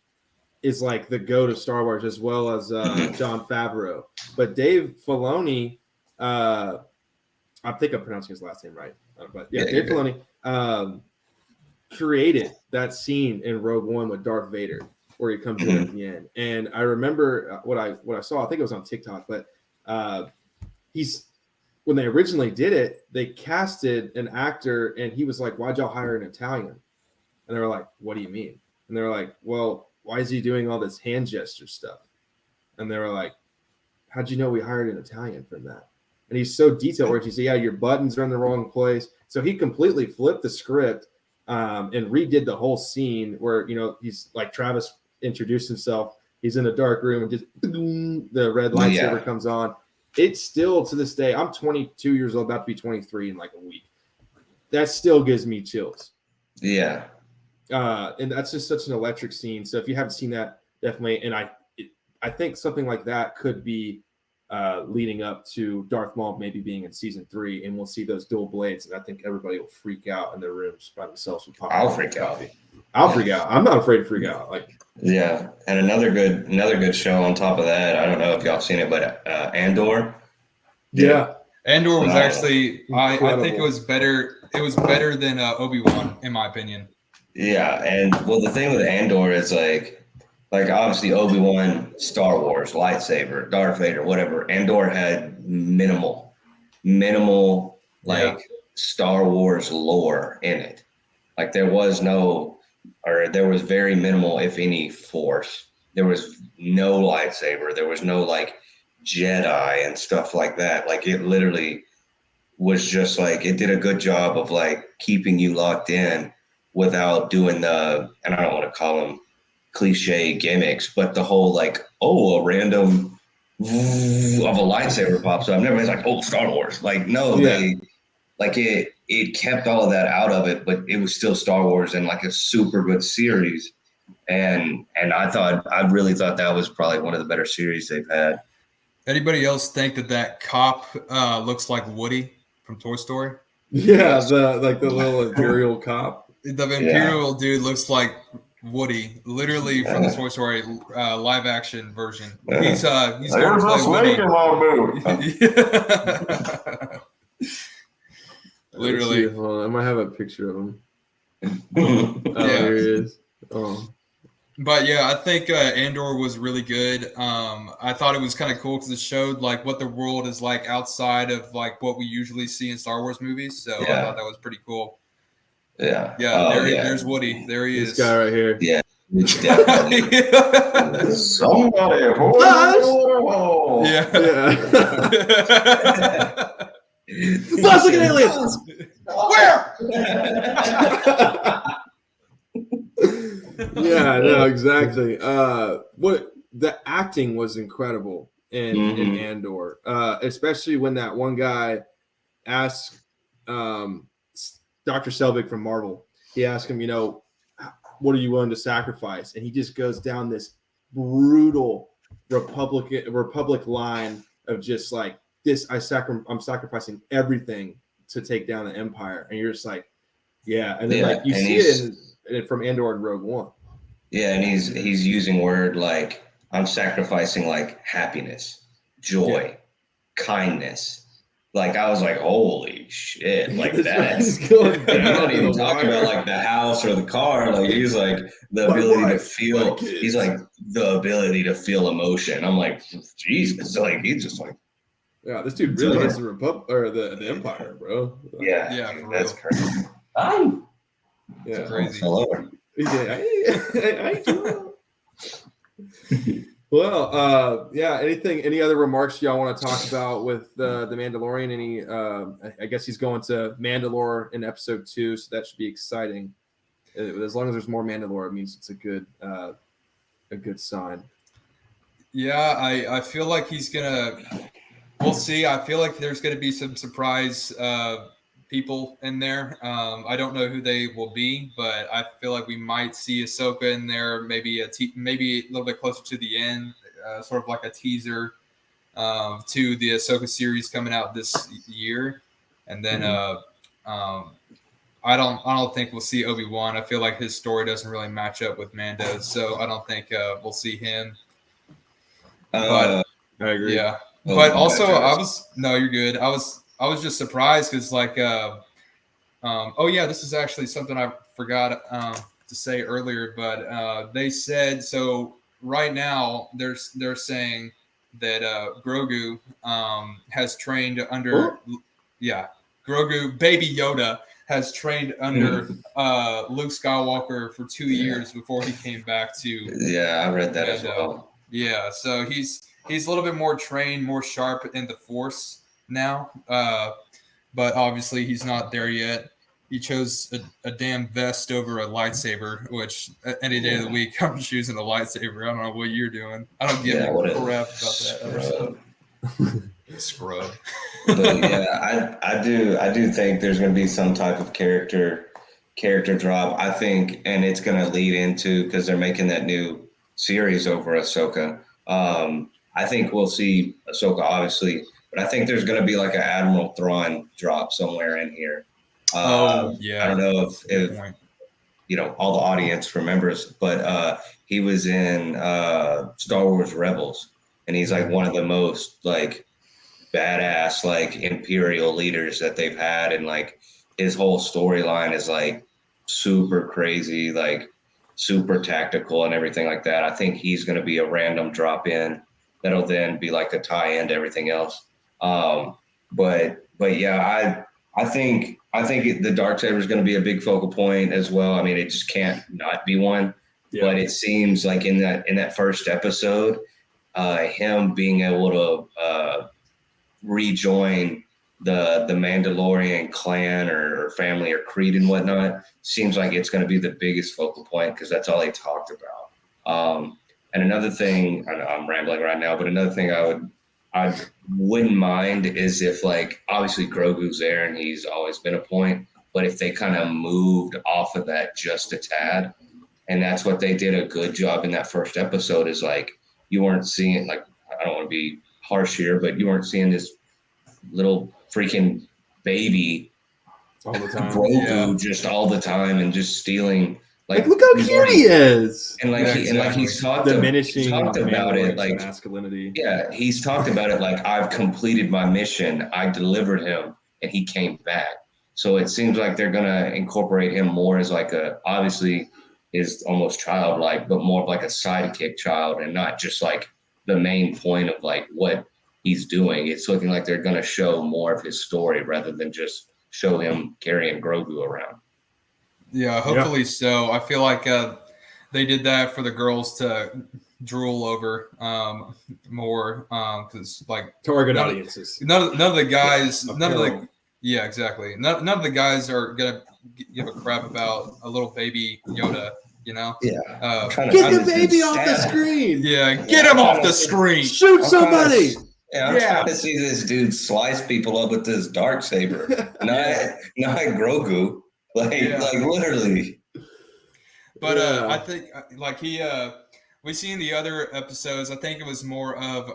is like the goat of Star Wars, as well as Jon Favreau. But Dave Filoni, I think I'm pronouncing his last name right. But yeah, Dave Filoni created that scene in Rogue One with Darth Vader, where he comes in at the end. And I remember what I saw. I think it was on TikTok, but when they originally did it, they casted an actor, and he was like, "Why'd y'all hire an Italian?" And they were like, "What do you mean?" And they were like, "Well, why is he doing all this hand gesture stuff?" And they were like, "How'd you know we hired an Italian for that?" And he's so detail oriented. He said, "Yeah, your buttons are in the wrong place." So he completely flipped the script and redid the whole scene where, he's like, Travis introduced himself. He's in a dark room and just the red lightsaber comes on. It's still, to this day, I'm 22 years old, about to be 23 in like a week. That still gives me chills. Yeah. And that's just such an electric scene. So if you haven't seen that, definitely. And I think something like that could be leading up to Darth Maul maybe being in season 3, and we'll see those dual blades, and I think everybody will freak out in their rooms by themselves with popcorn. I'll freak out. I'll freak out. I'm not afraid to freak out. Yeah, and another good show on top of that. I don't know if y'all seen it, but Andor. Yeah, Andor was actually. I Incredible. think it was better. It was better than Obi-Wan, in my opinion. Yeah, and well, the thing with Andor is like obviously Obi-Wan, Star Wars, lightsaber, Darth Vader, whatever. Andor had minimal Star Wars lore in it. Like there was very minimal, if any, force. There was no lightsaber. There was no like Jedi and stuff like that. Like it literally was just like, it did a good job of like keeping you locked in without doing and I don't want to call them cliche gimmicks, but the whole like, a random of a lightsaber pops up. Everybody's like, Star Wars. Like, no, it kept all of that out of it, but it was still Star Wars and like a super good series. And I really thought that was probably one of the better series they've had. Anybody else think that cop looks like Woody from Toy Story? Yeah, the little Imperial cop. The Imperial dude looks like Woody, literally from the Toy Story live action version. He's going to play Woody. Literally. I might have a picture of him. Here he is. But yeah, I think Andor was really good. I thought it was kind of cool because it showed like what the world is like outside of like what we usually see in Star Wars movies. So I thought that was pretty cool. Yeah. There's Woody. There he is. This guy right here. Yeah. Somebody. Plus, look at aliens. Where? Yeah, no, exactly. What the acting was incredible in Andor, especially when that one guy asked Dr. Selvig from Marvel. He asked him, what are you willing to sacrifice? And he just goes down this brutal Republic line of just like this. I'm sacrificing everything to take down the Empire, and you're just like, yeah. And then like you see it from Andor and Rogue One. Yeah, and he's using word like, I'm sacrificing like happiness, joy, kindness. Like I was like, holy shit! Like that's I'm not even talking about like the house or the car. Like he's like the ability to feel. He's like the ability to feel emotion. I'm like, Jesus! Like he's just like, yeah, this dude really is the Republic or the Empire, bro. Yeah, that's crazy. Yeah, crazy. Hello. Well, any other remarks y'all want to talk about with the Mandalorian? I guess he's going to Mandalore in episode 2, so that should be exciting. As long as there's more Mandalore, it means it's a good sign. Yeah, I feel like he's gonna. We'll see. I feel like there's gonna be some surprise people in there. I don't know who they will be, but I feel like we might see Ahsoka in there, maybe maybe a little bit closer to the end, sort of like a teaser to the Ahsoka series coming out this year. And then I don't think we'll see Obi-Wan. I feel like his story doesn't really match up with Mando's, so I don't think we'll see him. But I agree. yeah. Oh, But my also, bad, no, you're good. I was just surprised because oh yeah, this is actually something I forgot to say earlier, but they said so. Right now, they're saying that Grogu has trained under, Grogu, Baby Yoda has trained under Luke Skywalker for 2 years before he came back to. Yeah, I read that as Mando. well. Yeah, so he's a little bit more trained, more sharp in the Force now, but obviously he's not there yet. He chose a damn vest over a lightsaber, which any day of the week I'm choosing a lightsaber. I don't know what you're doing. I don't give a crap about that other stuff. Scrub. But yeah, I do think there's going to be some type of character drop. I think, and it's going to lead into, because they're making that new series over Ahsoka. I think we'll see Ahsoka, obviously, but I think there's going to be like an Admiral Thrawn drop somewhere in here. Oh yeah. I don't know if you know all the audience remembers, but he was in Star Wars Rebels, and he's like one of the most like badass like Imperial leaders that they've had, and like his whole storyline is like super crazy, like super tactical and everything like that. I think he's going to be a random drop in that'll then be like a tie-in to everything else. But yeah, I think the Darksaber is going to be a big focal point as well. I mean, it just can't not be one. Yeah. But it seems like in that first episode, him being able to rejoin the Mandalorian clan or family or creed and whatnot seems like it's going to be the biggest focal point, because that's all they talked about. And another thing, I know I'm rambling right now, but another thing I wouldn't mind is if, like, obviously Grogu's there and he's always been a point, but if they kind of moved off of that just a tad, and that's what they did a good job in that first episode, is like you weren't seeing, like, I don't want to be harsh here, but you weren't seeing this little freaking baby all the time, Grogu just all the time and just stealing. Like look how cute he is, and like he's talked about it, like masculinity. Yeah, he's talked about it like, I've completed my mission, I delivered him, and he came back. So it seems like they're gonna incorporate him more as like obviously is almost childlike, but more of like a sidekick child, and not just like the main point of like what he's doing. It's looking like they're gonna show more of his story rather than just show him carrying Grogu around. Yeah, hopefully so. I feel like they did that for the girls to drool over more, because like target audiences. None of the guys, yeah, exactly. None of the guys are gonna give a crap about a little baby Yoda. You know? Yeah. Get the baby off the screen. Yeah, get him off the screen. Shoot somebody. I'm trying to see this dude slice people up with this Darksaber. not Grogu. Like literally. But I think like we see in the other episodes, I think it was more of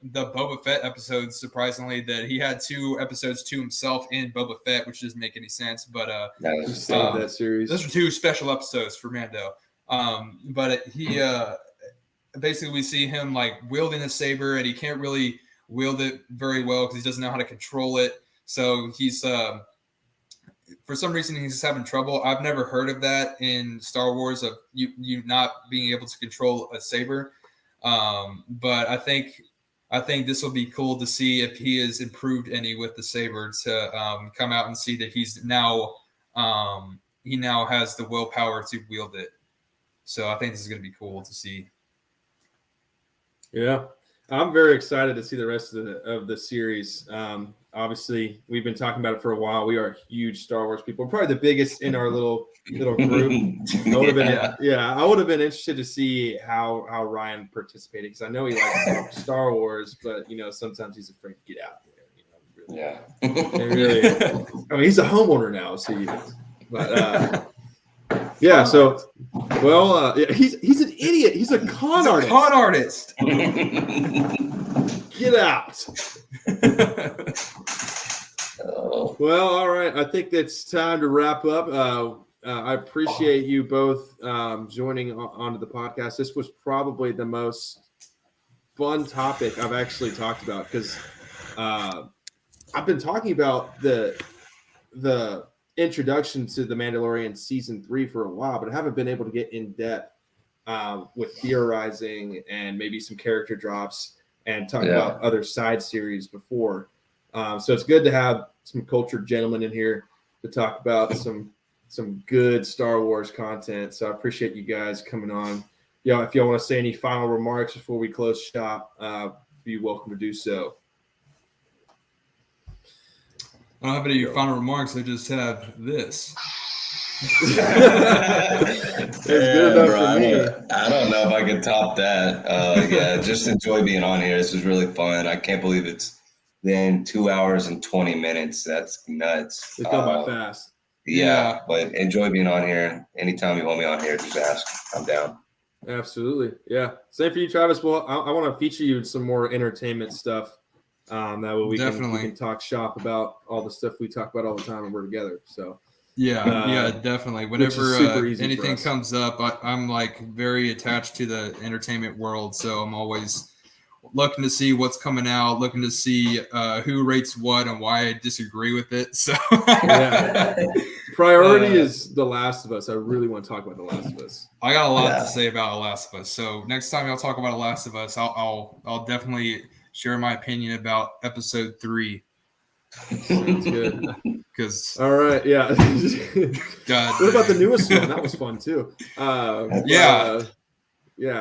the Boba Fett episodes, surprisingly, that he had 2 episodes to himself in Boba Fett, which doesn't make any sense. But that series. Those are 2 special episodes for Mando. But he basically, we see him like wielding a saber, and he can't really wield it very well because he doesn't know how to control it. So he's for some reason he's having trouble. I've never heard of that in Star Wars, of you not being able to control a saber. But I think this will be cool to see if he has improved any with the saber, to come out and see that he's now he now has the willpower to wield it. So I think this is going to be cool to see. Yeah, I'm very excited to see the rest of the series. Obviously, we've been talking about it for a while. We are huge Star Wars people. We're probably the biggest in our little group. I would have been interested to see how Ryan participated, because I know he likes Star Wars, but sometimes he's afraid to get out there. Yeah. It really is. I mean, he's a homeowner now, so but yeah. So, well, yeah, he's an idiot. He's a con artist. Con artist. Get out. Oh. Well, all right. I think it's time to wrap up. I appreciate you both joining onto the podcast. This was probably the most fun topic I've actually talked about because I've been talking about the introduction to the Mandalorian season 3 for a while, but I haven't been able to get in depth with theorizing and maybe some character drops and talk about other side series before. So it's good to have some cultured gentlemen in here to talk about some good Star Wars content. So I appreciate you guys coming on. If y'all want to say any final remarks before we close shop, be welcome to do so. I don't have any final remarks. I just have this. It's good enough for me. I don't know if I can top that. Yeah, just enjoy being on here. This was really fun. I can't believe it's been 2 hours and 20 minutes. That's nuts. It go by fast. Yeah, but enjoy being on here. Anytime you want me on here, just ask. I'm down. Absolutely. Yeah. Same for you, Travis. Well, I want to feature you in some more entertainment stuff. That way we can talk shop about all the stuff we talk about all the time when we're together. So yeah, definitely. Whenever anything for comes up, I'm like very attached to the entertainment world, so I'm always looking to see what's coming out, looking to see who rates what and why I disagree with it. So priority is The Last of Us. I really want to talk about The Last of Us. I got a lot to say about The Last of Us. So next time I'll talk about The Last of Us, I'll definitely share my opinion about episode 3. Sounds good. All right, yeah. God, what about the newest one? That was fun too. Yeah.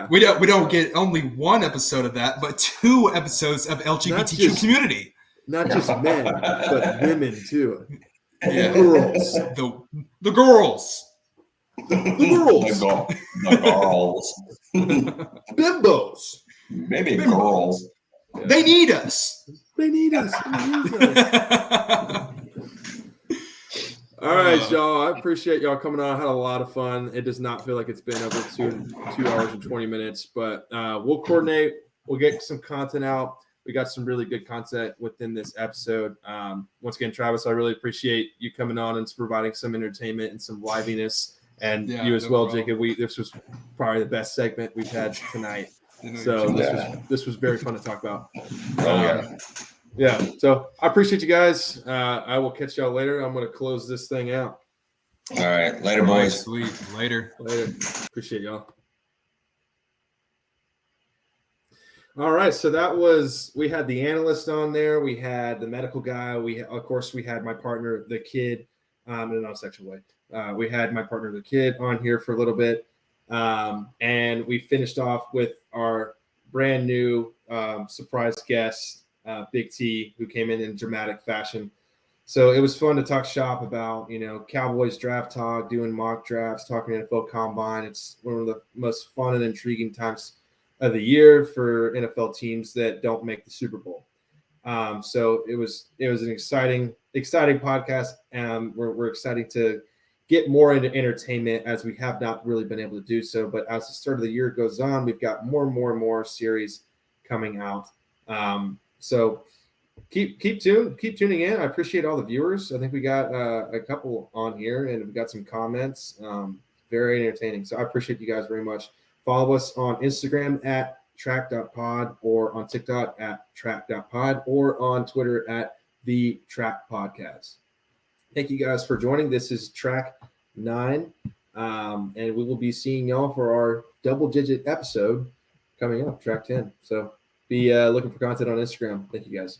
We don't get only one episode of that, but 2 episodes of LGBTQ community. Not just men, but women too. Yeah. Girls. The girls. The girls. Bimbos. Maybe girls. Yeah. They need us. All right, y'all. I appreciate y'all coming on. I had a lot of fun. It does not feel like it's been over 2 hours and 20 minutes, but we'll coordinate. We'll get some content out. We got some really good content within this episode. Once again, Travis, I really appreciate you coming on and providing some entertainment and some liveliness, and you as well, Jacob. This was probably the best segment we've had tonight. So this was very fun to talk about. Yeah, so I appreciate you guys. I will catch y'all later. I'm going to close this thing out. All right. Later, boys. Sweet. Later. Appreciate y'all. All right, so we had the analyst on there. We had the medical guy. We had my partner, the kid, in a non-sexual way. We had my partner, the kid, on here for a little bit. And we finished off with our brand new surprise guest, Big T, who came in dramatic fashion. So it was fun to talk shop about, Cowboys draft talk, doing mock drafts, talking NFL Combine. It's one of the most fun and intriguing times of the year for NFL teams that don't make the Super Bowl. So it was an exciting podcast. We're excited to get more into entertainment as we have not really been able to do so. But as the start of the year goes on, we've got more and more series coming out. So keep tuning in. I appreciate all the viewers. I think we got a couple on here, and we've got some comments. Very entertaining. So I appreciate you guys very much. Follow us on Instagram at trak.pod, or on TikTok at trak.pod, or on Twitter at the Trak Podcast. Thank you guys for joining. This is Track 9, and we will be seeing y'all for our double-digit episode coming up, Track 10. So be looking for content on Instagram. Thank you guys.